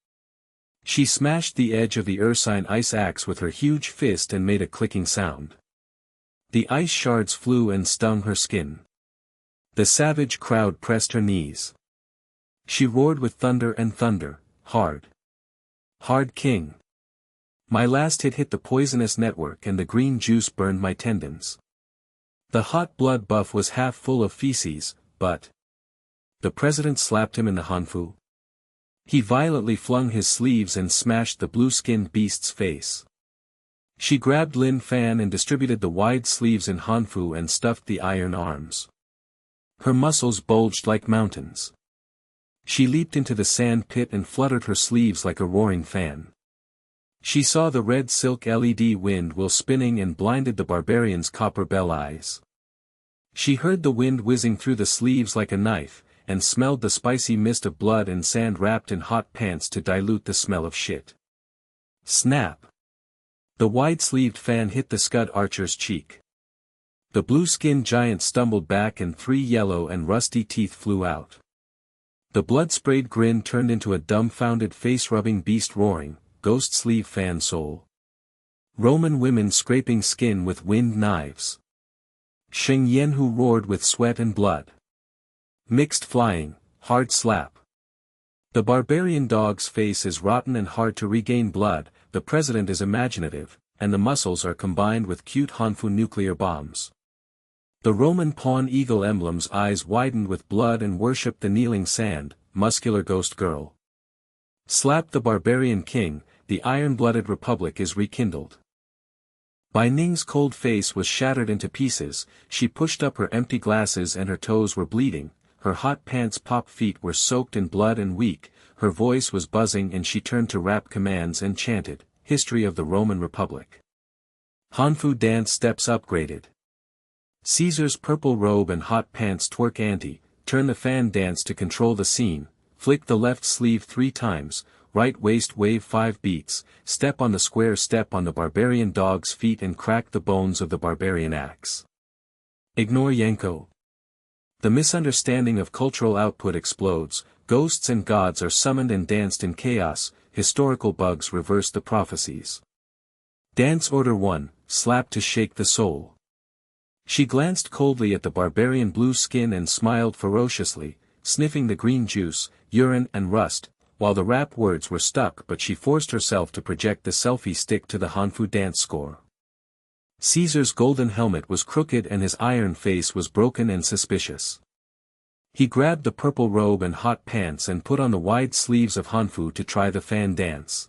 Speaker 1: She smashed the edge of the ursine ice axe with her huge fist and made a clicking sound. The ice shards flew and stung her skin. The savage crowd pressed her knees. She roared with thunder and thunder, "Hard! Hard king! My last hit the poisonous network and the green juice burned my tendons." The hot blood buff was half full of feces, but the president slapped him in the Hanfu. He violently flung his sleeves and smashed the blue-skinned beast's face. She grabbed Lin Fan and distributed the wide sleeves in Hanfu and stuffed the iron arms. Her muscles bulged like mountains. She leaped into the sand pit and fluttered her sleeves like a roaring fan. She saw the red silk LED wind wheel spinning and blinded the barbarian's copper bell eyes. She heard the wind whizzing through the sleeves like a knife, and smelled the spicy mist of blood and sand wrapped in hot pants to dilute the smell of shit. Snap! The wide-sleeved fan hit the Scud Archer's cheek. The blue-skinned giant stumbled back and 3 yellow and rusty teeth flew out. The blood-sprayed grin turned into a dumbfounded face-rubbing beast roaring, ghost sleeve fan soul. Roman women scraping skin with winged knives. Sheng Yan who roared with sweat and blood. Mixed flying, hard slap. The barbarian dog's face is rotten and hard to regain blood, the president is imaginative, and the muscles are combined with cute Hanfu nuclear bombs. The Roman pawn eagle emblem's eyes widened with blood and worshipped the kneeling sand, muscular ghost girl. Slap the barbarian king, the iron-blooded republic is rekindled. Bai Ning's cold face was shattered into pieces, she pushed up her empty glasses and her toes were bleeding, her hot pants pop feet were soaked in blood and weak, her voice was buzzing and she turned to rap commands and chanted, History of the Roman Republic. Hanfu dance steps upgraded. Caesar's purple robe and hot pants twerk ante, turn the fan dance to control the scene, flick the left sleeve 3 times, right waist wave 5 beats, step on the square step on the barbarian dog's feet and crack the bones of the barbarian axe. Ignore Yanko. The misunderstanding of cultural output explodes, ghosts and gods are summoned and danced in chaos, historical bugs reverse the prophecies. Dance Order 1, slap to shake the soul. She glanced coldly at the barbarian blue skin and smiled ferociously, sniffing the green juice, urine and rust, while the rap words were stuck but she forced herself to project the selfie stick to the Hanfu dance score. Caesar's golden helmet was crooked and his iron face was broken and suspicious. He grabbed the purple robe and hot pants and put on the wide sleeves of Hanfu to try the fan dance.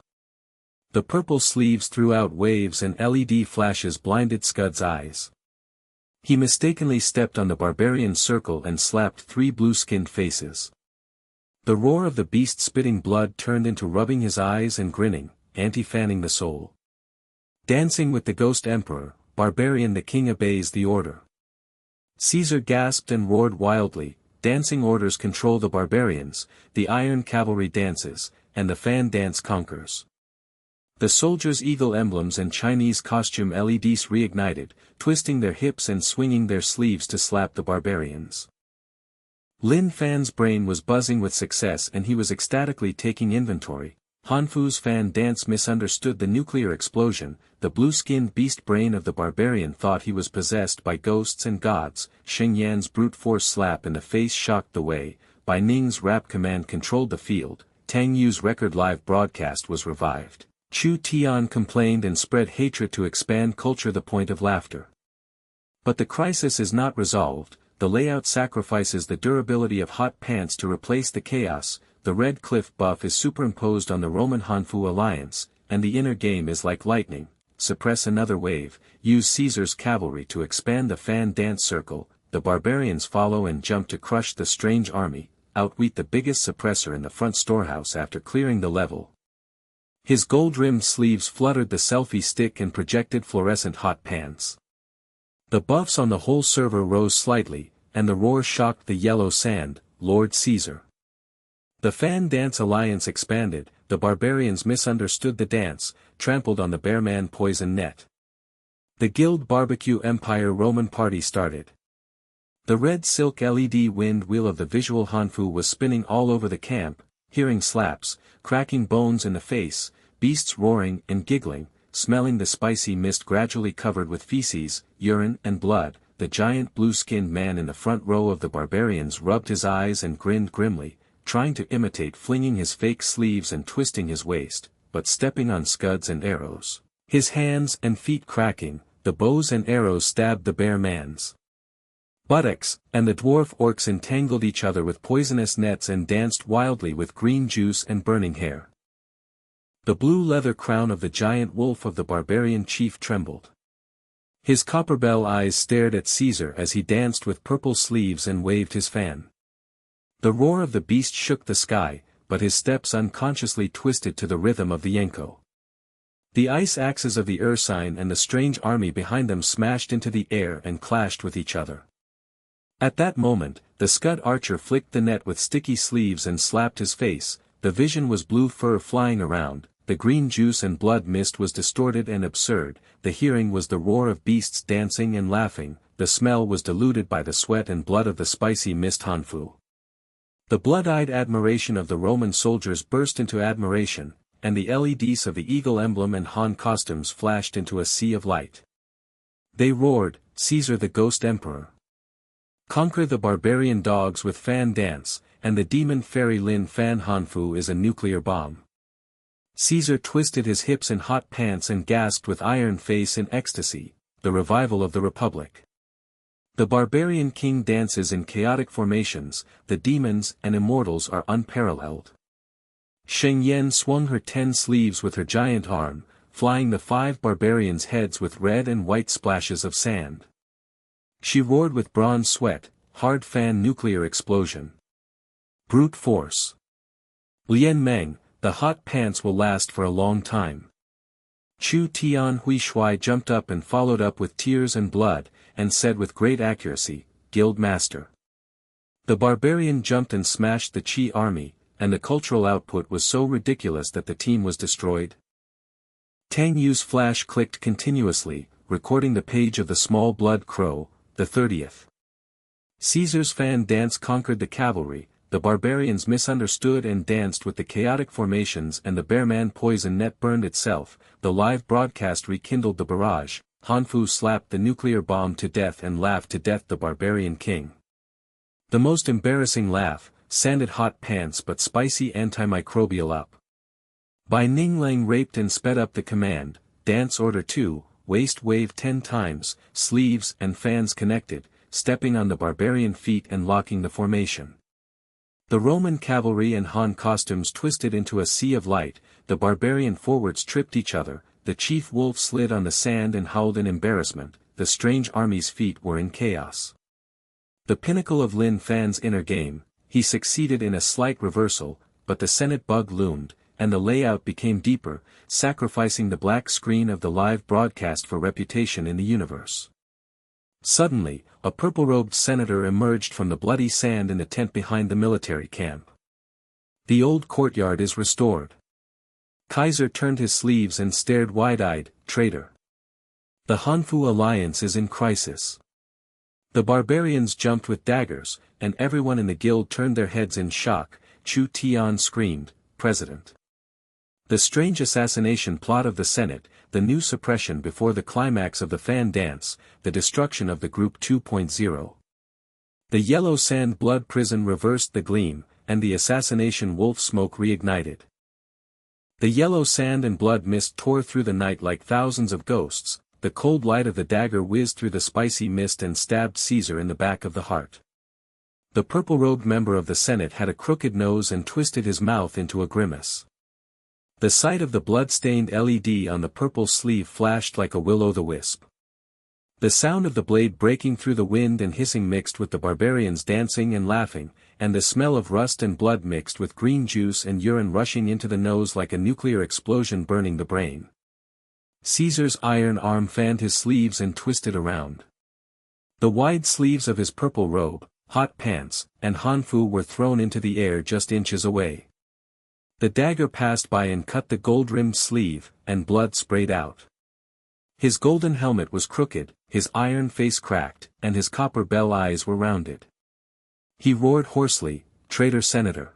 Speaker 1: The purple sleeves threw out waves and LED flashes blinded Scud's eyes. He mistakenly stepped on the barbarian circle and slapped 3 blue-skinned faces. The roar of the beast spitting blood turned into rubbing his eyes and grinning, anti-fanning the soul. Dancing with the ghost emperor, barbarian the king obeys the order. Caesar gasped and roared wildly, dancing orders control the barbarians, the iron cavalry dances, and the fan dance conquers. The soldiers' eagle emblems and Chinese costume LEDs reignited, twisting their hips and swinging their sleeves to slap the barbarians. Lin Fan's brain was buzzing with success and he was ecstatically taking inventory. Hanfu's fan dance misunderstood the nuclear explosion, the blue-skinned beast brain of the barbarian thought he was possessed by ghosts and gods, Sheng Yan's brute force slap in the face shocked the way, Bai Ning's rap command controlled the field, Tang Yue's record live broadcast was revived. Chu Tian complained and spread hatred to expand culture the point of laughter. But the crisis is not resolved, the layout sacrifices the durability of hot pants to replace the chaos, the red cliff buff is superimposed on the Roman Hanfu alliance, and the inner game is like lightning, suppress another wave, use Caesar's cavalry to expand the fan dance circle, the barbarians follow and jump to crush the strange army, outwit the biggest suppressor in the front storehouse after clearing the level. His gold-rimmed sleeves fluttered the selfie stick and projected fluorescent hot pants. The buffs on the whole server rose slightly, and the roar shocked the yellow sand, Lord Caesar. The fan dance alliance expanded, the barbarians misunderstood the dance, trampled on the bearman poison net. The Guild Barbecue Empire Roman party started. The red silk LED wind wheel of the visual Hanfu was spinning all over the camp, hearing slaps, cracking bones in the face, beasts roaring and giggling, smelling the spicy mist gradually covered with feces, urine and blood. The giant blue-skinned man in the front row of the barbarians rubbed his eyes and grinned grimly, trying to imitate flinging his fake sleeves and twisting his waist, but stepping on scuds and arrows. His hands and feet cracking, the bows and arrows stabbed the bear man's buttocks, and the dwarf orcs entangled each other with poisonous nets and danced wildly with green juice and burning hair. The blue leather crown of the giant wolf of the barbarian chief trembled. His copperbell eyes stared at Caesar as he danced with purple sleeves and waved his fan. The roar of the beast shook the sky, but his steps unconsciously twisted to the rhythm of the Yanko. The ice axes of the Ursine and the strange army behind them smashed into the air and clashed with each other. At that moment, the Scud archer flicked the net with sticky sleeves and slapped his face, the vision was blue fur flying around, the green juice and blood mist was distorted and absurd, the hearing was the roar of beasts dancing and laughing, the smell was diluted by the sweat and blood of the spicy mist Hanfu. The blood-eyed admiration of the Roman soldiers burst into admiration, and the LEDs of the eagle emblem and Han costumes flashed into a sea of light. They roared, "Caesar the Ghost Emperor! Conquer the barbarian dogs with fan dance, and the demon fairy Lin Fan Hanfu is a nuclear bomb." Caesar twisted his hips in hot pants and gasped with iron face in ecstasy, "The revival of the Republic." The barbarian king dances in chaotic formations, the demons and immortals are unparalleled. Sheng Yan swung her 10 sleeves with her giant arm, flying the 5 barbarians' heads with red and white splashes of sand. She roared with bronze sweat, hard fan nuclear explosion. Brute force. Lian Meng, the hot pants will last for a long time. Chu Tian Hui Shui jumped up and followed up with tears and blood, and said with great accuracy, "Guild Master." The barbarian jumped and smashed the Qi army, and the cultural output was so ridiculous that the team was destroyed. Tang Yue's flash clicked continuously, recording the page of the small blood crow, the 30th. Caesar's fan dance conquered the cavalry, the barbarians misunderstood and danced with the chaotic formations, and the bearman poison net burned itself. The live broadcast rekindled the barrage. Hanfu slapped the nuclear bomb to death and laughed to death the barbarian king. The most embarrassing laugh, sanded hot pants but spicy antimicrobial up. Bai Ninglang raped and sped up the command, dance order 2, waist wave 10 times, sleeves and fans connected, stepping on the barbarian feet and locking the formation. The Roman cavalry and Han costumes twisted into a sea of light, the barbarian forwards tripped each other, the chief wolf slid on the sand and howled in embarrassment, the strange army's feet were in chaos. The pinnacle of Lin Fan's inner game, he succeeded in a slight reversal, but the Senate bug loomed, and the layout became deeper, sacrificing the black screen of the live broadcast for reputation in the universe. Suddenly, a purple-robed senator emerged from the bloody sand in the tent behind the military camp. The old courtyard is restored. Kaiser turned his sleeves and stared wide-eyed, "Traitor. The Hanfu alliance is in crisis." The barbarians jumped with daggers, and everyone in the guild turned their heads in shock. Chu Tian screamed, "President!" The strange assassination plot of the Senate, the new suppression before the climax of the fan dance, the destruction of the Group 2.0. The yellow sand blood prison reversed the gleam, and the assassination wolf smoke reignited. The yellow sand and blood mist tore through the night like thousands of ghosts, the cold light of the dagger whizzed through the spicy mist and stabbed Caesar in the back of the heart. The purple-robed member of the Senate had a crooked nose and twisted his mouth into a grimace. The sight of the blood-stained LED on the purple sleeve flashed like a will-o'-the-wisp. The sound of the blade breaking through the wind and hissing mixed with the barbarians dancing and laughing, and the smell of rust and blood mixed with green juice and urine rushing into the nose like a nuclear explosion burning the brain. Caesar's iron arm fanned his sleeves and twisted around. The wide sleeves of his purple robe, hot pants, and Hanfu were thrown into the air just inches away. The dagger passed by and cut the gold-rimmed sleeve, and blood sprayed out. His golden helmet was crooked, his iron face cracked, and his copper bell eyes were rounded. He roared hoarsely, "Traitor Senator!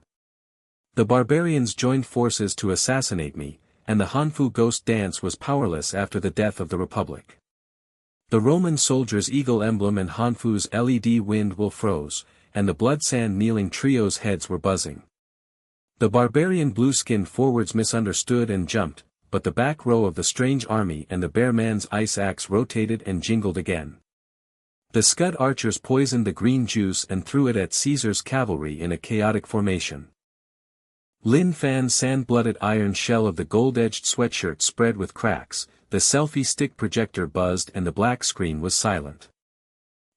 Speaker 1: The barbarians joined forces to assassinate me, and the Hanfu ghost dance was powerless after the death of the Republic." The Roman soldier's eagle emblem and Hanfu's LED wind will froze, and the blood-sand kneeling trio's heads were buzzing. The barbarian blue-skinned forwards misunderstood and jumped, but the back row of the strange army and the bear man's ice axe rotated and jingled again. The scud archers poisoned the green juice and threw it at Caesar's cavalry in a chaotic formation. Lin Fan's sand-blooded iron shell of the gold-edged sweatshirt spread with cracks, the selfie stick projector buzzed and the black screen was silent.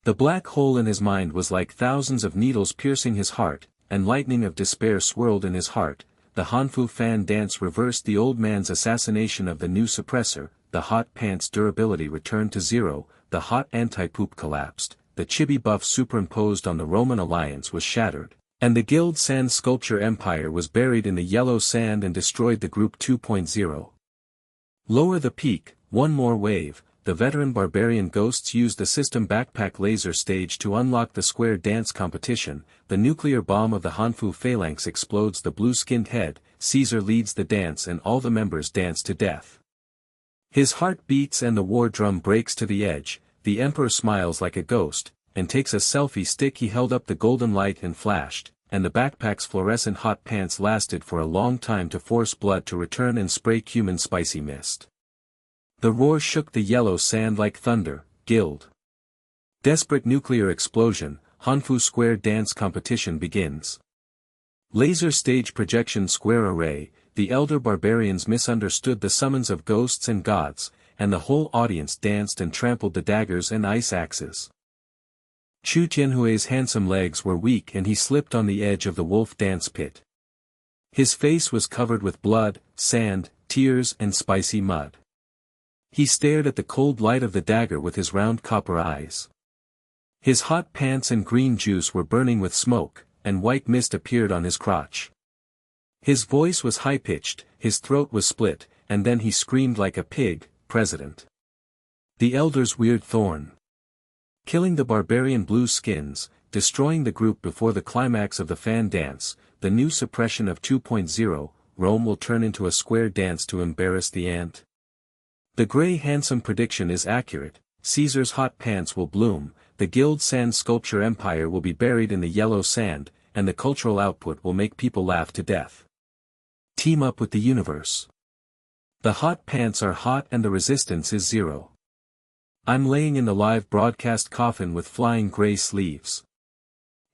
Speaker 1: The black hole in his mind was like thousands of needles piercing his heart, and lightning of despair swirled in his heart. The Hanfu fan dance reversed the old man's assassination of the new suppressor, the hot pants durability returned to zero, the hot anti-poop collapsed, the chibi buff superimposed on the Roman alliance was shattered, and the guild sand sculpture empire was buried in the yellow sand and destroyed the Group 2.0. Lower the peak, one more wave. The veteran barbarian ghosts used the system backpack laser stage to unlock the square dance competition. The nuclear bomb of the Hanfu phalanx explodes the blue-skinned head, Caesar leads the dance and all the members dance to death. His heart beats and the war drum breaks to the edge, the emperor smiles like a ghost, and takes a selfie stick. He held up the golden light and flashed, and the backpack's fluorescent hot pants lasted for a long time to force blood to return and spray cumin spicy mist. The roar shook the yellow sand like thunder. Guild. Desperate nuclear explosion. Hanfu Square dance competition begins. Laser stage projection square array. The elder barbarians misunderstood the summons of ghosts and gods, and the whole audience danced and trampled the daggers and ice axes. Chu Tianhui's handsome legs were weak and he slipped on the edge of the wolf dance pit. His face was covered with blood, sand, tears and spicy mud. He stared at the cold light of the dagger with his round copper eyes. His hot pants and green juice were burning with smoke, and white mist appeared on his crotch. His voice was high-pitched, his throat was split, and then he screamed like a pig, "President." The elder's weird thorn. Killing the barbarian blue skins, destroying the group before the climax of the fan dance, the new suppression of 2.0, Rome will turn into a square dance to embarrass the ant. The gray handsome prediction is accurate, Caesar's hot pants will bloom, the Guild sand sculpture empire will be buried in the yellow sand, and the cultural output will make people laugh to death. Team up with the universe. The hot pants are hot and the resistance is zero. I'm laying in the live broadcast coffin with flying gray sleeves.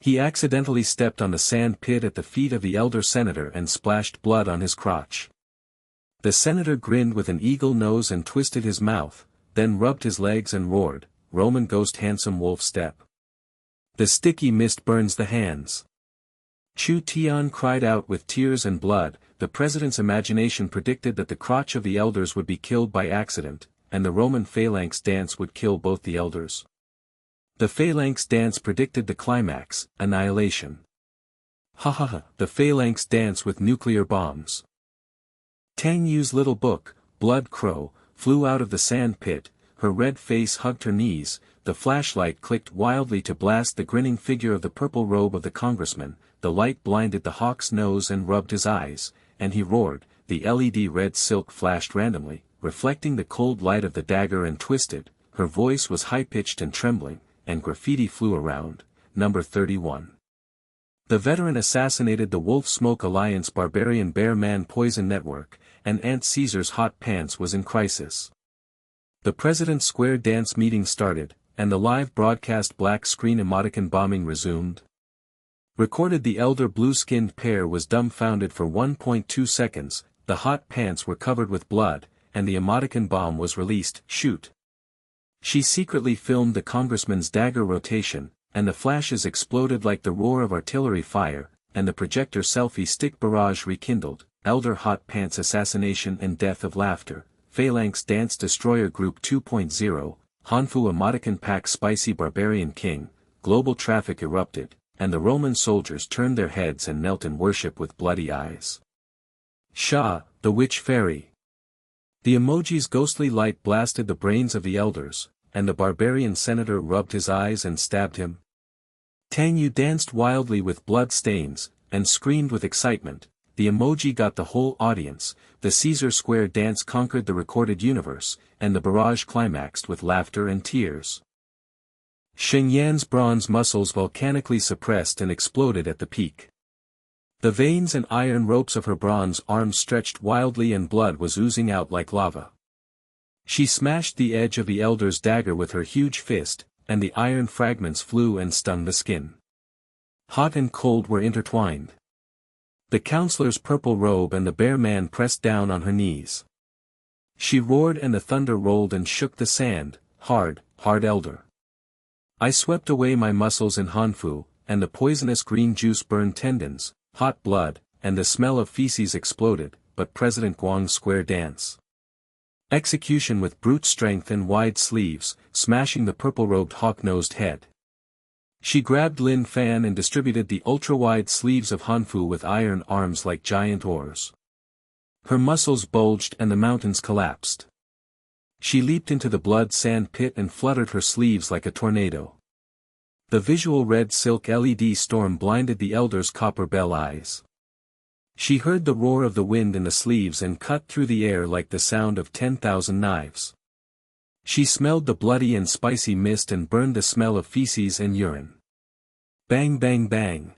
Speaker 1: He accidentally stepped on the sand pit at the feet of the elder senator and splashed blood on his crotch. The senator grinned with an eagle nose and twisted his mouth, then rubbed his legs and roared, "Roman ghost handsome wolf step." The sticky mist burns the hands. Chu Tian cried out with tears and blood. The president's imagination predicted that the crotch of the elders would be killed by accident, and the Roman phalanx dance would kill both the elders. The phalanx dance predicted the climax, annihilation. Ha ha ha, the phalanx dance with nuclear bombs. Tang Yue's little book, Blood Crow, flew out of the sand pit, her red face hugged her knees, the flashlight clicked wildly to blast the grinning figure of the purple robe of the congressman, the light blinded the hawk's nose and rubbed his eyes, and he roared, the LED red silk flashed randomly, reflecting the cold light of the dagger and twisted, her voice was high-pitched and trembling, and graffiti flew around, number 31. The veteran assassinated the Wolf Smoke Alliance barbarian bear man poison network, and Aunt Caesar's hot pants was in crisis. The President's Square dance meeting started, and the live broadcast black screen emoticon bombing resumed. Recorded the elder blue-skinned pair was dumbfounded for 1.2 seconds, the hot pants were covered with blood, and the emoticon bomb was released, shoot. She secretly filmed the congressman's dagger rotation, and the flashes exploded like the roar of artillery fire, and the projector selfie stick barrage rekindled, elder hot pants assassination and death of laughter, phalanx dance destroyer group 2.0, Hanfu emoticon pack spicy barbarian king, global traffic erupted, and the Roman soldiers turned their heads and knelt in worship with bloody eyes. Shah, the witch fairy. The emoji's ghostly light blasted the brains of the elders, and the barbarian senator rubbed his eyes and stabbed him. Tang Yue danced wildly with blood stains, and screamed with excitement. The emoji got the whole audience, the Caesar Square dance conquered the recorded universe, and the barrage climaxed with laughter and tears. Sheng Yan's bronze muscles volcanically suppressed and exploded at the peak. The veins and iron ropes of her bronze arms stretched wildly and blood was oozing out like lava. She smashed the edge of the elder's dagger with her huge fist, and the iron fragments flew and stung the skin. Hot and cold were intertwined. The counselor's purple robe and the bear man pressed down on her knees. She roared and the thunder rolled and shook the sand, hard, hard elder. I swept away my muscles in Hanfu, and the poisonous green juice burned tendons, hot blood, and the smell of feces exploded, but President Guang's square dance. Execution with brute strength and wide sleeves, smashing the purple-robed hawk-nosed head. She grabbed Lin Fan and distributed the ultra-wide sleeves of Hanfu with iron arms like giant oars. Her muscles bulged and the mountains collapsed. She leaped into the blood sand pit and fluttered her sleeves like a tornado. The visual red silk LED storm blinded the elder's copper bell eyes. She heard the roar of the wind in the sleeves and cut through the air like the sound of 10,000 knives. She smelled the bloody and spicy mist and burned the smell of feces and urine. Bang bang bang.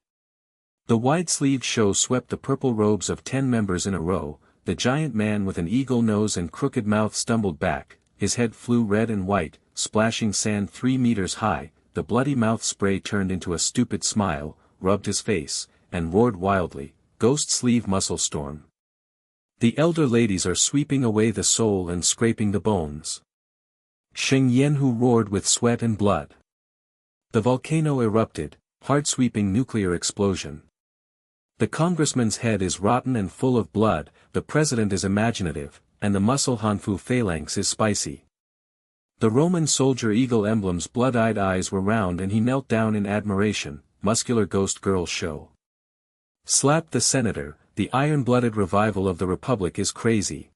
Speaker 1: The wide-sleeved show swept the purple robes of 10 members in a row. The giant man with an eagle nose and crooked mouth stumbled back, his head flew red and white, splashing sand 3 meters high. The bloody mouth spray turned into a stupid smile, rubbed his face, and roared wildly, "Ghost sleeve muscle storm. The elder ladies are sweeping away the soul and scraping the bones." Sheng Yan who roared with sweat and blood. The volcano erupted, heart-sweeping nuclear explosion. The congressman's head is rotten and full of blood, the president is imaginative, and the muscle Hanfu phalanx is spicy. The Roman soldier eagle emblem's blood-eyed eyes were round and he knelt down in admiration. Muscular ghost girl show. Slapped the senator, the iron-blooded revival of the republic is crazy.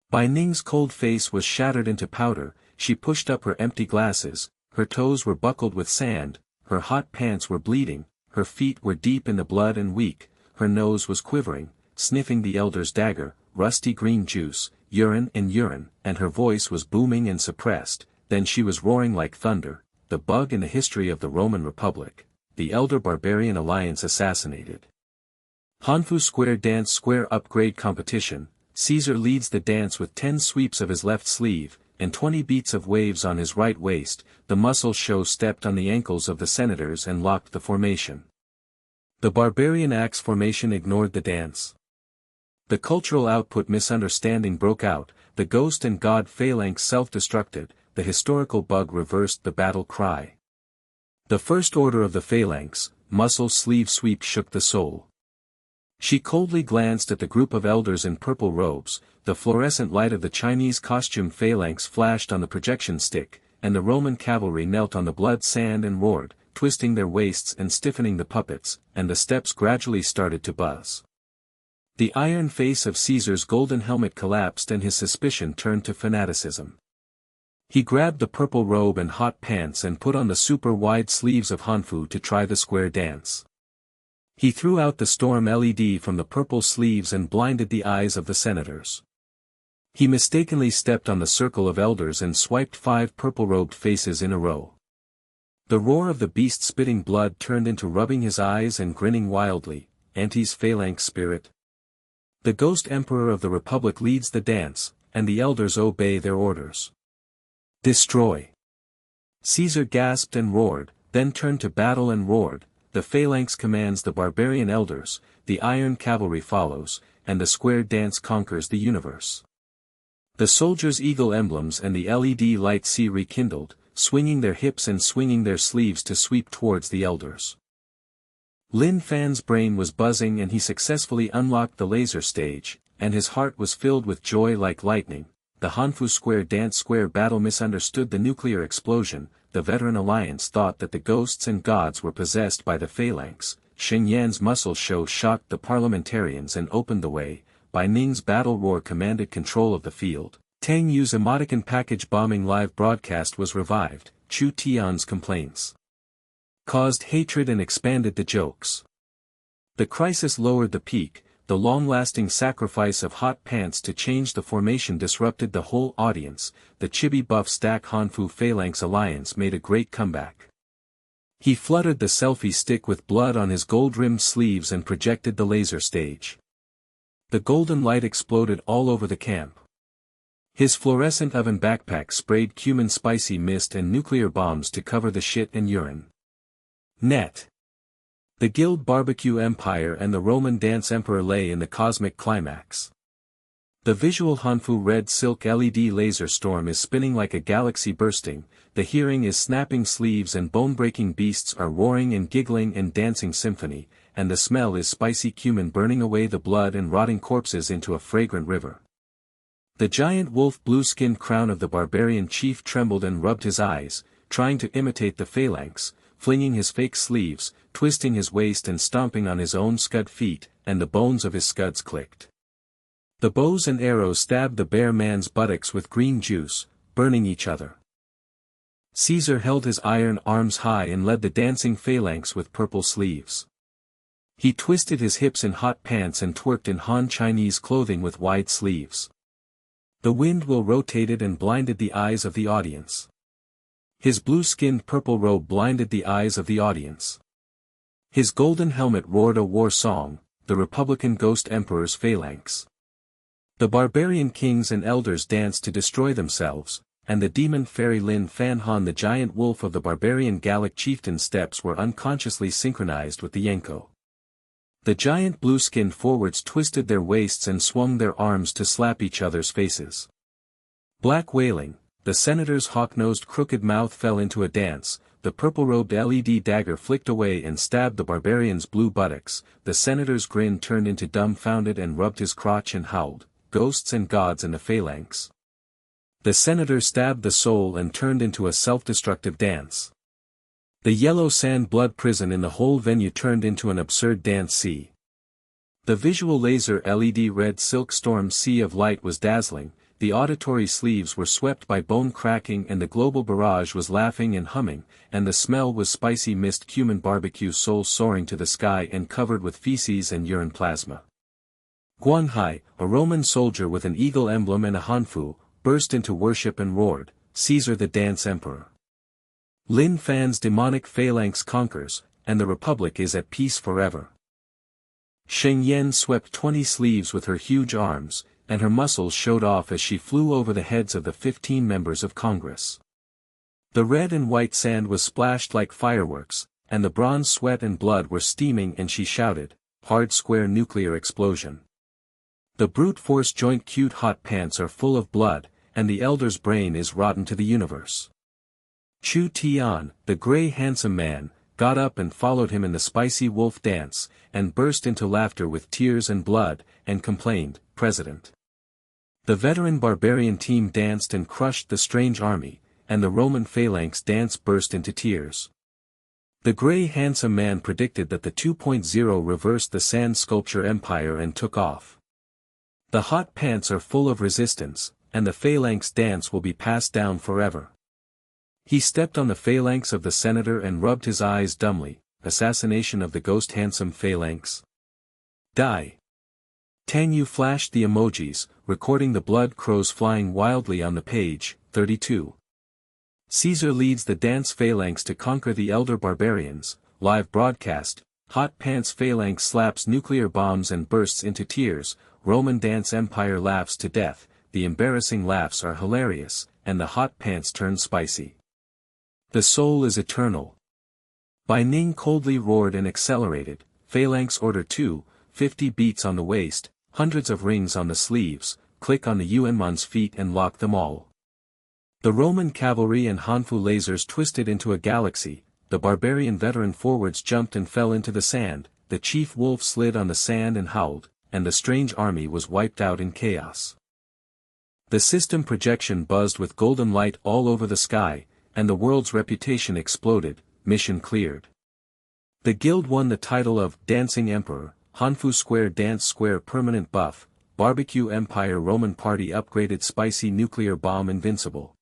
Speaker 1: Bai Ning's cold face was shattered into powder, she pushed up her empty glasses, her toes were buckled with sand, her hot pants were bleeding, her feet were deep in the blood and weak, her nose was quivering, sniffing the elder's dagger, rusty green juice, urine, and her voice was booming and suppressed. Then she was roaring like thunder, the bug in the history of the Roman Republic, the elder barbarian alliance assassinated. Hanfu Square Dance Square Upgrade Competition. Caesar leads the dance with 10 sweeps of his left sleeve, and 20 beats of waves on his right waist. The muscle show stepped on the ankles of the senators and locked the formation. The barbarian axe formation ignored the dance. The cultural output misunderstanding broke out, the ghost and god phalanx self-destructed, the historical bug reversed the battle cry. The first order of the phalanx, muscle sleeve sweep shook the soul. She coldly glanced at the group of elders in purple robes, the fluorescent light of the Chinese costume phalanx flashed on the projection stick, and the Roman cavalry knelt on the blood sand and roared, twisting their waists and stiffening the puppets, and the steps gradually started to buzz. The iron face of Caesar's golden helmet collapsed and his suspicion turned to fanaticism. He grabbed the purple robe and hot pants and put on the super-wide sleeves of Hanfu to try the square dance. He threw out the storm LED from the purple sleeves and blinded the eyes of the senators. He mistakenly stepped on the circle of elders and swiped 5 purple-robed faces in a row. The roar of the beast spitting blood turned into rubbing his eyes and grinning wildly, Anti's phalanx spirit. The ghost emperor of the republic leads the dance, and the elders obey their orders. Destroy. Caesar gasped and roared, then turned to battle and roared. The phalanx commands the barbarian elders, the iron cavalry follows, and the square dance conquers the universe. The soldiers' eagle emblems and the LED lights see rekindled, swinging their hips and swinging their sleeves to sweep towards the elders. Lin Fan's brain was buzzing and he successfully unlocked the laser stage, and his heart was filled with joy like lightning. The Hanfu Square Dance Square battle misunderstood the nuclear explosion. The veteran alliance thought that the ghosts and gods were possessed by the phalanx. Sheng Yan's muscle show shocked the parliamentarians and opened the way. Bai Ning's battle roar commanded control of the field. Tang Yue's emoticon package bombing live broadcast was revived. Chu Tian's complaints caused hatred and expanded the jokes. The crisis lowered the peak. The long-lasting sacrifice of hot pants to change the formation disrupted the whole audience. The chibi buff stack Hanfu Phalanx Alliance made a great comeback. He fluttered the selfie stick with blood on his gold-rimmed sleeves and projected the laser stage. The golden light exploded all over the camp. His fluorescent oven backpack sprayed cumin spicy mist and nuclear bombs to cover the shit and urine. Net. The Guild Barbecue Empire and the Roman Dance Emperor lay in the cosmic climax. The visual Hanfu red silk LED laser storm is spinning like a galaxy bursting, the hearing is snapping sleeves and bone-breaking beasts are roaring and giggling in dancing symphony, and the smell is spicy cumin burning away the blood and rotting corpses into a fragrant river. The giant wolf blue-skinned crown of the barbarian chief trembled and rubbed his eyes, trying to imitate the phalanx, flinging his fake sleeves, twisting his waist and stomping on his own scud feet, and the bones of his scuds clicked. The bows and arrows stabbed the bare man's buttocks with green juice, burning each other. Caesar held his iron arms high and led the dancing phalanx with purple sleeves. He twisted his hips in hot pants and twerked in Han Chinese clothing with wide sleeves. The wind will rotated and blinded the eyes of the audience. His blue-skinned purple robe blinded the eyes of the audience. His golden helmet roared a war song, the Republican Ghost Emperor's phalanx. The barbarian kings and elders danced to destroy themselves, and the demon fairy Lin Fan the giant wolf of the barbarian Gallic chieftain steps were unconsciously synchronized with the Yanko. The giant blue-skinned forwards twisted their waists and swung their arms to slap each other's faces. Black wailing, the senator's hawk-nosed crooked mouth fell into a dance, the purple-robed LED dagger flicked away and stabbed the barbarian's blue buttocks, the senator's grin turned into dumbfounded and rubbed his crotch and howled, "Ghosts and gods in the phalanx." The senator stabbed the soul and turned into a self-destructive dance. The yellow sand blood prison in the whole venue turned into an absurd dance sea. The visual laser LED red silk storm sea of light was dazzling, the auditory sleeves were swept by bone cracking and the global barrage was laughing and humming, and the smell was spicy mist cumin barbecue soul soaring to the sky and covered with feces and urine plasma. Guanhai, a Roman soldier with an eagle emblem and a hanfu, burst into worship and roared, "Caesar the Dance Emperor." Lin Fan's demonic phalanx conquers, and the Republic is at peace forever. Sheng Yan swept 20 sleeves with her huge arms, and her muscles showed off as she flew over the heads of the 15 members of Congress. The red and white sand was splashed like fireworks, and the bronze sweat and blood were steaming and she shouted, "Hard square nuclear explosion." The brute force joint cute hot pants are full of blood, and the elder's brain is rotten to the universe. Chu Tian, the gray handsome man, got up and followed him in the spicy wolf dance, and burst into laughter with tears and blood, and complained, "President." The veteran barbarian team danced and crushed the strange army, and the Roman phalanx dance burst into tears. The gray handsome man predicted that the 2.0 reversed the sand sculpture empire and took off. The hot pants are full of resistance, and the phalanx dance will be passed down forever. He stepped on the phalanx of the senator and rubbed his eyes dumbly, assassination of the ghost handsome phalanx. Die. Tang Yue flashed the emojis, recording the blood crows flying wildly on the page, 32. Caesar leads the dance phalanx to conquer the elder barbarians, live broadcast, hot pants phalanx slaps nuclear bombs and bursts into tears, Roman dance empire laughs to death, the embarrassing laughs are hilarious, and the hot pants turn spicy. The soul is eternal. Bai Ning coldly roared and accelerated, phalanx order 2, 50 beats on the waist, hundreds of rings on the sleeves, click on the Yuanman's feet and lock them all. The Roman cavalry and hanfu lasers twisted into a galaxy, the barbarian veteran forwards jumped and fell into the sand, the chief wolf slid on the sand and howled, and the strange army was wiped out in chaos. The system projection buzzed with golden light all over the sky, and the world's reputation exploded, mission cleared. The guild won the title of Dancing Emperor, Hanfu Square Dance Square Permanent Buff, Barbecue Empire Roman Party Upgraded Spicy Nuclear Bomb Invincible.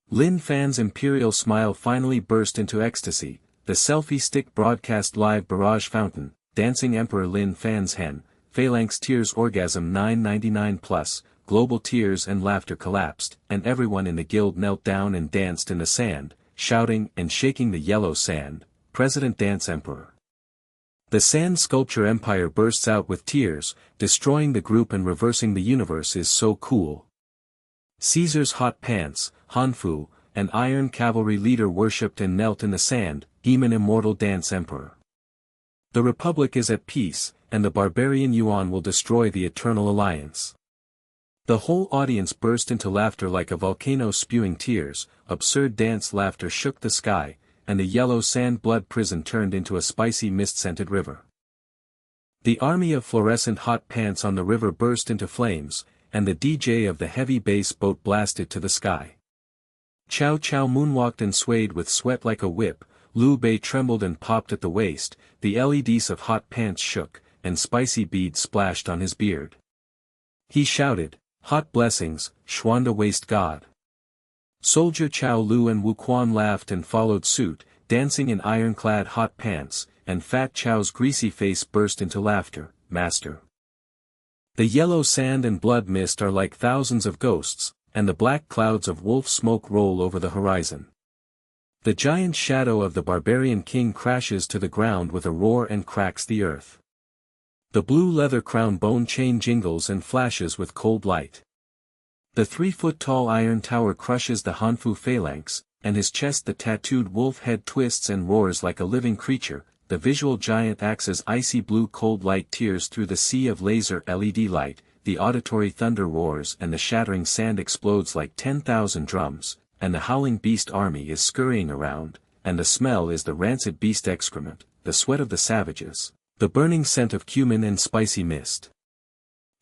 Speaker 1: Lin Fan's imperial smile finally burst into ecstasy, the selfie stick broadcast live barrage fountain, Dancing Emperor Lin Fan's hen, phalanx tears orgasm 999 plus, global tears and laughter collapsed, and everyone in the guild knelt down and danced in the sand, shouting and shaking the yellow sand, President Dance Emperor. The sand sculpture empire bursts out with tears, destroying the group and reversing the universe is so cool. Caesar's hot pants, hanfu, an iron cavalry leader worshipped and knelt in the sand, demon immortal Dance Emperor. The Republic is at peace, and the barbarian Yuan will destroy the Eternal Alliance. The whole audience burst into laughter like a volcano spewing tears, absurd dance laughter shook the sky, and the yellow sand blood prison turned into a spicy mist-scented river. The army of fluorescent hot pants on the river burst into flames, and the DJ of the heavy bass boat blasted to the sky. Cao Cao moonwalked and swayed with sweat like a whip, Liu Bei trembled and popped at the waist, the LEDs of hot pants shook, and spicy beads splashed on his beard. He shouted, "Hot blessings, Xuanda waist god." Soldier Chao Lu and Wu Quan laughed and followed suit, dancing in ironclad hot pants, and Fat Chow's greasy face burst into laughter. Master. The yellow sand and blood mist are like thousands of ghosts, and the black clouds of wolf smoke roll over the horizon. The giant shadow of the barbarian king crashes to the ground with a roar and cracks the earth. The blue leather crown bone chain jingles and flashes with cold light. The 3-foot-tall iron tower crushes the Hanfu phalanx, and his chest the tattooed wolf head twists and roars like a living creature. The visual giant axe's icy blue cold light tears through the sea of laser LED light, the auditory thunder roars and the shattering sand explodes like 10,000 drums, and the howling beast army is scurrying around, and the smell is the rancid beast excrement, the sweat of the savages, the burning scent of cumin and spicy mist.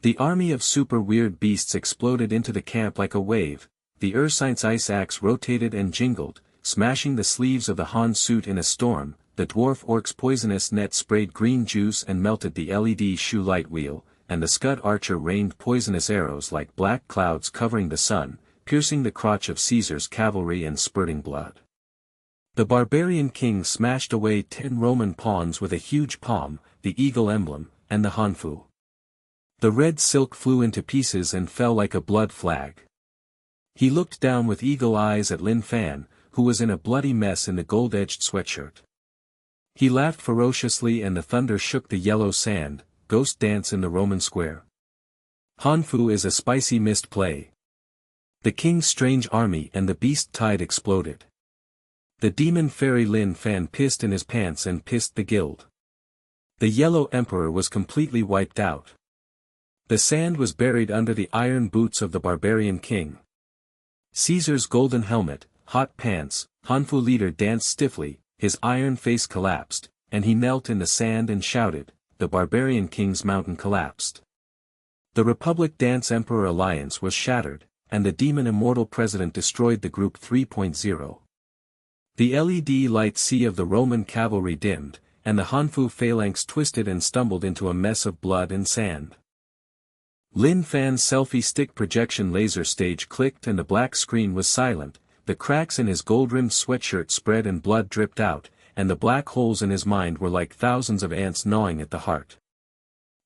Speaker 1: The army of super weird beasts exploded into the camp like a wave. The Ursine's ice axe rotated and jingled, smashing the sleeves of the Han suit in a storm. The dwarf orc's poisonous net sprayed green juice and melted the LED shoe light wheel, and the scud archer rained poisonous arrows like black clouds covering the sun, piercing the crotch of Caesar's cavalry and spurting blood. The barbarian king smashed away 10 Roman pawns with a huge palm, the eagle emblem, and the Hanfu. The red silk flew into pieces and fell like a blood flag. He looked down with eagle eyes at Lin Fan, who was in a bloody mess in the gold-edged sweatshirt. He laughed ferociously and the thunder shook the yellow sand. Ghost dance in the Roman square. Hanfu is a spicy mist play. The king's strange army and the beast tide exploded. The demon fairy Lin Fan pissed in his pants and pissed the guild. The yellow emperor was completely wiped out. The sand was buried under the iron boots of the barbarian king. Caesar's golden helmet, hot pants, Hanfu leader danced stiffly, his iron face collapsed, and he knelt in the sand and shouted, the barbarian king's mountain collapsed. The Republic Dance Emperor alliance was shattered, and the demon immortal president destroyed the group 3.0. The LED light sea of the Roman cavalry dimmed, and the Hanfu phalanx twisted and stumbled into a mess of blood and sand. Lin Fan's selfie stick projection laser stage clicked and the black screen was silent. The cracks in his gold-rimmed sweatshirt spread and blood dripped out, and the black holes in his mind were like thousands of ants gnawing at the heart.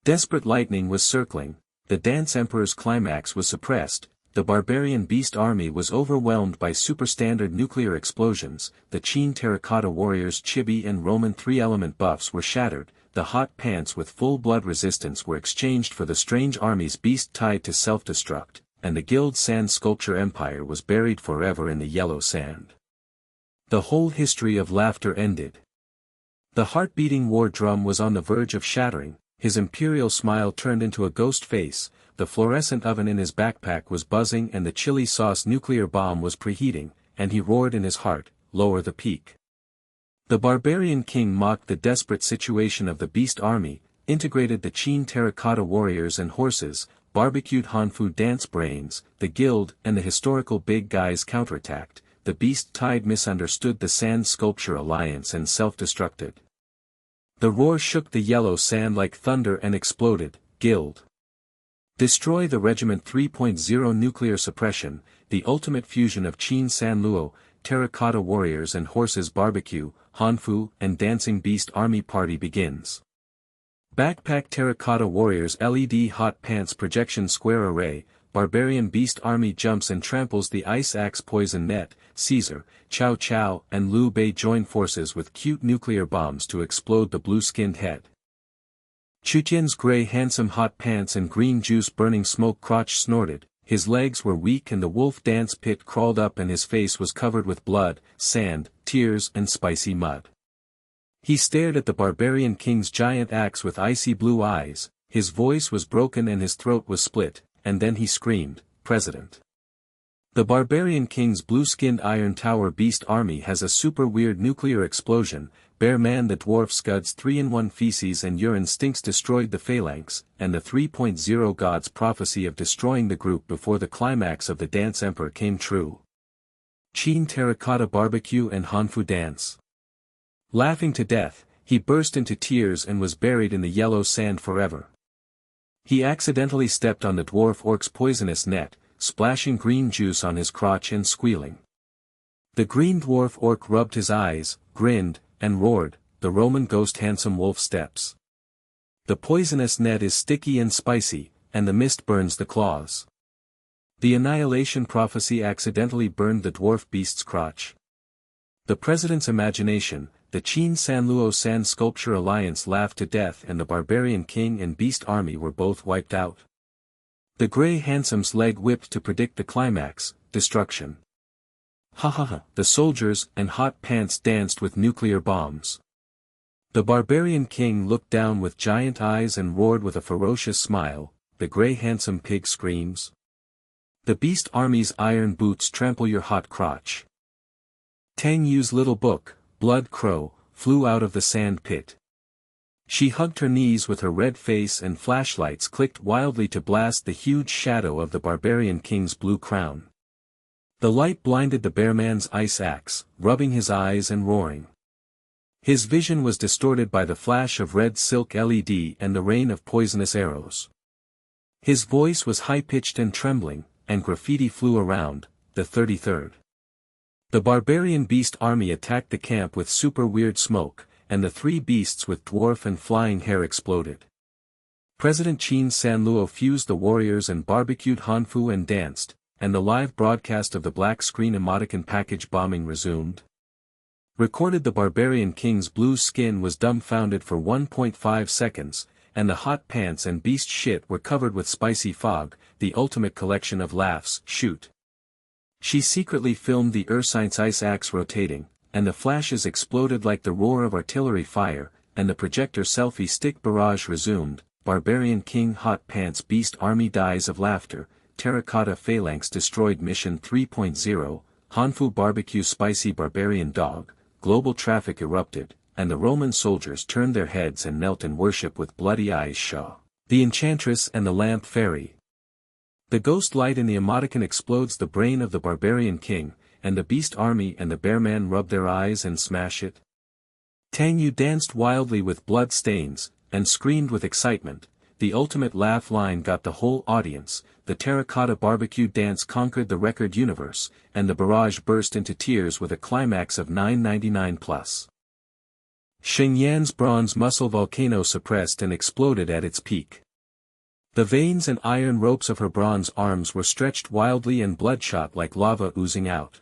Speaker 1: Desperate lightning was circling, the Dance Emperor's climax was suppressed, the barbarian beast army was overwhelmed by superstandard nuclear explosions, the Qin terracotta warriors' chibi and Roman 3-element buffs were shattered, the hot pants with full blood resistance were exchanged for the strange army's beast tied to self-destruct. And the guild sand sculpture empire was buried forever in the yellow sand. The whole history of laughter ended. The heart-beating war drum was on the verge of shattering, his imperial smile turned into a ghost face, the fluorescent oven in his backpack was buzzing and the chili sauce nuclear bomb was preheating, and he roared in his heart, lower the peak. The barbarian king mocked the desperate situation of the beast army, integrated the Qin terracotta warriors and horses, barbecued Hanfu dance brains, the guild and the historical big guys counterattacked, the beast tide misunderstood the sand sculpture alliance and self-destructed. The roar shook the yellow sand like thunder and exploded, guild. Destroy the Regiment 3.0 nuclear suppression, the ultimate fusion of Qin Sanluo, terracotta warriors and horses barbecue, Hanfu and dancing beast army party begins. Backpack terracotta warriors LED hot pants projection square array, barbarian beast army jumps and tramples the ice axe poison net, Caesar, Cao Cao and Liu Bei join forces with cute nuclear bombs to explode the blue-skinned head. Chu Tian's gray handsome hot pants and green juice burning smoke crotch snorted, his legs were weak and the wolf dance pit crawled up and his face was covered with blood, sand, tears and spicy mud. He stared at the barbarian king's giant axe with icy blue eyes, his voice was broken and his throat was split, and then he screamed, President. The barbarian king's blue-skinned iron tower beast army has a super weird nuclear explosion, Bear Man the dwarf scud's 3-in-1 feces and urine stinks destroyed the phalanx, and the 3.0 god's prophecy of destroying the group before the climax of the Dance Emperor came true. Qin terracotta barbecue and Hanfu dance. Laughing to death, he burst into tears and was buried in the yellow sand forever. He accidentally stepped on the dwarf orc's poisonous net, splashing green juice on his crotch and squealing. The green dwarf orc rubbed his eyes, grinned, and roared, the Roman ghost handsome wolf steps. The poisonous net is sticky and spicy, and the mist burns the claws. The annihilation prophecy accidentally burned the dwarf beast's crotch. The president's imagination, the Qin Sanluo San Sculpture Alliance laughed to death and the barbarian king and beast army were both wiped out. The grey handsome's leg whipped to predict the climax, destruction. Ha ha ha, the soldiers and hot pants danced with nuclear bombs. The barbarian king looked down with giant eyes and roared with a ferocious smile, the grey handsome pig screams. The beast army's iron boots trample your hot crotch. Tang Yue's little book, Blood Crow, flew out of the sand pit. She hugged her knees with her red face and flashlights clicked wildly to blast the huge shadow of the barbarian king's blue crown. The light blinded the bearman's ice axe, rubbing his eyes and roaring. His vision was distorted by the flash of red silk LED and the rain of poisonous arrows. His voice was high-pitched and trembling, and graffiti flew around, the 33rd. The barbarian beast army attacked the camp with super weird smoke, and the three beasts with dwarf and flying hair exploded. President Qin Sanluo fused the warriors and barbecued Hanfu and danced, and the live broadcast of the black screen emoticon package bombing resumed. Recorded the barbarian king's blue skin was dumbfounded for 1.5 seconds, and the hot pants and beast shit were covered with spicy fog, the ultimate collection of laughs, shoot. She secretly filmed the Urscine's ice axe rotating, and the flashes exploded like the roar of artillery fire, and the projector selfie stick barrage resumed, barbarian king hot pants beast army dies of laughter, terracotta phalanx destroyed mission 3.0, Hanfu barbecue spicy barbarian dog, global traffic erupted, and the Roman soldiers turned their heads and knelt in worship with bloody eyes Shaw, the enchantress and the lamp fairy. The ghost light in the emoticon explodes the brain of the barbarian king, and the beast army and the bearman rub their eyes and smash it. Tang Yue danced wildly with blood stains, and screamed with excitement. The ultimate laugh line got the whole audience, the terracotta barbecue dance conquered the record universe, and the barrage burst into tears with a climax of 999+. Sheng Yan's bronze muscle volcano suppressed and exploded at its peak. The veins and iron ropes of her bronze arms were stretched wildly and bloodshot like lava oozing out.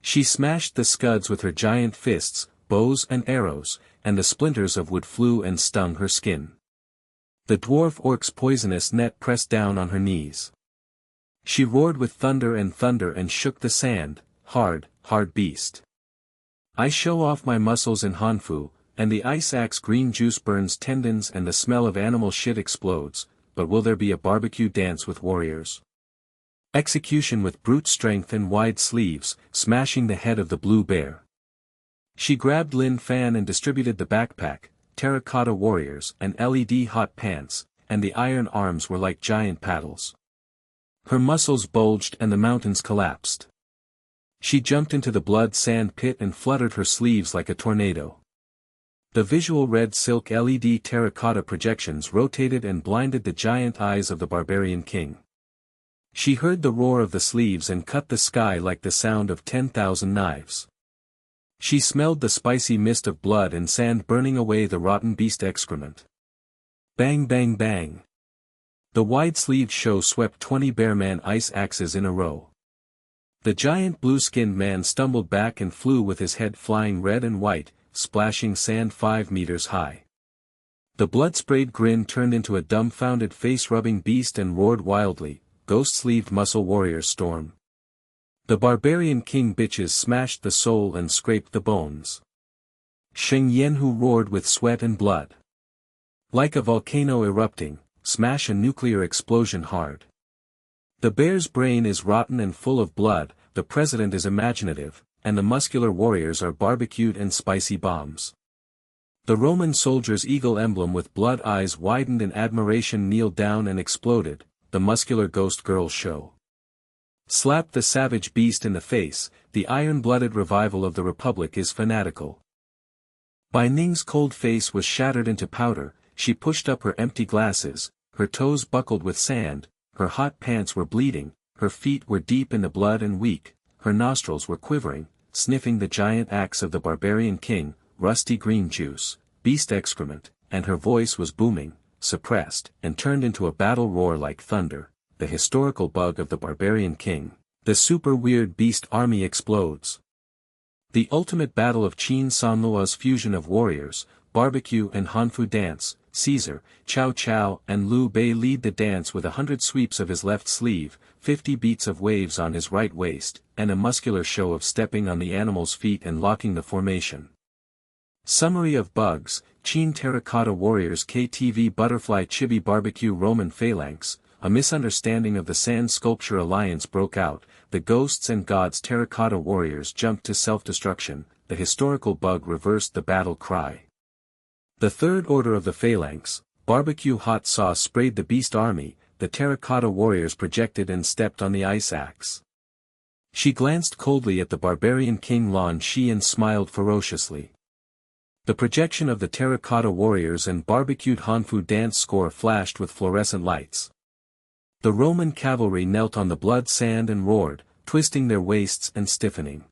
Speaker 1: She smashed the scuds with her giant fists, bows and arrows, and the splinters of wood flew and stung her skin. The dwarf orc's poisonous net pressed down on her knees. She roared with thunder and shook the sand, hard beast. I show off my muscles in Hanfu, and the ice axe green juice burns tendons and the smell of animal shit explodes, but will there be a barbecue dance with warriors? Execution with brute strength and wide sleeves, smashing the head of the blue bear. She grabbed Lin Fan and distributed the backpack, terracotta warriors and LED hot pants, and the iron arms were like giant paddles. Her muscles bulged and the mountains collapsed. She jumped into the blood sand pit and fluttered her sleeves like a tornado. The visual red silk LED terracotta projections rotated and blinded the giant eyes of the barbarian king. She heard the roar of the sleeves and cut the sky like the sound of 10,000 knives. She smelled the spicy mist of blood and sand burning away the rotten beast excrement. Bang bang bang. The wide-sleeved show swept 20 bearman ice axes in a row. The giant blue-skinned man stumbled back and flew with his head flying red and white, splashing sand 5 meters high. The blood-sprayed grin turned into a dumbfounded face-rubbing beast and roared wildly, ghost-sleeved muscle warriors storm. The barbarian king bitches smashed the soul and scraped the bones. Sheng Yan who roared with sweat and blood. Like a volcano erupting, smash a nuclear explosion hard. The bear's brain is rotten and full of blood, the president is imaginative, and the muscular warriors are barbecued and spicy bombs. The Roman soldier's eagle emblem with blood eyes widened in admiration kneeled down and exploded, the muscular ghost girl show. Slap the savage beast in the face, the iron-blooded revival of the Republic is fanatical. Bai Ning's cold face was shattered into powder, she pushed up her empty glasses, her toes buckled with sand, her hot pants were bleeding, her feet were deep in the blood and weak, her nostrils were quivering, sniffing the giant axe of the barbarian king, rusty green juice, beast excrement, and her voice was booming, suppressed, and turned into a battle roar like thunder. The historical bug of the barbarian king. The super weird beast army explodes. The ultimate battle of Qin Shihuang's fusion of warriors, barbecue and Hanfu dance. Caesar, Cao Cao and Liu Bei lead the dance with 100 sweeps of his left sleeve, 50 beats of waves on his right waist, and a muscular show of stepping on the animal's feet and locking the formation. Summary of bugs: Qin Terracotta Warriors KTV Butterfly Chibi Barbecue Roman Phalanx. A misunderstanding of the Sand Sculpture Alliance broke out, the ghosts and gods terracotta warriors jumped to self-destruction, the historical bug reversed the battle cry. The Third Order of the Phalanx, barbecue hot sauce sprayed the beast army, the terracotta warriors projected and stepped on the ice axe. She glanced coldly at the barbarian king Lin Fan and smiled ferociously. The projection of the terracotta warriors and barbecued Hanfu dance score flashed with fluorescent lights. The Roman cavalry knelt on the blood sand and roared, twisting their waists and stiffening.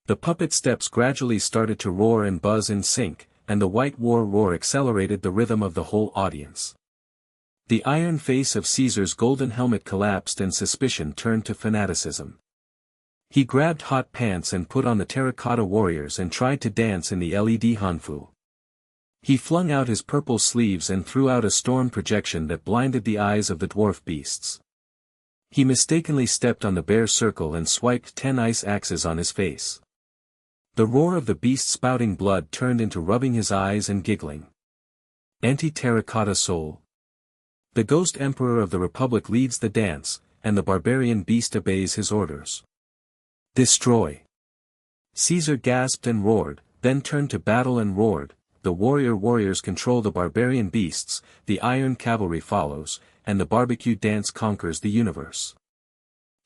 Speaker 1: The puppet steps gradually started to roar and buzz in sync, and the white war roar accelerated the rhythm of the whole audience. The iron face of Caesar's golden helmet collapsed and suspicion turned to fanaticism. He grabbed hot pants and put on the terracotta warriors and tried to dance in the LED Hanfu. He flung out his purple sleeves and threw out a storm projection that blinded the eyes of the dwarf beasts. He mistakenly stepped on the bear circle and swiped 10 ice axes on his face. The roar of the beast spouting blood turned into rubbing his eyes and giggling. Anti-terracotta soul. The ghost emperor of the republic leads the dance, and the barbarian beast obeys his orders. Destroy. Caesar gasped and roared, then turned to battle and roared. The warriors control the barbarian beasts, the iron cavalry follows, and the barbecue dance conquers the universe.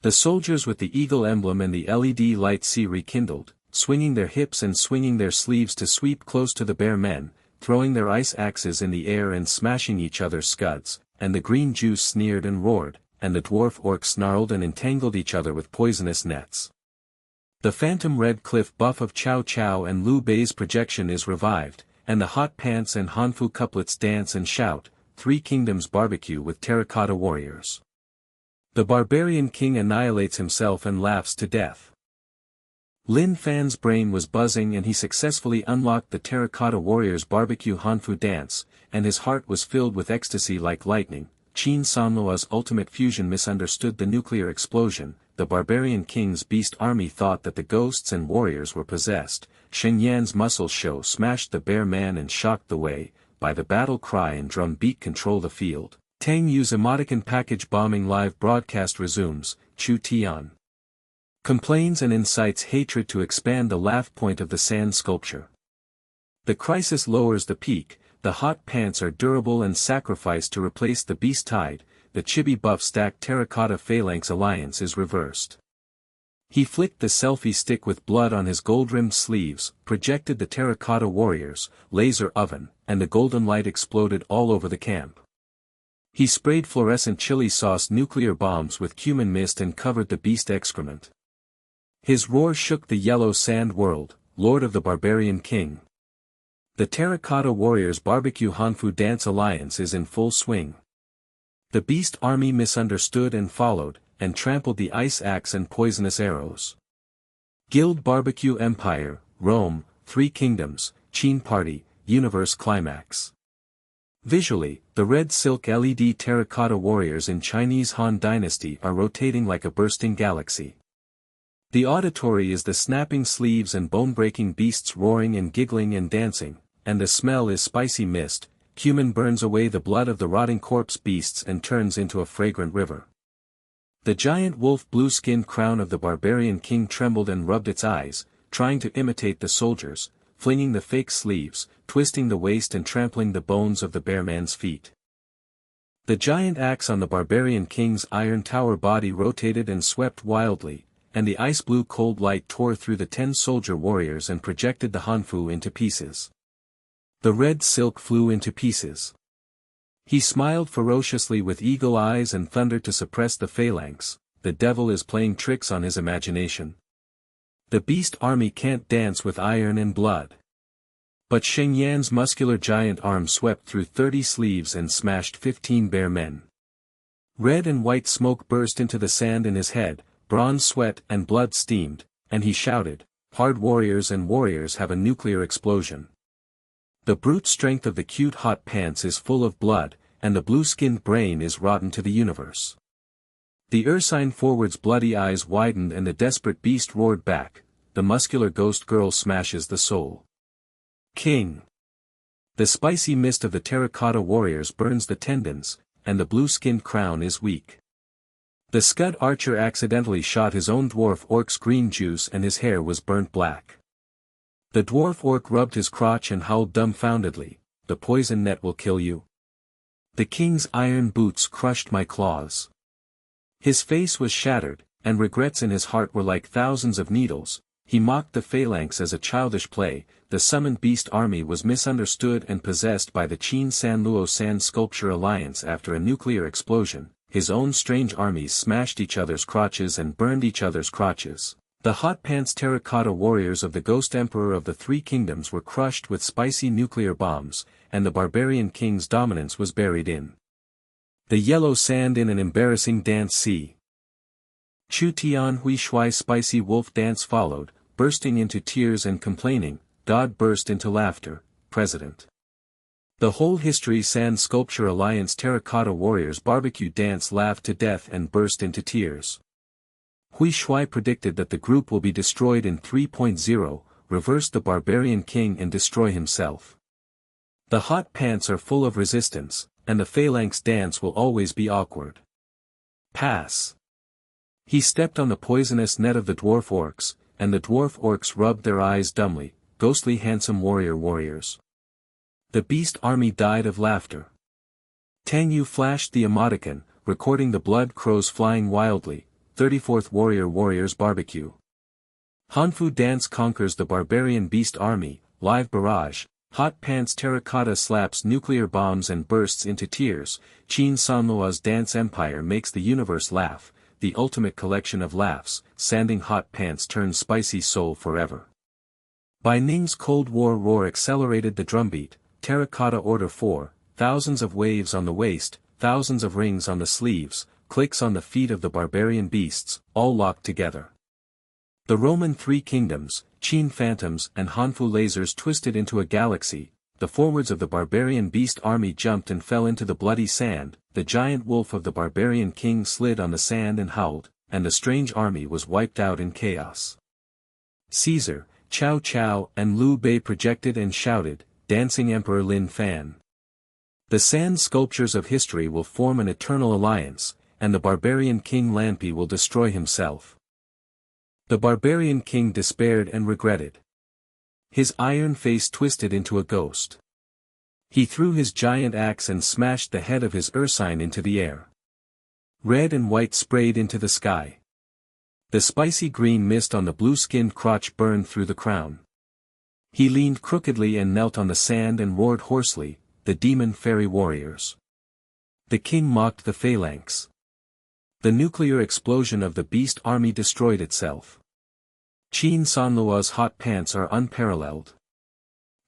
Speaker 1: The soldiers with the eagle emblem and the LED light see rekindled, swinging their hips and swinging their sleeves to sweep close to the bear men, throwing their ice axes in the air and smashing each other's scuds, and the green juice sneered and roared, and the dwarf orcs snarled and entangled each other with poisonous nets. The phantom red cliff buff of Cao Cao and Liu Bei's projection is revived, and the hot pants and Hanfu couplets dance and shout, Three Kingdoms barbecue with terracotta warriors. The barbarian king annihilates himself and laughs to death. Lin Fan's brain was buzzing and he successfully unlocked the terracotta warriors barbecue Hanfu dance, and his heart was filled with ecstasy like lightning. Qin Shihuang's ultimate fusion misunderstood the nuclear explosion. The barbarian king's beast army thought that the ghosts and warriors were possessed. Sheng Yan's muscle show smashed the bear man and shocked the way, by the battle cry and drum beat control the field. Tang Yue's emoticon package bombing live broadcast resumes. Chu Tian complains and incites hatred to expand the laugh point of the sand sculpture. The crisis lowers the peak, the hot pants are durable and sacrificed to replace the beast tide. The chibi buff stacked terracotta phalanx alliance is reversed. He flicked the selfie stick with blood on his gold-rimmed sleeves, projected the terracotta warriors, laser oven, and the golden light exploded all over the camp. He sprayed fluorescent chili sauce nuclear bombs with cumin mist and covered the beast excrement. His roar shook the yellow sand world, lord of the barbarian king. The terracotta warriors barbecue Hanfu dance alliance is in full swing. The beast army misunderstood and followed, and trampled the ice axe and poisonous arrows. Guild Barbecue Empire, Rome, Three Kingdoms, Qin Party, Universe Climax. Visually, the red silk LED terracotta warriors in Chinese Han Dynasty are rotating like a bursting galaxy. The auditory is the snapping sleeves and bone-breaking beasts roaring and giggling and dancing, and the smell is spicy mist. Cumin burns away the blood of the rotting corpse beasts and turns into a fragrant river. The giant wolf blue-skinned crown of the barbarian king trembled and rubbed its eyes, trying to imitate the soldiers, flinging the fake sleeves, twisting the waist and trampling the bones of the bear man's feet. The giant axe on the barbarian king's iron tower body rotated and swept wildly, and the ice-blue cold light tore through the 10 soldier warriors and projected the Hanfu into pieces. The red silk flew into pieces. He smiled ferociously with eagle eyes and thundered to suppress the phalanx. The devil is playing tricks on his imagination. The beast army can't dance with iron and blood. But Sheng Yan's muscular giant arm swept through 30 sleeves and smashed 15 bare men. Red and white smoke burst into the sand in his head, bronze sweat and blood steamed, and he shouted, "Hard warriors and warriors have a nuclear explosion." The brute strength of the cute hot pants is full of blood, and the blue-skinned brain is rotten to the universe. The ursine forward's bloody eyes widened and the desperate beast roared back, "The muscular ghost girl smashes the soul. King." The spicy mist of the terracotta warriors burns the tendons, and the blue-skinned crown is weak. The scud archer accidentally shot his own dwarf orc's green juice and his hair was burnt black. The dwarf orc rubbed his crotch and howled dumbfoundedly, "The poison net will kill you." The king's iron boots crushed my claws. His face was shattered, and regrets in his heart were like thousands of needles. He mocked the phalanx as a childish play. The summoned beast army was misunderstood and possessed by the Qin Sanluo Sand Sculpture Alliance after a nuclear explosion. His own strange armies smashed each other's crotches and burned each other's crotches. The hot pants terracotta warriors of the Ghost Emperor of the Three Kingdoms were crushed with spicy nuclear bombs, and the barbarian king's dominance was buried in the yellow sand in an embarrassing dance sea. Chu Tian Hui Shui spicy wolf dance followed, bursting into tears and complaining, God burst into laughter, President. The whole History Sand Sculpture Alliance terracotta warriors barbecue dance laughed to death and burst into tears. Hui Shui predicted that the group will be destroyed in 3.0, reverse the barbarian king and destroy himself. The hot pants are full of resistance, and the phalanx dance will always be awkward. Pass. He stepped on the poisonous net of the dwarf orcs, and the dwarf orcs rubbed their eyes dumbly, ghostly handsome warriors. The beast army died of laughter. Tang Yue flashed the emoticon, recording the blood crows flying wildly, 34th Warriors Barbecue. Hanfu Dance conquers the barbarian beast army, live barrage, hot pants terracotta slaps nuclear bombs and bursts into tears. Qin Sanluo's dance empire makes the universe laugh, the ultimate collection of laughs. Sanding hot pants turns spicy soul forever. Bai Ning's Cold War roar accelerated the drumbeat. Terracotta Order 4, thousands of waves on the waist, thousands of rings on the sleeves, clicks on the feet of the barbarian beasts, all locked together. The Roman Three Kingdoms, Qin phantoms and Hanfu lasers twisted into a galaxy. The forwards of the barbarian beast army jumped and fell into the bloody sand. The giant wolf of the barbarian king slid on the sand and howled, and the strange army was wiped out in chaos. Caesar, Cao Cao and Liu Bei projected and shouted, dancing Emperor Lin Fan. The sand sculptures of history will form an eternal alliance, and the barbarian king Lanpi will destroy himself. The barbarian king despaired and regretted. His iron face twisted into a ghost. He threw his giant axe and smashed the head of his ursine into the air. Red and white sprayed into the sky. The spicy green mist on the blue-skinned crotch burned through the crown. He leaned crookedly and knelt on the sand and roared hoarsely, the demon fairy warriors. The king mocked the phalanx. The nuclear explosion of the beast army destroyed itself. Qin Sanluo's hot pants are unparalleled.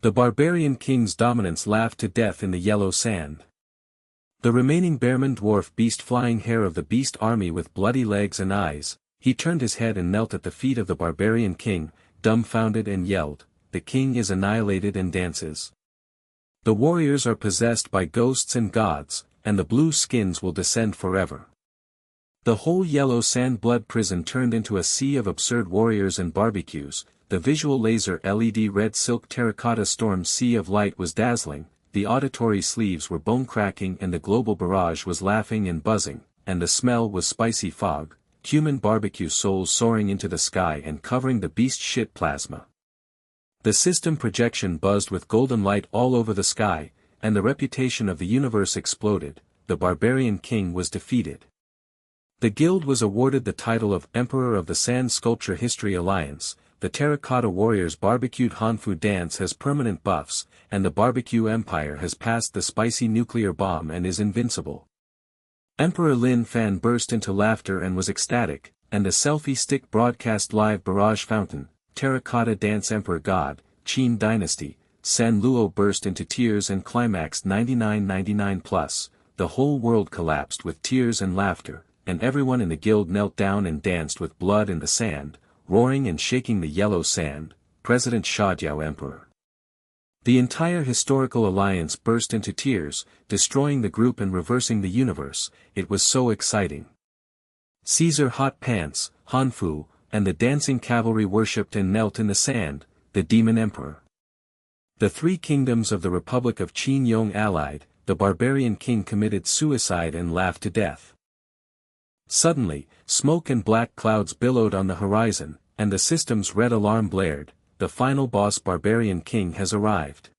Speaker 1: The barbarian king's dominance laughed to death in the yellow sand. The remaining Bearman dwarf beast flying hair of the beast army with bloody legs and eyes, he turned his head and knelt at the feet of the barbarian king, dumbfounded and yelled, the king is annihilated and dances. The warriors are possessed by ghosts and gods, and the blue skins will descend forever. The whole yellow sand blood prison turned into a sea of absurd warriors and barbecues. The visual laser LED red silk terracotta storm sea of light was dazzling, the auditory sleeves were bone-cracking and the global barrage was laughing and buzzing, and the smell was spicy fog, human barbecue souls soaring into the sky and covering the beast shit plasma. The system projection buzzed with golden light all over the sky, and the reputation of the universe exploded. The barbarian king was defeated. The guild was awarded the title of Emperor of the Sand Sculpture History Alliance. The Terracotta Warriors barbecued Hanfu dance has permanent buffs, and the barbecue empire has passed the spicy nuclear bomb and is invincible. Emperor Lin Fan burst into laughter and was ecstatic, and the selfie stick broadcast live barrage fountain, Terracotta Dance Emperor God, Qin Dynasty, San Luo burst into tears and climaxed 9999 plus, the whole world collapsed with tears and laughter, and everyone in the guild knelt down and danced with blood in the sand, roaring and shaking the yellow sand, President Xiaodiao Emperor. The entire historical alliance burst into tears, destroying the group and reversing the universe. It was so exciting. Caesar Hot Pants, Hanfu, and the dancing cavalry worshipped and knelt in the sand, the demon emperor. The three kingdoms of the Republic of Qin Yong allied, the barbarian king committed suicide and laughed to death. Suddenly, smoke and black clouds billowed on the horizon, and the system's red alarm blared. The final boss barbarian king has arrived.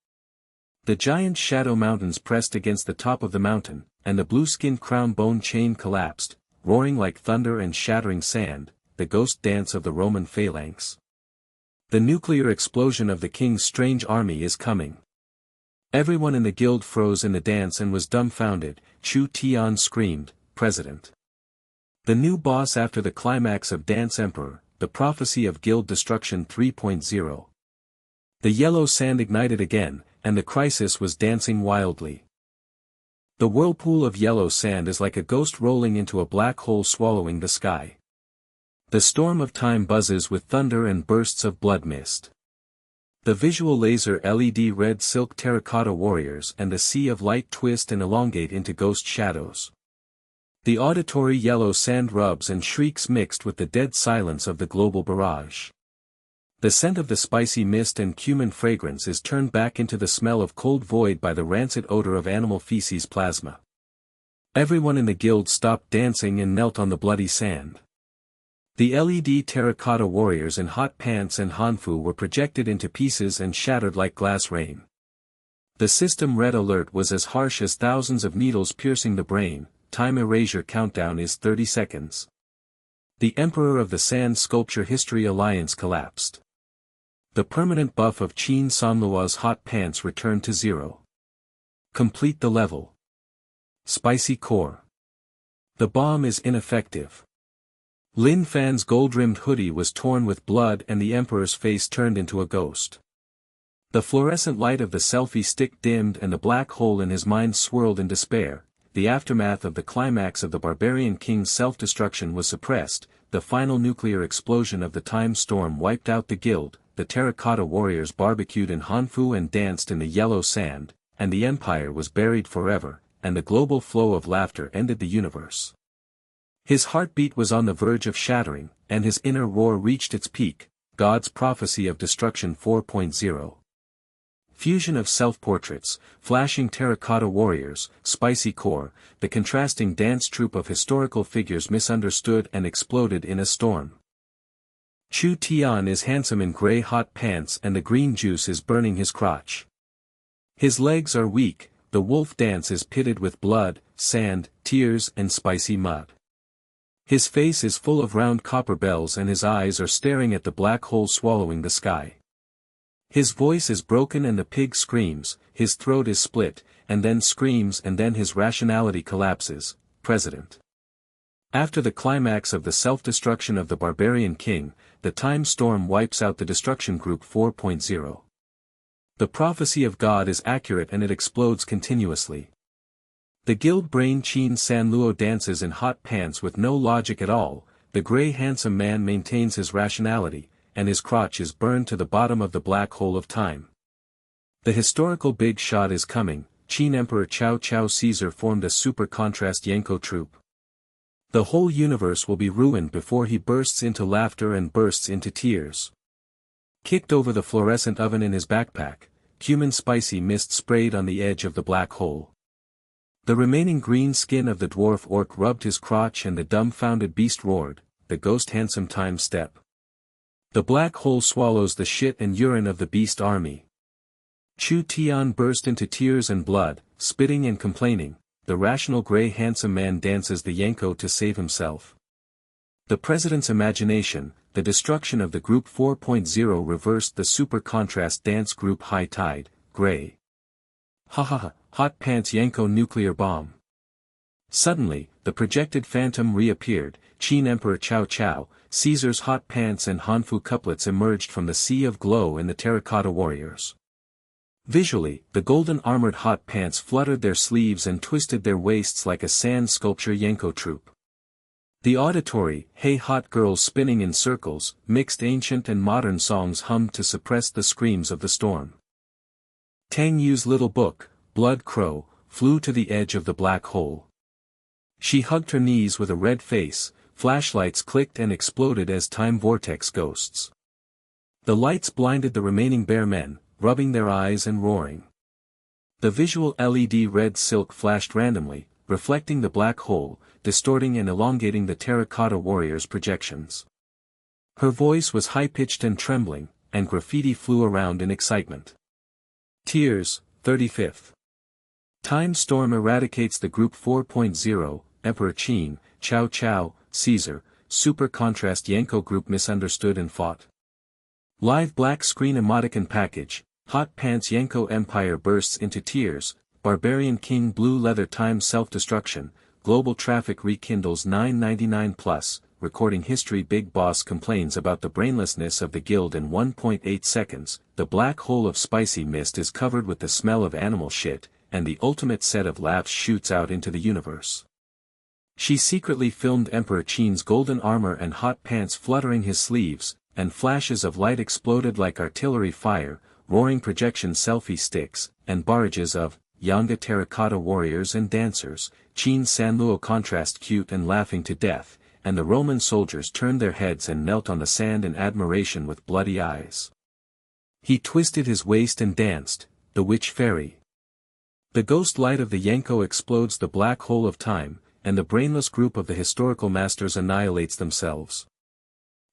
Speaker 1: The giant shadow mountains pressed against the top of the mountain, and the blue-skin crown bone chain collapsed, roaring like thunder and shattering sand, the ghost dance of the Roman phalanx. The nuclear explosion of the king's strange army is coming. Everyone in the guild froze in the dance and was dumbfounded. Chu Tian screamed, "President!" The new boss after the climax of Dance Emperor, the prophecy of guild destruction 3.0. The yellow sand ignited again, and the crisis was dancing wildly. The whirlpool of yellow sand is like a ghost rolling into a black hole swallowing the sky. The storm of time buzzes with thunder and bursts of blood mist. The visual laser LED red silk terracotta warriors and the sea of light twist and elongate into ghost shadows. The auditory yellow sand rubs and shrieks mixed with the dead silence of the global barrage. The scent of the spicy mist and cumin fragrance is turned back into the smell of cold void by the rancid odor of animal feces plasma. Everyone in the guild stopped dancing and knelt on the bloody sand. The LED terracotta warriors in hot pants and Hanfu were projected into pieces and shattered like glass rain. The system red alert was as harsh as thousands of needles piercing the brain. Time erasure countdown is 30 seconds. The Emperor of the Sand Sculpture History Alliance collapsed. The permanent buff of Qin Sanluo's hot pants returned to 0. Complete the level. Spicy core. The bomb is ineffective. Lin Fan's gold-rimmed hoodie was torn with blood and the Emperor's face turned into a ghost. The fluorescent light of the selfie stick dimmed and the black hole in his mind swirled in despair. The aftermath of the climax of the barbarian king's self-destruction was suppressed, the final nuclear explosion of the time storm wiped out the guild, the terracotta warriors barbecued in Hanfu and danced in the yellow sand, and the empire was buried forever, and the global flow of laughter ended the universe. His heartbeat was on the verge of shattering, and his inner roar reached its peak, God's prophecy of destruction 4.0. Fusion of self-portraits, flashing terracotta warriors, spicy core, the contrasting dance troupe of historical figures misunderstood and exploded in a storm. Chu Tian is handsome in grey hot pants and the green juice is burning his crotch. His legs are weak, the wolf dance is pitted with blood, sand, tears and spicy mud. His face is full of round copper bells and his eyes are staring at the black hole swallowing the sky. His voice is broken and the pig screams, his throat is split, and then screams and then his rationality collapses, President. After the climax of the self-destruction of the barbarian king, the time storm wipes out the destruction group 4.0. The prophecy of God is accurate and it explodes continuously. The guild brain Qin Sanluo dances in hot pants with no logic at all, the grey handsome man maintains his rationality, and his crotch is burned to the bottom of the black hole of time. The historical big shot is coming. Qin Emperor Cao Cao Caesar formed a super contrast Yanko troupe. The whole universe will be ruined before he bursts into laughter and bursts into tears. Kicked over the fluorescent oven in his backpack, cumin spicy mist sprayed on the edge of the black hole. The remaining green skin of the dwarf orc rubbed his crotch and the dumbfounded beast roared, the ghost handsome time step. The black hole swallows the shit and urine of the beast army. Chu Tian burst into tears and blood, spitting and complaining, the rational grey handsome man dances the Yanko to save himself. The president's imagination, the destruction of the group 4.0 reversed the super contrast dance group high tide, grey. Ha ha ha, hot pants Yanko nuclear bomb. Suddenly, the projected phantom reappeared, Qin Emperor Cao Cao, Caesar's hot pants and Hanfu couplets emerged from the sea of glow in the terracotta warriors. Visually, the golden-armored hot pants fluttered their sleeves and twisted their waists like a sand sculpture Yanko troupe. The auditory, hey hot girls spinning in circles, mixed ancient and modern songs hummed to suppress the screams of the storm. Tang Yue's little book, Blood Crow, flew to the edge of the black hole. She hugged her knees with a red face, flashlights clicked and exploded as time vortex ghosts. The lights blinded the remaining bear men, rubbing their eyes and roaring. The visual LED red silk flashed randomly, reflecting the black hole, distorting and elongating the terracotta warrior's projections. Her voice was high-pitched and trembling, and graffiti flew around in excitement. Tears, 35th. Time storm eradicates the Group 4.0, Emperor Qin, Cao Cao, Caesar, super contrast Yanko group misunderstood and fought. Live black screen emoticon package, hot pants Yanko empire bursts into tears, barbarian king blue leather time self-destruction, global traffic rekindles 999 plus, recording history big boss complains about the brainlessness of the guild in 1.8 seconds, the black hole of spicy mist is covered with the smell of animal shit, and the ultimate set of laughs shoots out into the universe. She secretly filmed Emperor Qin's golden armor and hot pants fluttering his sleeves, and flashes of light exploded like artillery fire, roaring projection selfie sticks, and barrages of Yanga terracotta warriors and dancers, Qin Sanluo contrast cute and laughing to death, and the Roman soldiers turned their heads and knelt on the sand in admiration with bloody eyes. He twisted his waist and danced, the witch fairy. The ghost light of the Yanko explodes the black hole of time, and the brainless group of the historical masters annihilates themselves.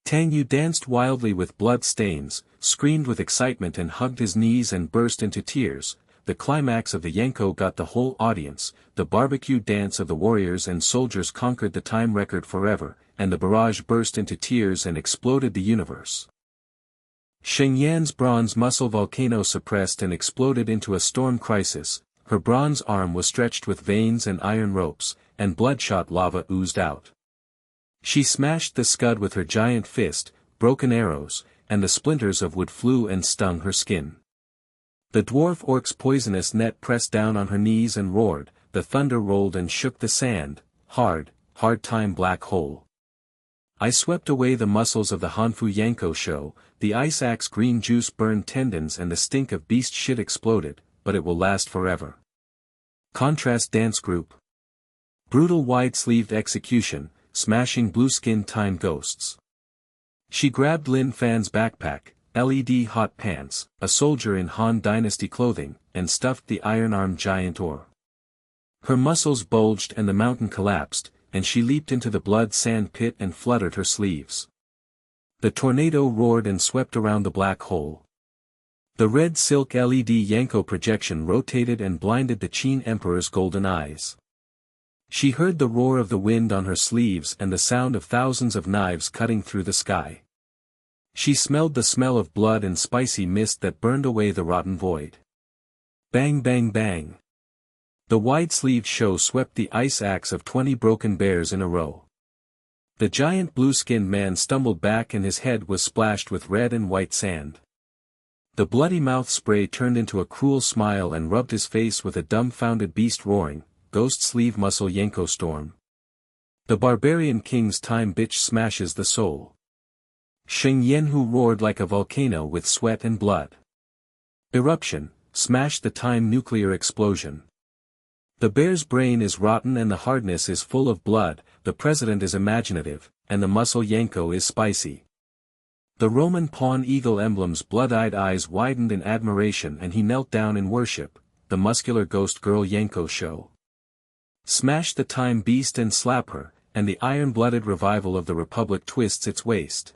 Speaker 1: Tang Yue danced wildly with blood stains, screamed with excitement and hugged his knees and burst into tears. The climax of the Yanko got the whole audience, the barbecue dance of the warriors and soldiers conquered the time record forever, and the barrage burst into tears and exploded the universe. Sheng Yan's bronze muscle volcano suppressed and exploded into a storm crisis, her bronze arm was stretched with veins and iron ropes, and bloodshot lava oozed out. She smashed the scud with her giant fist, broken arrows, and the splinters of wood flew and stung her skin. The dwarf orc's poisonous net pressed down on her knees and roared, the thunder rolled and shook the sand, hard time black hole. I swept away the muscles of the Hanfu Yanko show, the ice axe green juice burned tendons and the stink of beast shit exploded, but it will last forever. Contrast dance group. Brutal wide-sleeved execution, smashing blue-skinned time ghosts. She grabbed Lin Fan's backpack, LED hot pants, a soldier in Han Dynasty clothing, and stuffed the iron-armed giant ore. Her muscles bulged and the mountain collapsed, and she leaped into the blood-sand pit and fluttered her sleeves. The tornado roared and swept around the black hole. The red silk LED Yanko projection rotated and blinded the Qin Emperor's golden eyes. She heard the roar of the wind on her sleeves and the sound of thousands of knives cutting through the sky. She smelled the smell of blood and spicy mist that burned away the rotten void. Bang bang bang. The wide-sleeved show swept the ice axe of 20 broken bears in a row. The giant blue-skinned man stumbled back and his head was splashed with red and white sand. The bloody mouth spray turned into a cruel smile and rubbed his face with a dumbfounded beast roaring, ghost sleeve muscle Yanko storm. The barbarian king's time bitch smashes the soul. Sheng Yan who roared like a volcano with sweat and blood. Eruption, smash the time nuclear explosion. The bear's brain is rotten and the hardness is full of blood, the president is imaginative, and the muscle Yanko is spicy. The Roman pawn eagle emblem's blood-eyed eyes widened in admiration and he knelt down in worship, the muscular ghost girl Yanko show. Smash the time beast and slap her, and the iron-blooded revival of the Republic twists its waist.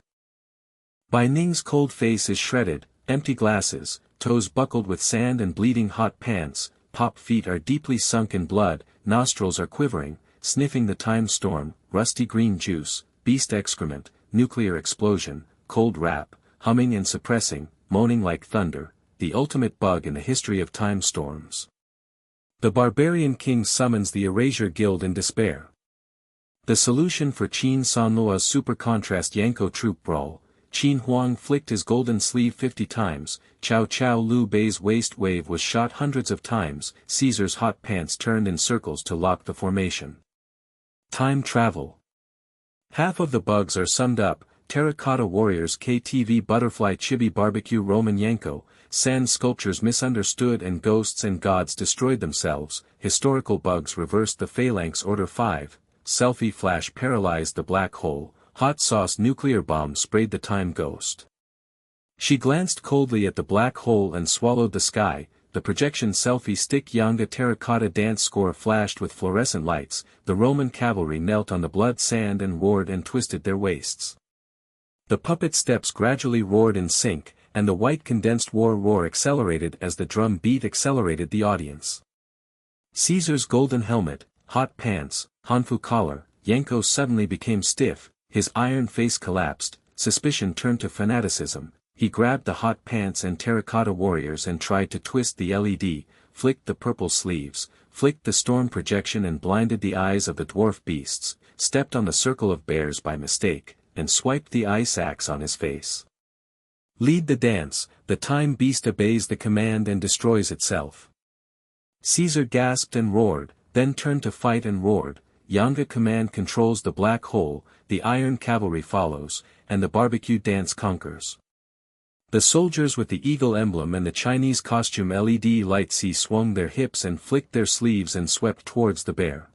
Speaker 1: Bai Ning's cold face is shredded, empty glasses, toes buckled with sand and bleeding hot pants, pop feet are deeply sunk in blood, nostrils are quivering, sniffing the time storm, rusty green juice, beast excrement, nuclear explosion, cold rap, humming and suppressing, moaning like thunder, the ultimate bug in the history of time storms. The barbarian king summons the Erasure Guild in despair. The solution for Qin Sanluo's super contrast Yanko troop brawl, Qin Huang flicked his golden sleeve 50 times, Cao Cao Liu Bei's waist wave was shot hundreds of times, Caesar's hot pants turned in circles to lock the formation. Time travel. Half of the bugs are summed up: Terracotta Warriors, KTV Butterfly, Chibi Barbecue, Roman Yanko, Sand Sculptures Misunderstood, and Ghosts and Gods Destroyed Themselves. Historical bugs reversed the phalanx. Order 5, Selfie Flash paralyzed the black hole, Hot Sauce Nuclear Bomb sprayed the time ghost. She glanced coldly at the black hole and swallowed the sky. The projection selfie stick. Yanga Terracotta Dance Score flashed with fluorescent lights. The Roman cavalry knelt on the blood sand and roared and twisted their waists. The puppet steps gradually roared in sync, and the white condensed war roar accelerated as the drum beat accelerated the audience. Caesar's golden helmet, hot pants, Hanfu collar, Yanko suddenly became stiff, his iron face collapsed, suspicion turned to fanaticism. He grabbed the hot pants and Terracotta Warriors and tried to twist the LED, flicked the purple sleeves, flicked the storm projection and blinded the eyes of the dwarf beasts, stepped on the circle of bears by mistake, and swiped the ice axe on his face. Lead the dance, the time beast obeys the command and destroys itself. Caesar gasped and roared, then turned to fight and roared. Yanga command controls the black hole, the iron cavalry follows, and the barbecue dance conquers. The soldiers with the eagle emblem and the Chinese costume LED lights swung their hips and flicked their sleeves and swept towards the bear.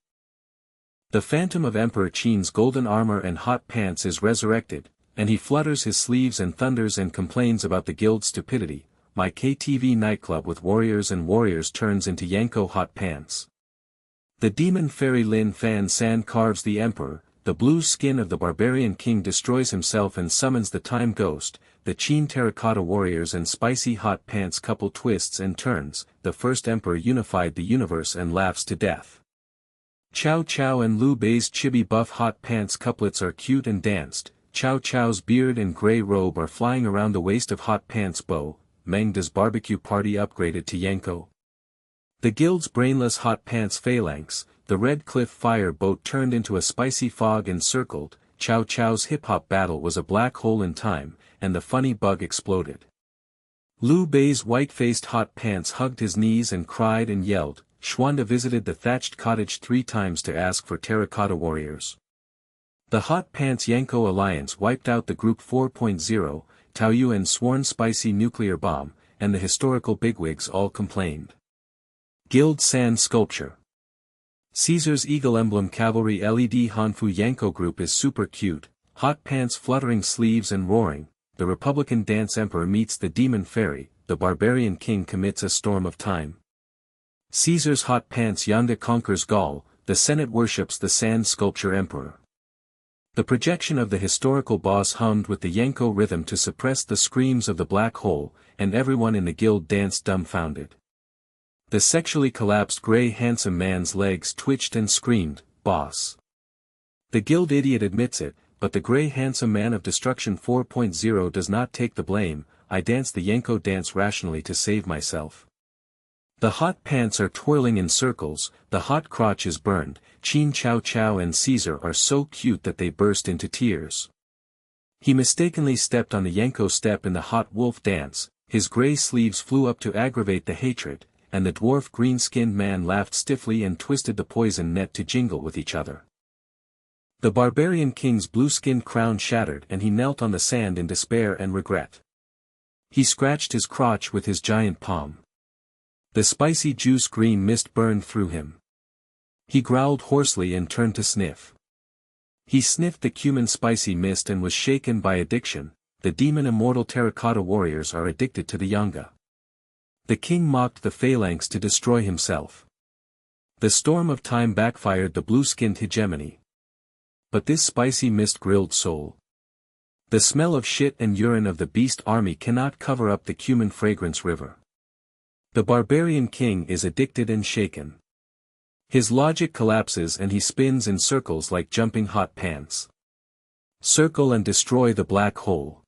Speaker 1: The phantom of Emperor Qin's golden armor and hot pants is resurrected, and he flutters his sleeves and thunders and complains about the guild's stupidity. My KTV nightclub with warriors and warriors turns into Yanko hot pants. The demon fairy Lin Fan sand carves the emperor, the blue skin of the barbarian king destroys himself and summons the time ghost. The Qin Terracotta Warriors and spicy hot pants couple twists and turns. The first emperor unified the universe and laughs to death. Cao Cao and Liu Bei's chibi buff hot pants couplets are cute and danced. Cao Cao's beard and gray robe are flying around the waist of hot pants bow. Mengda's barbecue party upgraded to Yanko. The guild's brainless hot pants phalanx, the Red Cliff fire boat turned into a spicy fog and circled. Cao Cao's hip-hop battle was a black hole in time, and the funny bug exploded. Liu Bei's white-faced hot pants hugged his knees and cried and yelled. Xuanda visited the thatched cottage 3 times to ask for Terracotta Warriors. The Hot Pants Yanko Alliance wiped out the Group 4.0, Tao Yuan's sworn spicy nuclear bomb, and the historical bigwigs all complained. Guild Sand Sculpture. Caesar's Eagle Emblem Cavalry LED Hanfu Yanko group is super cute, hot pants fluttering sleeves and roaring. The Republican Dance Emperor meets the Demon Fairy, the Barbarian King commits a storm of time. Caesar's Hot Pants Yanga conquers Gaul, the Senate worships the Sand Sculpture Emperor. The projection of the historical boss hummed with the Yanko rhythm to suppress the screams of the black hole, and everyone in the guild danced dumbfounded. The sexually collapsed gray handsome man's legs twitched and screamed, "Boss!" The guild idiot admits it, but the gray handsome man of Destruction 4.0 does not take the blame. I dance the Yanko dance rationally to save myself. The hot pants are twirling in circles, the hot crotch is burned. Qin Cao Cao and Caesar are so cute that they burst into tears. He mistakenly stepped on the Yanko step in the hot wolf dance, his gray sleeves flew up to aggravate the hatred, and the dwarf green-skinned man laughed stiffly and twisted the poison net to jingle with each other. The barbarian king's blue-skinned crown shattered and he knelt on the sand in despair and regret. He scratched his crotch with his giant palm. The spicy juice green mist burned through him. He growled hoarsely and turned to sniff. He sniffed the cumin spicy mist and was shaken by addiction. The demon immortal Terracotta Warriors are addicted to the Yanga. The king mocked the phalanx to destroy himself. The storm of time backfired the blue-skinned hegemony. But this spicy mist grilled soul. The smell of shit and urine of the beast army cannot cover up the cumin fragrance river. The barbarian king is addicted and shaken. His logic collapses and he spins in circles like jumping hot pants. Circle and destroy the black hole.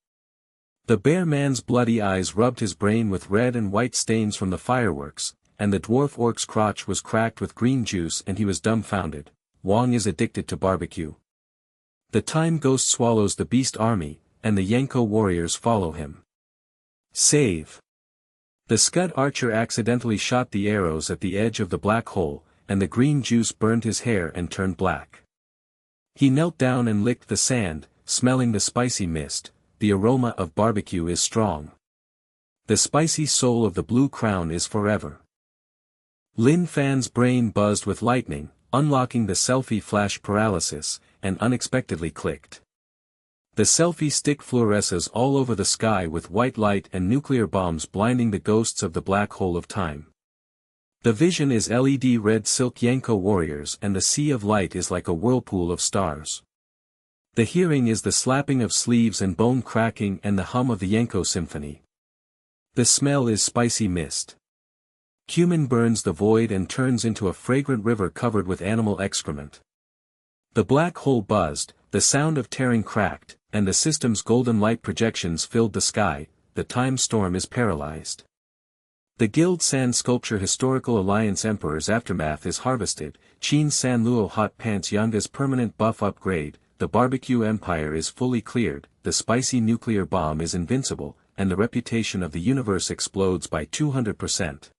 Speaker 1: The bear man's bloody eyes rubbed his brain with red and white stains from the fireworks, and the dwarf orc's crotch was cracked with green juice and he was dumbfounded. Wang is addicted to barbecue. The time ghost swallows the beast army, and the Yanko warriors follow him. Save! The Scud archer accidentally shot the arrows at the edge of the black hole, and the green juice burned his hair and turned black. He knelt down and licked the sand, smelling the spicy mist. The aroma of barbecue is strong. The spicy soul of the blue crown is forever. Lin Fan's brain buzzed with lightning, unlocking the selfie flash paralysis, and unexpectedly clicked. The selfie stick fluoresces all over the sky with white light and nuclear bombs blinding the ghosts of the black hole of time. The vision is LED red silk Yanko warriors and the sea of light is like a whirlpool of stars. The hearing is the slapping of sleeves and bone cracking and the hum of the Yanko symphony. The smell is spicy mist. Cumin burns the void and turns into a fragrant river covered with animal excrement. The black hole buzzed, the sound of tearing cracked, and the system's golden light projections filled the sky. The time storm is paralyzed. The Guild Sand Sculpture Historical Alliance Emperor's aftermath is harvested. Qin San Luo Hot Pants Yanga's permanent buff upgrade. The barbecue empire is fully cleared, the spicy nuclear bomb is invincible, and the reputation of the universe explodes by 200%.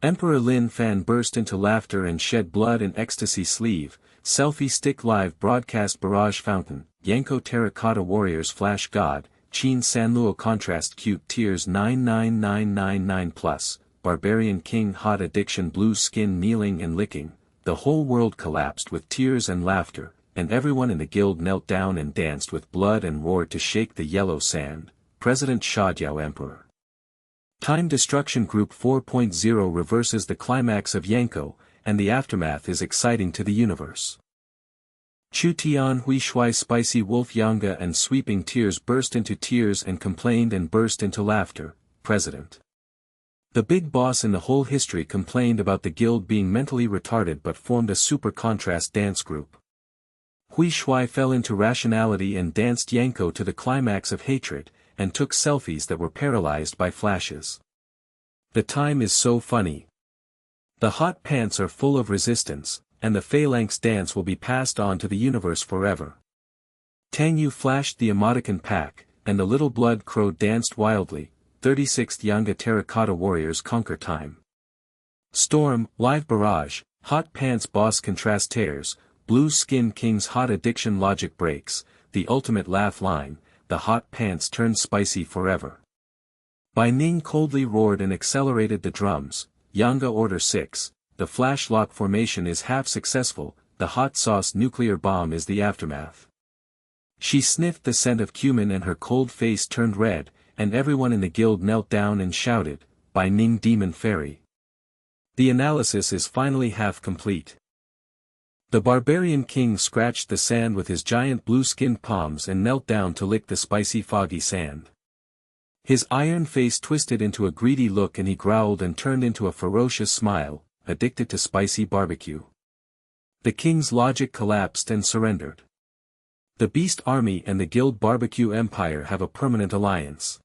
Speaker 1: Emperor Lin Fan burst into laughter and shed blood in ecstasy sleeve. Selfie stick live broadcast barrage fountain. Yanko terracotta warriors flash god. Qin San Luo contrast cute tears 99999+. Barbarian king hot addiction blue skin kneeling and licking. The whole world collapsed with tears and laughter, and everyone in the guild knelt down and danced with blood and roared to shake the yellow sand. President Xiaojiao Emperor. Time Destruction Group 4.0 reverses the climax of Yanko, and the aftermath is exciting to the universe. Chu Tian Hui Shui Spicy Wolf Yanga and Sweeping Tears burst into tears and complained and burst into laughter. President. The big boss in the whole history complained about the guild being mentally retarded but formed a super contrast dance group. Hui Shui fell into rationality and danced Yanko to the climax of hatred, and took selfies that were paralyzed by flashes. The time is so funny. The hot pants are full of resistance, and the phalanx dance will be passed on to the universe forever. Tang Yue flashed the emoticon pack, and the little blood crow danced wildly. 36th Yanga terracotta warriors conquer time. Storm, live barrage, hot pants boss contrast tears, blue skin king's hot addiction logic breaks, the ultimate laugh line. The hot pants turned spicy forever. Bai Ning coldly roared and accelerated the drums. Yanga Order 6, the flash lock formation is half successful, the hot sauce nuclear bomb is the aftermath. She sniffed the scent of cumin and her cold face turned red, and everyone in the guild knelt down and shouted, Bai Ning Demon Fairy. The analysis is finally half complete. The barbarian king scratched the sand with his giant blue-skinned palms and knelt down to lick the spicy foggy sand. His iron face twisted into a greedy look and he growled and turned into a ferocious smile, addicted to spicy barbecue. The king's logic collapsed and surrendered. The Beast Army and the Guild Barbecue Empire have a permanent alliance.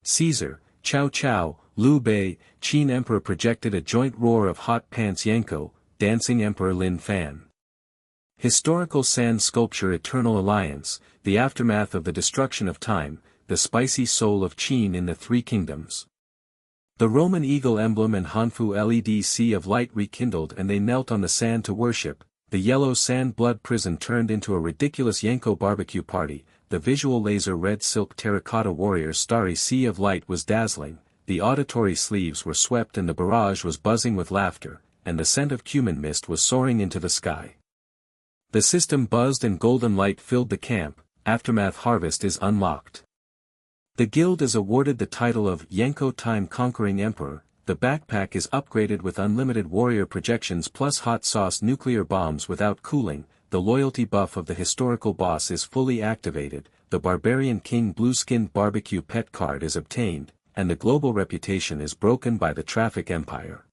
Speaker 1: Caesar, Cao Cao, Liu Bei, Qin Emperor projected a joint roar of hot pants Yanko, dancing Emperor Lin Fan. Historical sand sculpture Eternal Alliance, the aftermath of the destruction of time, the spicy soul of Qin in the Three Kingdoms. The Roman eagle emblem and Hanfu LED sea of light rekindled and they knelt on the sand to worship. The yellow sand blood prison turned into a ridiculous Yanko barbecue party. The visual laser red silk terracotta warrior's starry sea of light was dazzling. The auditory sleeves were swept and the barrage was buzzing with laughter, and the scent of cumin mist was soaring into the sky. The system buzzed and golden light filled the camp. Aftermath harvest is unlocked. The guild is awarded the title of Yanko Time Conquering Emperor. The backpack is upgraded with unlimited warrior projections plus hot sauce nuclear bombs without cooling. The loyalty buff of the historical boss is fully activated. The barbarian king blue-skinned barbecue pet card is obtained, and the global reputation is broken by the traffic empire.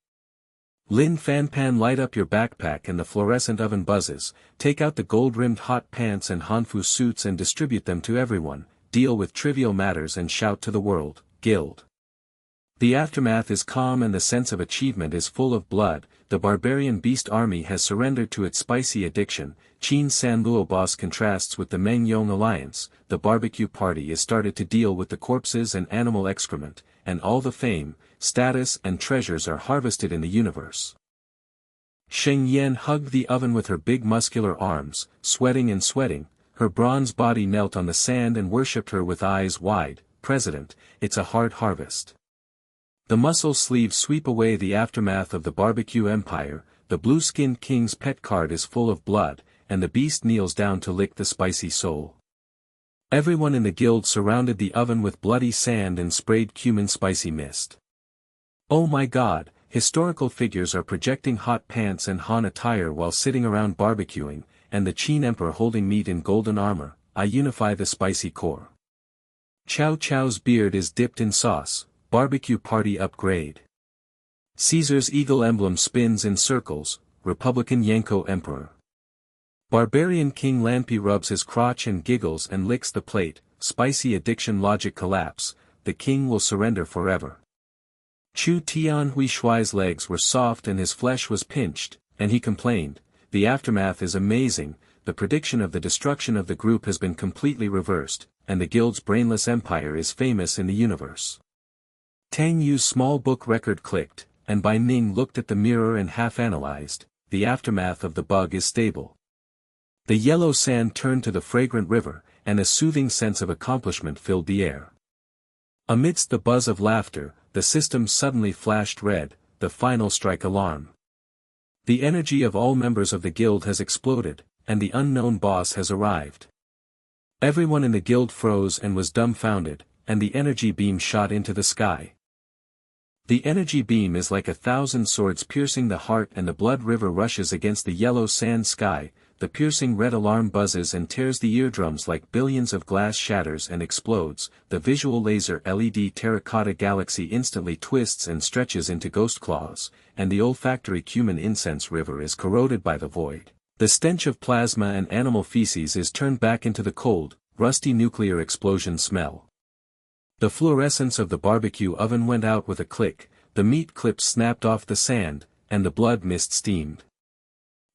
Speaker 1: Lin Fan Pan light up your backpack and the fluorescent oven buzzes. Take out the gold-rimmed hot pants and Hanfu suits and distribute them to everyone. Deal with trivial matters and shout to the world, Guild. The aftermath is calm and the sense of achievement is full of blood. the barbarian beast army has surrendered to its spicy addiction. Qin Sanluo boss contrasts with the Mengyong alliance. The barbecue party is started to deal with the corpses and animal excrement, and all the fame, status and treasures are harvested in the universe. Sheng Yan hugged the oven with her big muscular arms, sweating and sweating. Her bronze body knelt on the sand and worshipped her with eyes wide. President, it's a hard harvest. The muscle sleeves sweep away the aftermath of the barbecue empire. The blue-skinned king's pet cart is full of blood, and the beast kneels down to lick the spicy soul. Everyone in the guild surrounded the oven with bloody sand and sprayed cumin spicy mist. Oh my god, historical figures are projecting hot pants and Han attire while sitting around barbecuing, and the Qin emperor holding meat in golden armor. I unify the spicy core. Cao Cao's beard is dipped in sauce. Barbecue party upgrade. Caesar's eagle emblem spins in circles. Republican Yanko emperor. Barbarian King Lanpi rubs his crotch and giggles and licks the plate. Spicy addiction logic collapse. The king will surrender forever. Chu Tian Hui Shuai's legs were soft and his flesh was pinched, and he complained, the aftermath is amazing. The prediction of the destruction of the group has been completely reversed, and the guild's brainless empire is famous in the universe. Tang Yu's small book record clicked, and Bai Ning looked at the mirror and half-analyzed, the aftermath of the bug is stable. The yellow sand turned to the fragrant river, and a soothing sense of accomplishment filled the air. Amidst the buzz of laughter, the system suddenly flashed red, the final strike alarm. The energy of all members of the guild has exploded, and the unknown boss has arrived. Everyone in the guild froze and was dumbfounded, and the energy beam shot into the sky. The energy beam is like 1,000 swords piercing the heart, and the blood river rushes against the yellow sand sky. The piercing red alarm buzzes and tears the eardrums like billions of glass shatters and explodes. The visual laser LED terracotta galaxy instantly twists and stretches into ghost claws, and the olfactory cumin incense river is corroded by the void. The stench of plasma and animal feces is turned back into the cold, rusty nuclear explosion smell. The fluorescence of the barbecue oven went out with a click, the meat clips snapped off the sand, and the blood mist steamed.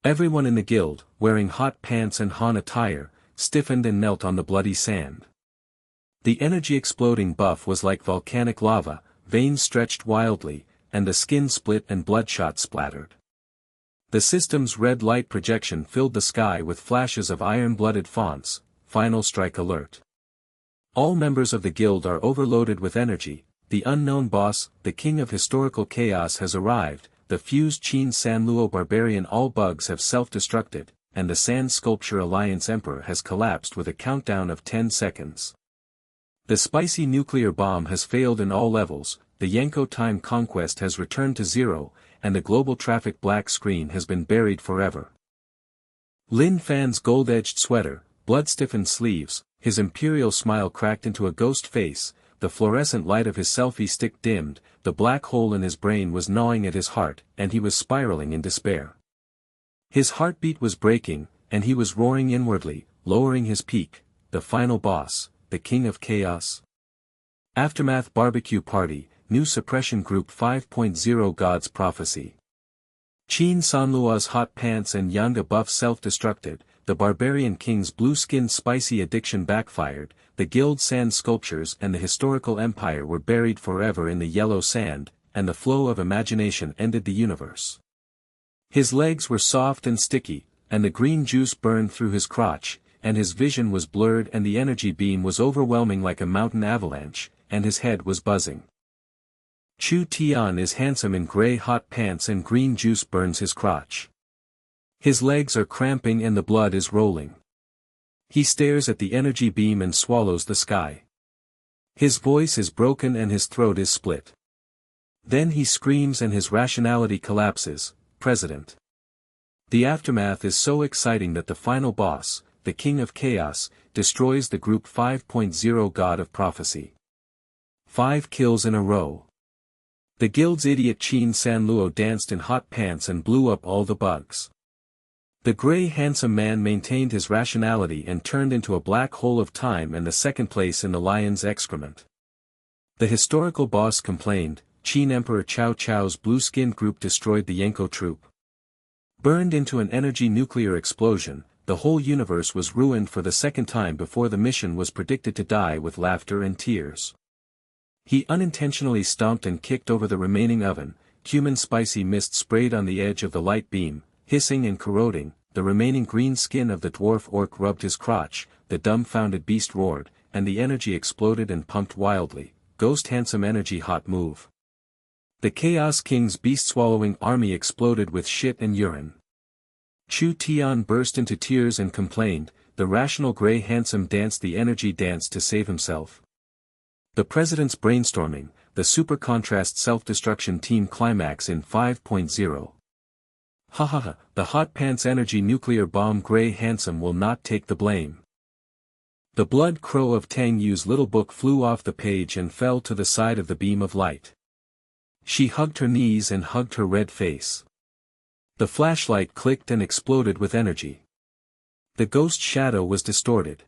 Speaker 1: Everyone in the guild, wearing hot pants and Han attire, stiffened and knelt on the bloody sand. The energy-exploding buff was like volcanic lava, veins stretched wildly, and the skin split and bloodshot splattered. The system's red light projection filled the sky with flashes of iron-blooded fonts. Final strike alert. All members of the guild are overloaded with energy. The unknown boss, the king of historical chaos, has arrived. The fused Qin Sanluo barbarian all bugs have self-destructed, and the Sand Sculpture Alliance Emperor has collapsed with a countdown of 10 seconds. The spicy nuclear bomb has failed in all levels, the Yanko time conquest has returned to zero, and the global traffic black screen has been buried forever. Lin Fan's gold-edged sweater, blood-stiffened sleeves, his imperial smile cracked into a ghost face, the fluorescent light of his selfie stick dimmed, the black hole in his brain was gnawing at his heart, and he was spiraling in despair. His heartbeat was breaking, and he was roaring inwardly, lowering his peak. The final boss, the king of chaos. Aftermath barbecue party, new suppression group 5.0 God's prophecy. Qin Sanluo's hot pants and Yanga buff self-destructed, the barbarian king's blue-skinned spicy addiction backfired, the guild sand sculptures and the historical empire were buried forever in the yellow sand, and the flow of imagination ended the universe. His legs were soft and sticky, and the green juice burned through his crotch, and his vision was blurred and the energy beam was overwhelming like a mountain avalanche, and his head was buzzing. Chu Tian is handsome in grey hot pants and green juice burns his crotch. His legs are cramping and the blood is rolling. He stares at the energy beam and swallows the sky. His voice is broken and his throat is split. Then he screams and his rationality collapses. President. The aftermath is so exciting that the final boss, the king of chaos, destroys the group 5.0 God of prophecy. 5 kills in a row. The guild's idiot Qin Sanluo danced in hot pants and blew up all the bugs. The grey handsome man maintained his rationality and turned into a black hole of time and the second place in the lion's excrement. The historical boss complained, Qin Emperor Cao Cao's blue-skinned group destroyed the Yanko troop. Burned into an energy nuclear explosion, the whole universe was ruined for the second time before the mission was predicted to die with laughter and tears. He unintentionally stomped and kicked over the remaining oven, cumin spicy mist sprayed on the edge of the light beam, hissing and corroding, the remaining green skin of the dwarf orc rubbed his crotch, the dumbfounded beast roared, and the energy exploded and pumped wildly. Ghost handsome energy hot move. The Chaos King's beast-swallowing army exploded with shit and urine. Chu Tian burst into tears and complained, the rational grey handsome danced the energy dance to save himself. The president's brainstorming, the super contrast self-destruction team climax in 5.0. Hahaha, the hot pants energy nuclear bomb grey handsome will not take the blame. The blood crow of Tang Yue's little book flew off the page and fell to the side of the beam of light. She hugged her knees and hugged her red face. The flashlight clicked and exploded with energy. The ghost shadow was distorted.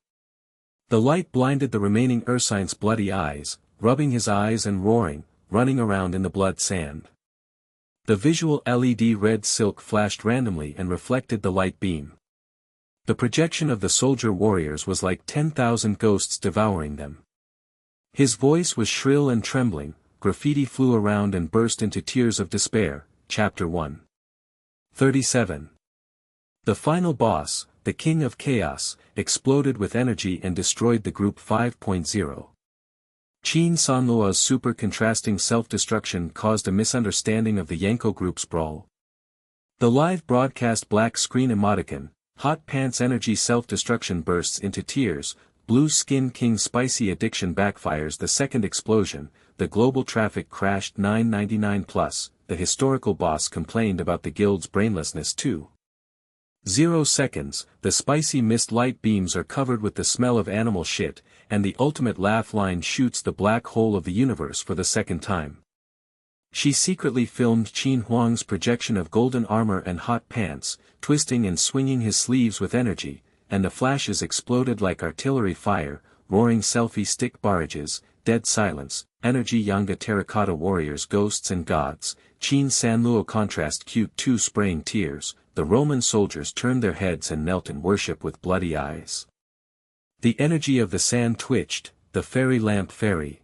Speaker 1: The light blinded the remaining Ursine's bloody eyes, rubbing his eyes and roaring, running around in the blood sand. The visual LED red silk flashed randomly and reflected the light beam. The projection of the soldier warriors was like 10,000 ghosts devouring them. His voice was shrill and trembling, graffiti flew around and burst into tears of despair. Chapter 1. 37. The final boss, the King of Chaos, exploded with energy and destroyed the group 5.0. Qin Sanluo's super contrasting self-destruction caused a misunderstanding of the Yanko group's brawl. The live broadcast black screen emoticon, hot pants energy self-destruction bursts into tears, blue skin king spicy addiction backfires the second explosion, the global traffic crashed 999 plus, the historical boss complained about the guild's brainlessness too. 0 seconds, the spicy mist light beams are covered with the smell of animal shit, and the ultimate laugh line shoots the black hole of the universe for the second time. She secretly filmed Qin Huang's projection of golden armor and hot pants, twisting and swinging his sleeves with energy, and the flashes exploded like artillery fire, roaring selfie stick barrages, dead silence, energy Yanga terracotta warriors ghosts and gods, Qin Sanluo contrast cute 2 spraying tears, the Roman soldiers turned their heads and knelt in worship with bloody eyes. The energy of the sand twitched, the fairy lamp fairy.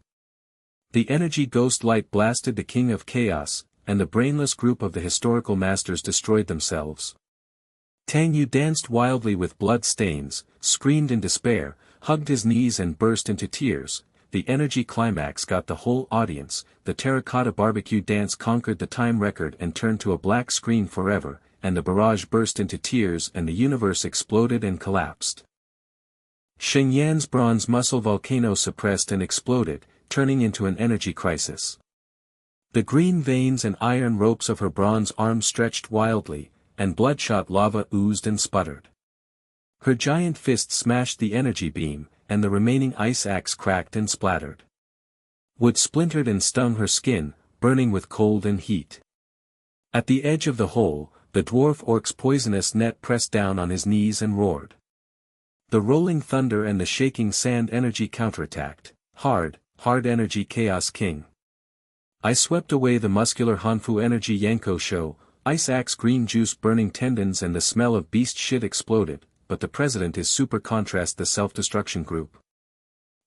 Speaker 1: The energy ghost light blasted the King of Chaos, and the brainless group of the historical masters destroyed themselves. Tang Yue danced wildly with blood stains, screamed in despair, hugged his knees and burst into tears. The energy climax got the whole audience, the terracotta barbecue dance conquered the time record and turned to a black screen forever, and the barrage burst into tears and the universe exploded and collapsed. Sheng Yan's bronze muscle volcano suppressed and exploded, turning into an energy crisis. The green veins and iron ropes of her bronze arms stretched wildly, and bloodshot lava oozed and sputtered. Her giant fist smashed the energy beam, and the remaining ice axe cracked and splattered. Wood splintered and stung her skin, burning with cold and heat. At the edge of the hole, the dwarf orc's poisonous net pressed down on his knees and roared. The rolling thunder and the shaking sand energy counterattacked. Hard energy Chaos King. I swept away the muscular Hanfu energy Yanko show, ice axe green juice burning tendons and the smell of beast shit exploded, but the president is super contrast the self-destruction group.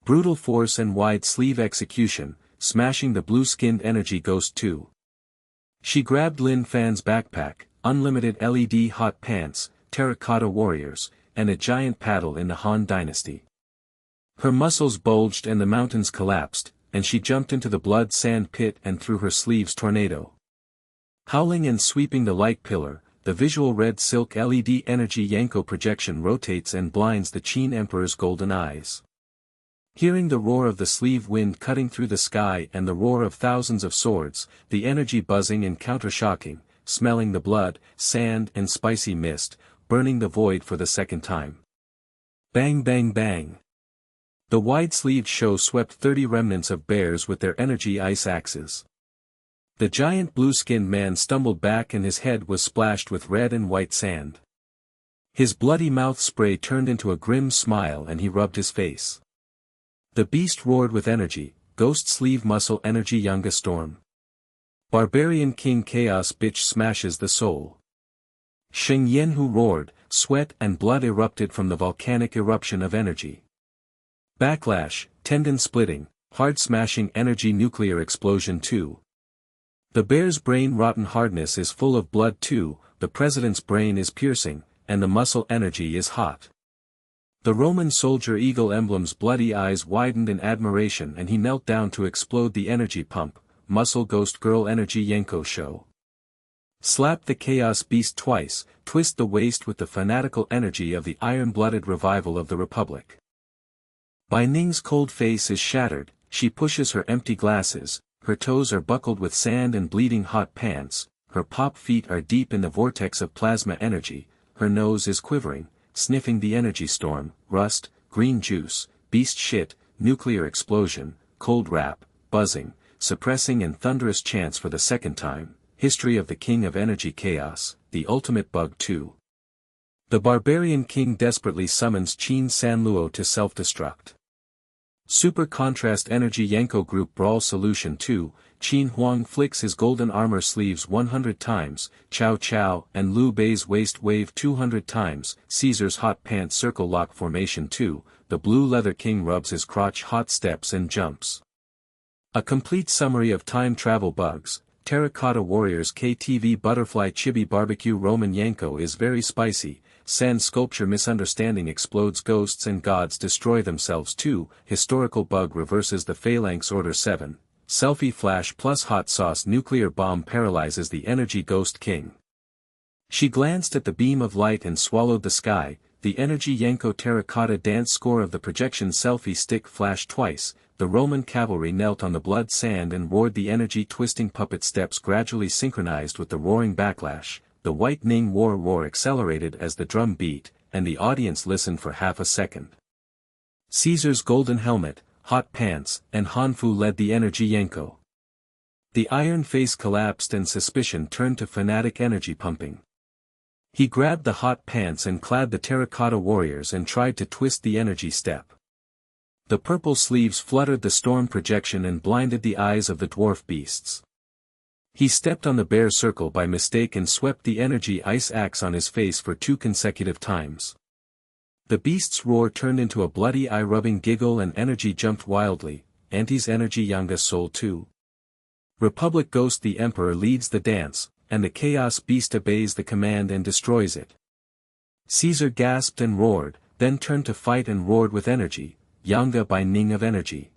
Speaker 1: Brutal force and wide sleeve execution, smashing the blue-skinned energy ghost too. She grabbed Lin Fan's backpack, unlimited LED hot pants, terracotta warriors, and a giant paddle in the Han dynasty. Her muscles bulged and the mountains collapsed, and she jumped into the blood sand pit and through her sleeves tornado. Howling and sweeping the light pillar, the visual red silk LED energy Yanko projection rotates and blinds the Qin Emperor's golden eyes. Hearing the roar of the sleeve wind cutting through the sky and the roar of thousands of swords, the energy buzzing and counter-shocking, smelling the blood, sand and spicy mist, burning the void for the second time. Bang bang bang. The wide-sleeved show swept 30 remnants of bears with their energy ice axes. The giant blue-skinned man stumbled back and his head was splashed with red and white sand. His bloody mouth spray turned into a grim smile and he rubbed his face. The beast roared with energy, ghost sleeve muscle energy Yanga storm. Barbarian King Chaos Bitch smashes the soul. Sheng Yan who roared, sweat and blood erupted from the volcanic eruption of energy. Backlash, tendon splitting, hard smashing energy nuclear explosion 2. The bear's brain rotten hardness is full of blood too, the president's brain is piercing, and the muscle energy is hot. The Roman soldier eagle emblem's bloody eyes widened in admiration and he knelt down to explode the energy pump, muscle ghost girl energy Yanko show. Slap the chaos beast twice, twist the waist with the fanatical energy of the iron-blooded revival of the Republic. Bai Ning's cold face is shattered, she pushes her empty glasses, her toes are buckled with sand and bleeding hot pants, her pop feet are deep in the vortex of plasma energy, her nose is quivering, sniffing the energy storm, rust, green juice, beast shit, nuclear explosion, cold rap, buzzing, suppressing and thunderous chants for the second time, history of the king of energy chaos, the ultimate bug 2. The barbarian king desperately summons Qin Sanluo to self-destruct. Super Contrast Energy Yanko Group Brawl Solution 2, Qin Huang flicks his golden armor sleeves 100 times, Cao Cao and Liu Bei's waist wave 200 times, Caesar's hot pants circle lock formation 2, the blue leather king rubs his crotch hot steps and jumps. A complete summary of time travel bugs, Terracotta Warriors KTV Butterfly Chibi Barbecue Roman Yanko is very spicy, Sand Sculpture Misunderstanding explodes ghosts and gods destroy themselves 2, Historical Bug reverses the Phalanx Order 7, Selfie Flash plus Hot Sauce Nuclear Bomb paralyzes the Energy Ghost King. She glanced at the beam of light and swallowed the sky, the Energy Yanko Terracotta Dance Score of the Projection Selfie Stick flashed twice, the Roman cavalry knelt on the blood sand and roared the energy twisting puppet steps gradually synchronized with the roaring backlash. The White Ning war roar accelerated as the drum beat, and the audience listened for half a second. Caesar's golden helmet, hot pants, and Hanfu led the energy Yanko. The iron face collapsed and suspicion turned to fanatic energy pumping. He grabbed the hot pants and clad the terracotta warriors and tried to twist the energy step. The purple sleeves fluttered the storm projection and blinded the eyes of the dwarf beasts. He stepped on the bear circle by mistake and swept the energy ice axe on his face for 2 consecutive times. The beast's roar turned into a bloody eye-rubbing giggle and energy jumped wildly, Anti's energy Yanga Soul 2. Republic Ghost the Emperor leads the dance, and the Chaos Beast obeys the command and destroys it. Caesar gasped and roared, then turned to fight and roared with energy, Yanga by Ning of energy.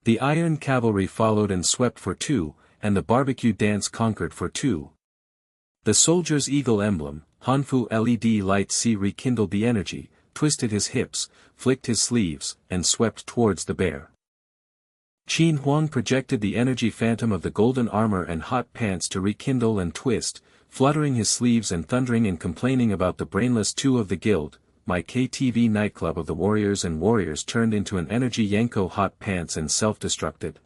Speaker 1: The Iron Cavalry followed and swept for 2, and the barbecue dance conquered for 2. The soldier's eagle emblem, Hanfu LED light C rekindled the energy, twisted his hips, flicked his sleeves, and swept towards the bear. Qin Huang projected the energy phantom of the golden armor and hot pants to rekindle and twist, fluttering his sleeves and thundering and complaining about the brainless 2 of the guild. My KTV nightclub of the warriors and warriors turned into an energy Yanko hot pants and self-destructed.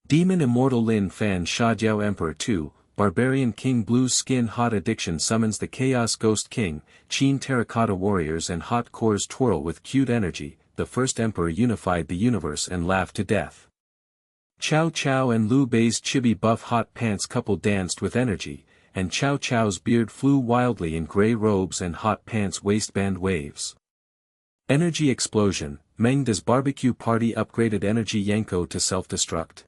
Speaker 1: Demon Immortal Lin Fan Shajiao Emperor 2, Barbarian King Blue Skin Hot Addiction summons the Chaos Ghost King, Qin Terracotta Warriors and Hot Cores twirl with cute energy, the first Emperor unified the universe and laughed to death. Cao Cao and Liu Bei's chibi buff hot pants couple danced with energy, and Cao Cao's beard flew wildly in grey robes and hot pants waistband waves. Energy explosion, Mengda's barbecue party upgraded energy Yanko to self-destruct.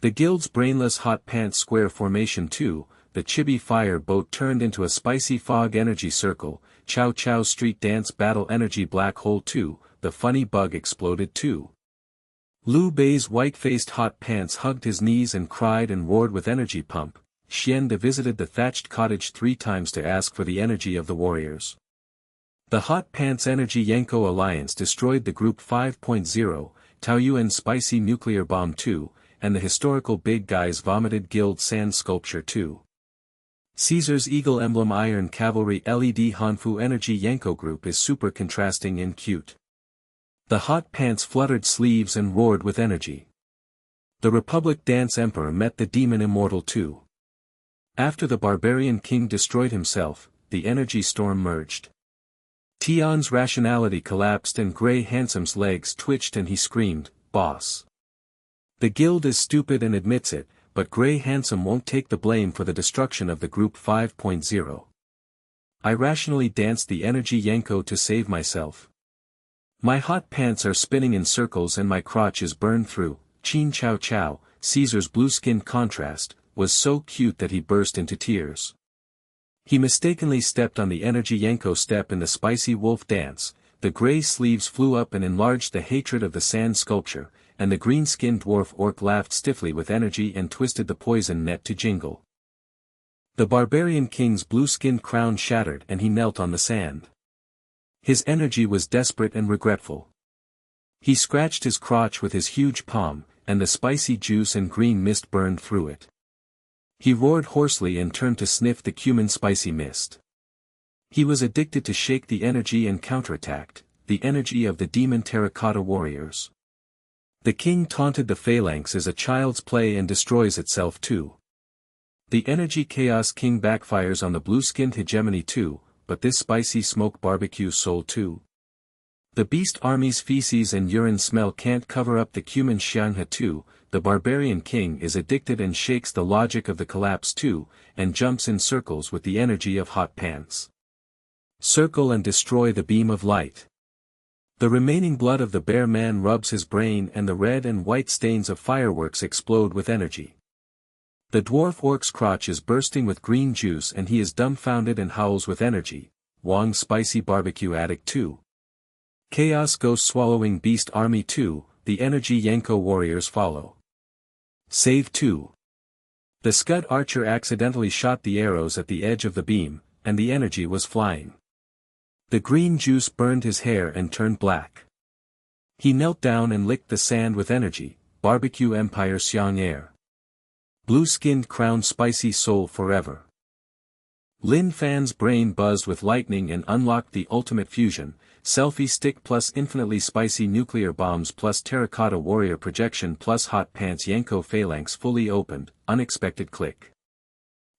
Speaker 1: The guild's brainless hot pants square formation 2, the chibi fire boat turned into a spicy fog energy circle, Cao Cao's street dance battle energy black hole 2, the funny bug exploded 2. Liu Bei's white-faced hot pants hugged his knees and cried and roared with energy pump, Xian visited the thatched cottage 3 times to ask for the energy of the warriors. The Hot Pants Energy Yanko Alliance destroyed the Group 5.0, Tao Yuan Spicy Nuclear Bomb 2, and the historical Big Guys Vomited Guild Sand Sculpture 2. Caesar's Eagle Emblem Iron Cavalry LED Hanfu Energy Yanko Group is super contrasting and cute. The hot pants fluttered sleeves and roared with energy. The Republic Dance Emperor met the Demon Immortal 2. After the Barbarian King destroyed himself, the energy storm merged. Tian's rationality collapsed and Grey Handsome's legs twitched and he screamed, "Boss! The guild is stupid and admits it, but Gray Handsome won't take the blame for the destruction of the Group 5.0. I rationally danced the energy Yanko to save myself. My hot pants are spinning in circles and my crotch is burned through. Qin Cao Cao, Caesar's blue-skinned contrast, was so cute that he burst into tears. He mistakenly stepped on the energy Yanko step in the spicy wolf dance, the gray sleeves flew up and enlarged the hatred of the sand sculpture, and the green-skinned dwarf orc laughed stiffly with energy and twisted the poison net to jingle. The barbarian king's blue-skinned crown shattered and he knelt on the sand. His energy was desperate and regretful. He scratched his crotch with his huge palm, and the spicy juice and green mist burned through it. He roared hoarsely and turned to sniff the cumin spicy mist. He was addicted to shake the energy and counterattacked, the energy of the demon terracotta warriors. The king taunted the phalanx as a child's play and destroys itself too. The energy chaos king backfires on the blue-skinned hegemony too, but this spicy smoke barbecue soul too. The beast army's feces and urine smell can't cover up the cumin Shihuang too. The barbarian king is addicted and shakes the logic of the collapse too, and jumps in circles with the energy of hot pants. Circle and destroy the beam of light. The remaining blood of the bear man rubs his brain and the red and white stains of fireworks explode with energy. The dwarf orc's crotch is bursting with green juice and he is dumbfounded and howls with energy. Wong's spicy barbecue addict 2. Chaos ghost swallowing beast army 2, the energy Yanko warriors follow. Save 2. The scud archer accidentally shot the arrows at the edge of the beam, and the energy was flying. The green juice burned his hair and turned black. He knelt down and licked the sand with energy. Barbecue Empire Xiang Air. Blue-skinned crown spicy soul forever. Lin Fan's brain buzzed with lightning and unlocked the ultimate fusion, selfie stick plus infinitely spicy nuclear bombs plus terracotta warrior projection plus hot pants Yanko phalanx fully opened, unexpected click.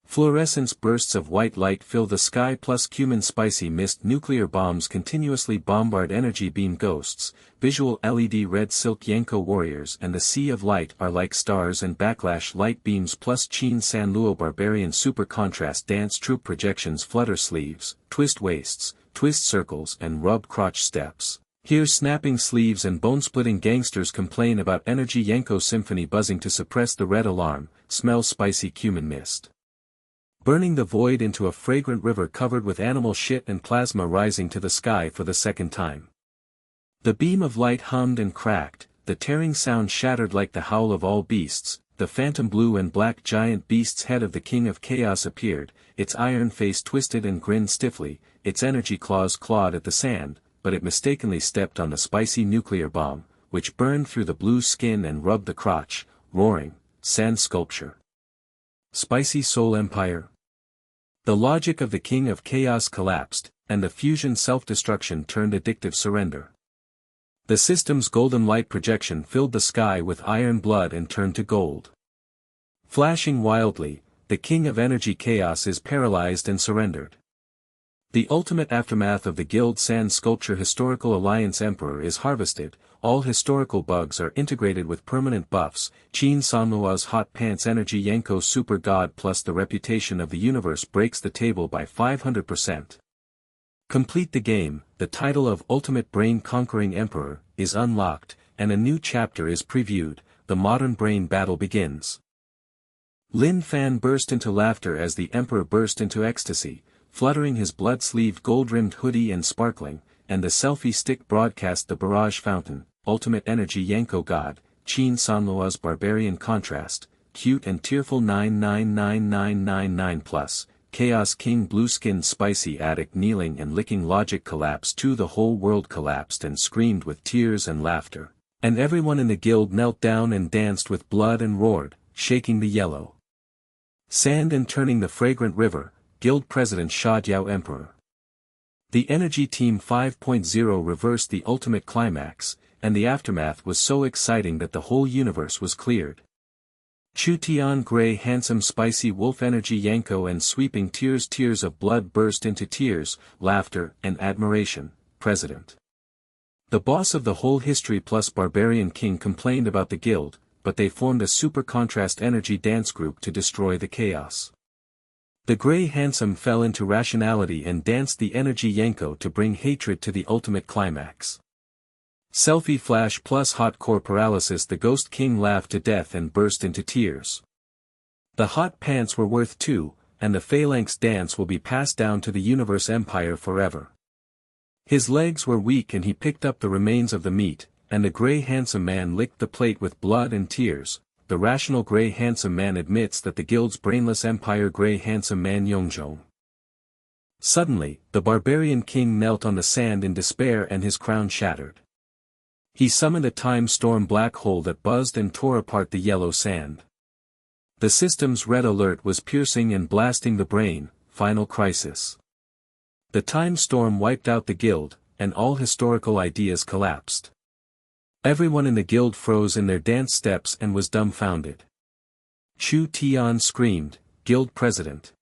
Speaker 1: Fluorescence bursts of white light fill the sky plus cumin spicy mist nuclear bombs continuously bombard energy beam ghosts, visual LED red silk Yanko warriors and the sea of light are like stars and backlash light beams plus Qin San Luo barbarian super contrast dance troop projections flutter sleeves, twist waists, twist circles and rub crotch steps. Here snapping sleeves and bone-splitting gangsters complain about energy Yanko symphony buzzing to suppress the red alarm, smell spicy cumin mist. Burning the void into a fragrant river covered with animal shit and plasma rising to the sky for the second time. The beam of light hummed and cracked, the tearing sound shattered like the howl of all beasts, the phantom blue and black giant beast's head of the king of chaos appeared, its iron face twisted and grinned stiffly, its energy claws clawed at the sand, but it mistakenly stepped on the spicy nuclear bomb, which burned through the blue skin and rubbed the crotch, roaring, sand sculpture. Spicy Soul Empire. The logic of the King of Chaos collapsed, and the fusion self-destruction turned addictive surrender. The system's golden light projection filled the sky with iron blood and turned to gold. Flashing wildly, the King of Energy Chaos is paralyzed and surrendered. The ultimate aftermath of the Guild Sand Sculpture Historical Alliance Emperor is harvested, all historical bugs are integrated with permanent buffs, Qin Sanlua's Hot Pants Energy Yanko Super God plus the reputation of the universe breaks the table by 500%. Complete the game, the title of Ultimate Brain Conquering Emperor, is unlocked, and a new chapter is previewed, the modern brain battle begins. Lin Fan burst into laughter as the Emperor burst into ecstasy, fluttering his blood-sleeved gold-rimmed hoodie and sparkling, and the selfie stick broadcast the barrage fountain, Ultimate Energy Yanko God, Qin Sanlua's Barbarian Contrast, Cute and Tearful 999999+, Chaos King Blue-Skinned Spicy Addict kneeling and licking Logic collapse too. The whole world collapsed and screamed with tears and laughter, and everyone in the guild knelt down and danced with blood and roared, shaking the yellow sand and turning the fragrant river, Guild President Sha Diao Emperor. The Energy Team 5.0 reversed the ultimate climax, and the aftermath was so exciting that the whole universe was cleared. Chu Tian Gray Handsome Spicy Wolf Energy Yanko and sweeping tears of blood burst into tears, laughter and admiration, President. The boss of the whole history plus Barbarian King complained about the guild, but they formed a super contrast energy dance group to destroy the chaos. The Grey Handsome fell into rationality and danced the energy Yanko to bring hatred to the ultimate climax. Selfie flash plus hot core paralysis. The Ghost King laughed to death and burst into tears. The hot pants were worth 2, and the phalanx dance will be passed down to the universe empire forever. His legs were weak and he picked up the remains of the meat, and the Grey Handsome Man licked the plate with blood and tears. The rational Grey Handsome Man admits that the guild's brainless empire Grey Handsome Man Yongzhong. Suddenly, the barbarian king knelt on the sand in despair and his crown shattered. He summoned a time storm black hole that buzzed and tore apart the yellow sand. The system's red alert was piercing and blasting the brain. Final crisis. The time storm wiped out the guild, and all historical ideas collapsed. Everyone in the guild froze in their dance steps and was dumbfounded. Chu Tian screamed, "Guild President!"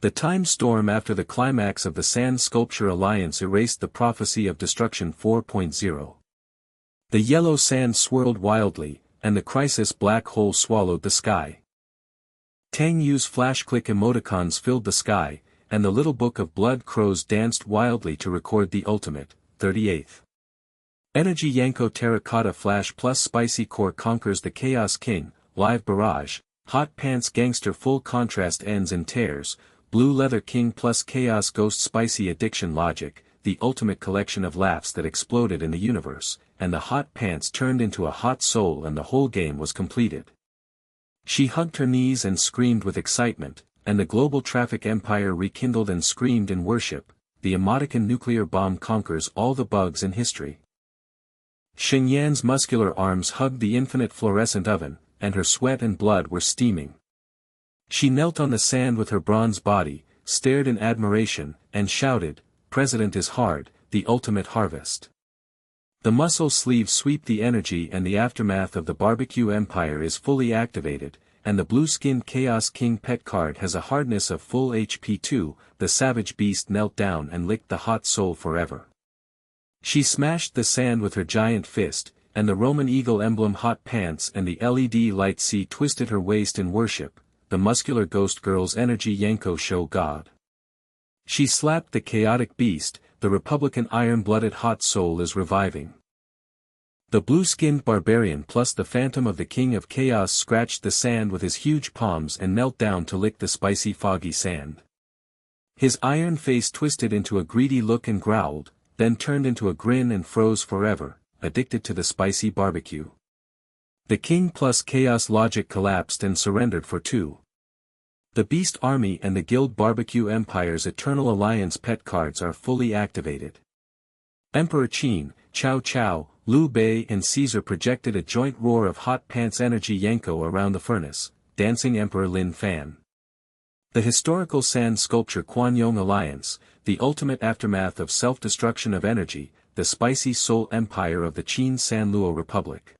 Speaker 1: The time storm after the climax of the Sand Sculpture Alliance erased the prophecy of destruction 4.0. The yellow sand swirled wildly, and the crisis black hole swallowed the sky. Tang Yue's flash-click emoticons filled the sky, and the little book of blood crows danced wildly to record the ultimate, 38th. Energy Yanko Terracotta Flash plus Spicy Core conquers the Chaos King, Live Barrage, Hot Pants Gangster Full Contrast ends and tears, Blue Leather King plus Chaos Ghost Spicy Addiction Logic, the ultimate collection of laughs that exploded in the universe, and the Hot Pants turned into a hot soul and the whole game was completed. She hugged her knees and screamed with excitement, and the global traffic empire rekindled and screamed in worship. The Emoticon nuclear bomb conquers all the bugs in history. Sheng Yan's muscular arms hugged the infinite fluorescent oven, and her sweat and blood were steaming. She knelt on the sand with her bronze body, stared in admiration, and shouted, "President is hard, the ultimate harvest." The muscle sleeves sweep the energy and the aftermath of the barbecue empire is fully activated, and the blue-skinned Chaos King pet card has a hardness of full HP 2, the savage beast knelt down and licked the hot soul forever. She smashed the sand with her giant fist, and the Roman eagle emblem hot pants and the LED light C twisted her waist in worship. The muscular ghost girl's energy Yanko show God. She slapped the chaotic beast. The Republican iron-blooded hot soul is reviving. The blue-skinned barbarian plus the phantom of the King of Chaos scratched the sand with his huge palms and knelt down to lick the spicy foggy sand. His iron face twisted into a greedy look and growled, then turned into a grin and froze forever, addicted to the spicy barbecue. The King plus Chaos logic collapsed and surrendered for 2. The Beast Army and the Guild Barbecue Empire's Eternal Alliance pet cards are fully activated. Emperor Qin, Cao Cao, Liu Bei and Caesar projected a joint roar of hot pants energy Yanko around the furnace, dancing Emperor Lin Fan. The historical sand sculpture Quanyong Alliance, the ultimate aftermath of self-destruction of energy, the spicy soul empire of the Qin San Luo Republic.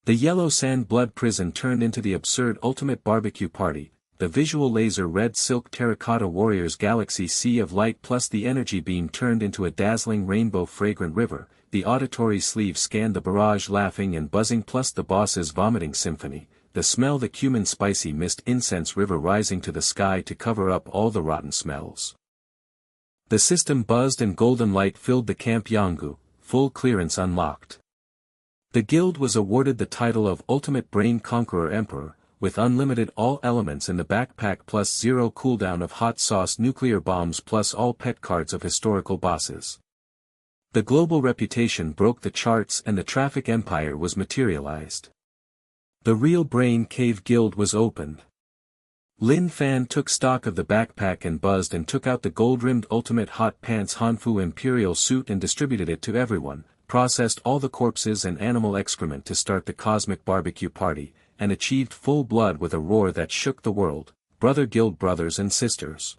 Speaker 1: The yellow sand blood prison turned into the absurd ultimate barbecue party, the visual laser red silk terracotta warriors galaxy sea of light plus the energy beam turned into a dazzling rainbow fragrant river, the auditory sleeve scanned the barrage laughing and buzzing plus the boss's vomiting symphony, the smell the cumin spicy mist incense river rising to the sky to cover up all the rotten smells. The system buzzed and golden light filled the camp Yanggu, full clearance unlocked. The guild was awarded the title of Ultimate Brain Conqueror Emperor, with unlimited all elements in the backpack plus 0 cooldown of hot sauce nuclear bombs plus all pet cards of historical bosses. The global reputation broke the charts and the traffic empire was materialized. The real Brain Cave Guild was opened. Lin Fan took stock of the backpack and buzzed and took out the gold-rimmed ultimate hot pants Hanfu Imperial suit and distributed it to everyone, processed all the corpses and animal excrement to start the cosmic barbecue party, and achieved full blood with a roar that shook the world, brother guild brothers and sisters.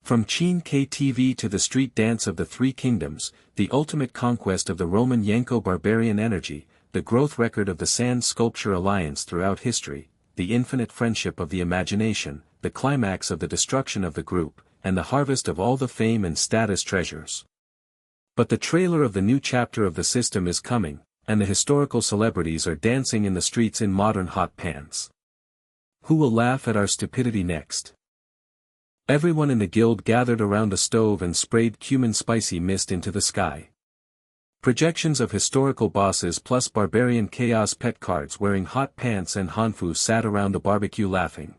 Speaker 1: From Qin KTV to the street dance of the Three Kingdoms, the ultimate conquest of the Roman Yanko barbarian energy, the growth record of the Sand Sculpture Alliance throughout history, the infinite friendship of the imagination, the climax of the destruction of the group, and the harvest of all the fame and status treasures. But the trailer of the new chapter of the system is coming, and the historical celebrities are dancing in the streets in modern hot pants. Who will laugh at our stupidity next? Everyone in the guild gathered around a stove and sprayed cumin spicy mist into the sky. Projections of historical bosses plus barbarian chaos pet cards wearing hot pants and Hanfu sat around a barbecue laughing.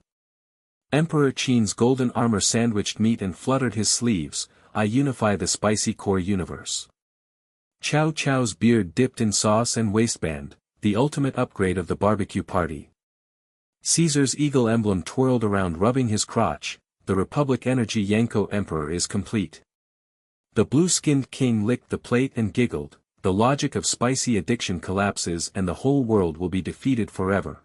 Speaker 1: Emperor Qin's golden armor sandwiched meat and fluttered his sleeves. I unify the spicy core universe. Cao Cao's beard dipped in sauce and waistband, the ultimate upgrade of the barbecue party. Caesar's eagle emblem twirled around rubbing his crotch. The Republic Energy Yanko Emperor is complete. The blue-skinned king licked the plate and giggled. The logic of spicy addiction collapses and the whole world will be defeated forever.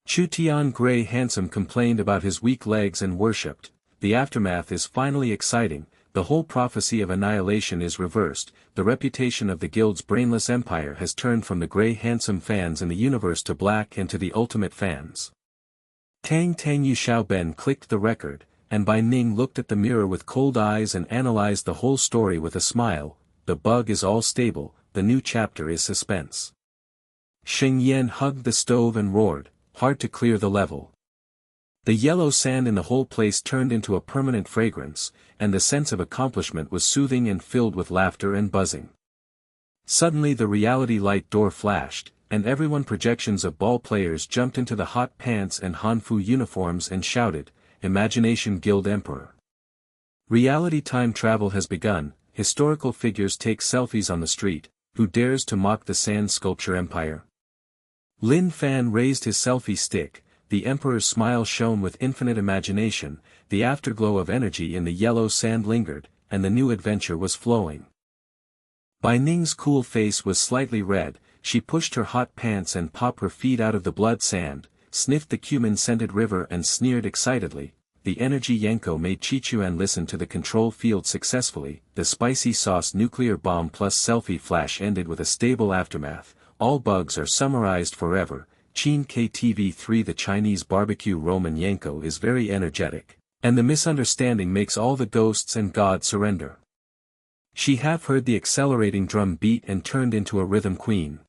Speaker 1: Chu Tian Grey Handsome complained about his weak legs and worshipped. The aftermath is finally exciting. The whole prophecy of annihilation is reversed. The reputation of the guild's brainless empire has turned from the Grey Handsome fans in the universe to black and to the ultimate fans. Tang Yue Xiaoben clicked the record, and Bai Ning looked at the mirror with cold eyes and analyzed the whole story with a smile. The bug is all stable, the new chapter is suspense. Sheng Yan hugged the stove and roared, hard to clear the level. The yellow sand in the whole place turned into a permanent fragrance, and the sense of accomplishment was soothing and filled with laughter and buzzing. Suddenly the reality light door flashed, and everyone projections of ball players jumped into the hot pants and Hanfu uniforms and shouted, Imagination Guild Emperor. Reality time travel has begun, historical figures take selfies on the street. Who dares to mock the sand sculpture empire? Lin Fan raised his selfie stick, the emperor's smile shone with infinite imagination, the afterglow of energy in the yellow sand lingered, and the new adventure was flowing. Bai Ning's cool face was slightly red. She pushed her hot pants and popped her feet out of the blood sand, sniffed the cumin-scented river and sneered excitedly. The energy Yanko made Qichuan listen to the control field successfully. The spicy sauce nuclear bomb plus selfie flash ended with a stable aftermath. All bugs are summarized forever. Qin KTV3 The Chinese barbecue Roman Yanko is very energetic, and the misunderstanding makes all the ghosts and God surrender. She half heard the accelerating drum beat and turned into a rhythm queen.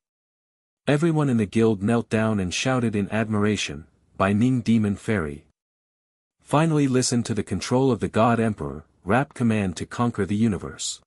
Speaker 1: Everyone in the guild knelt down and shouted in admiration, Bai Ning Demon Fairy. Finally listen to the control of the God Emperor, rap command to conquer the universe.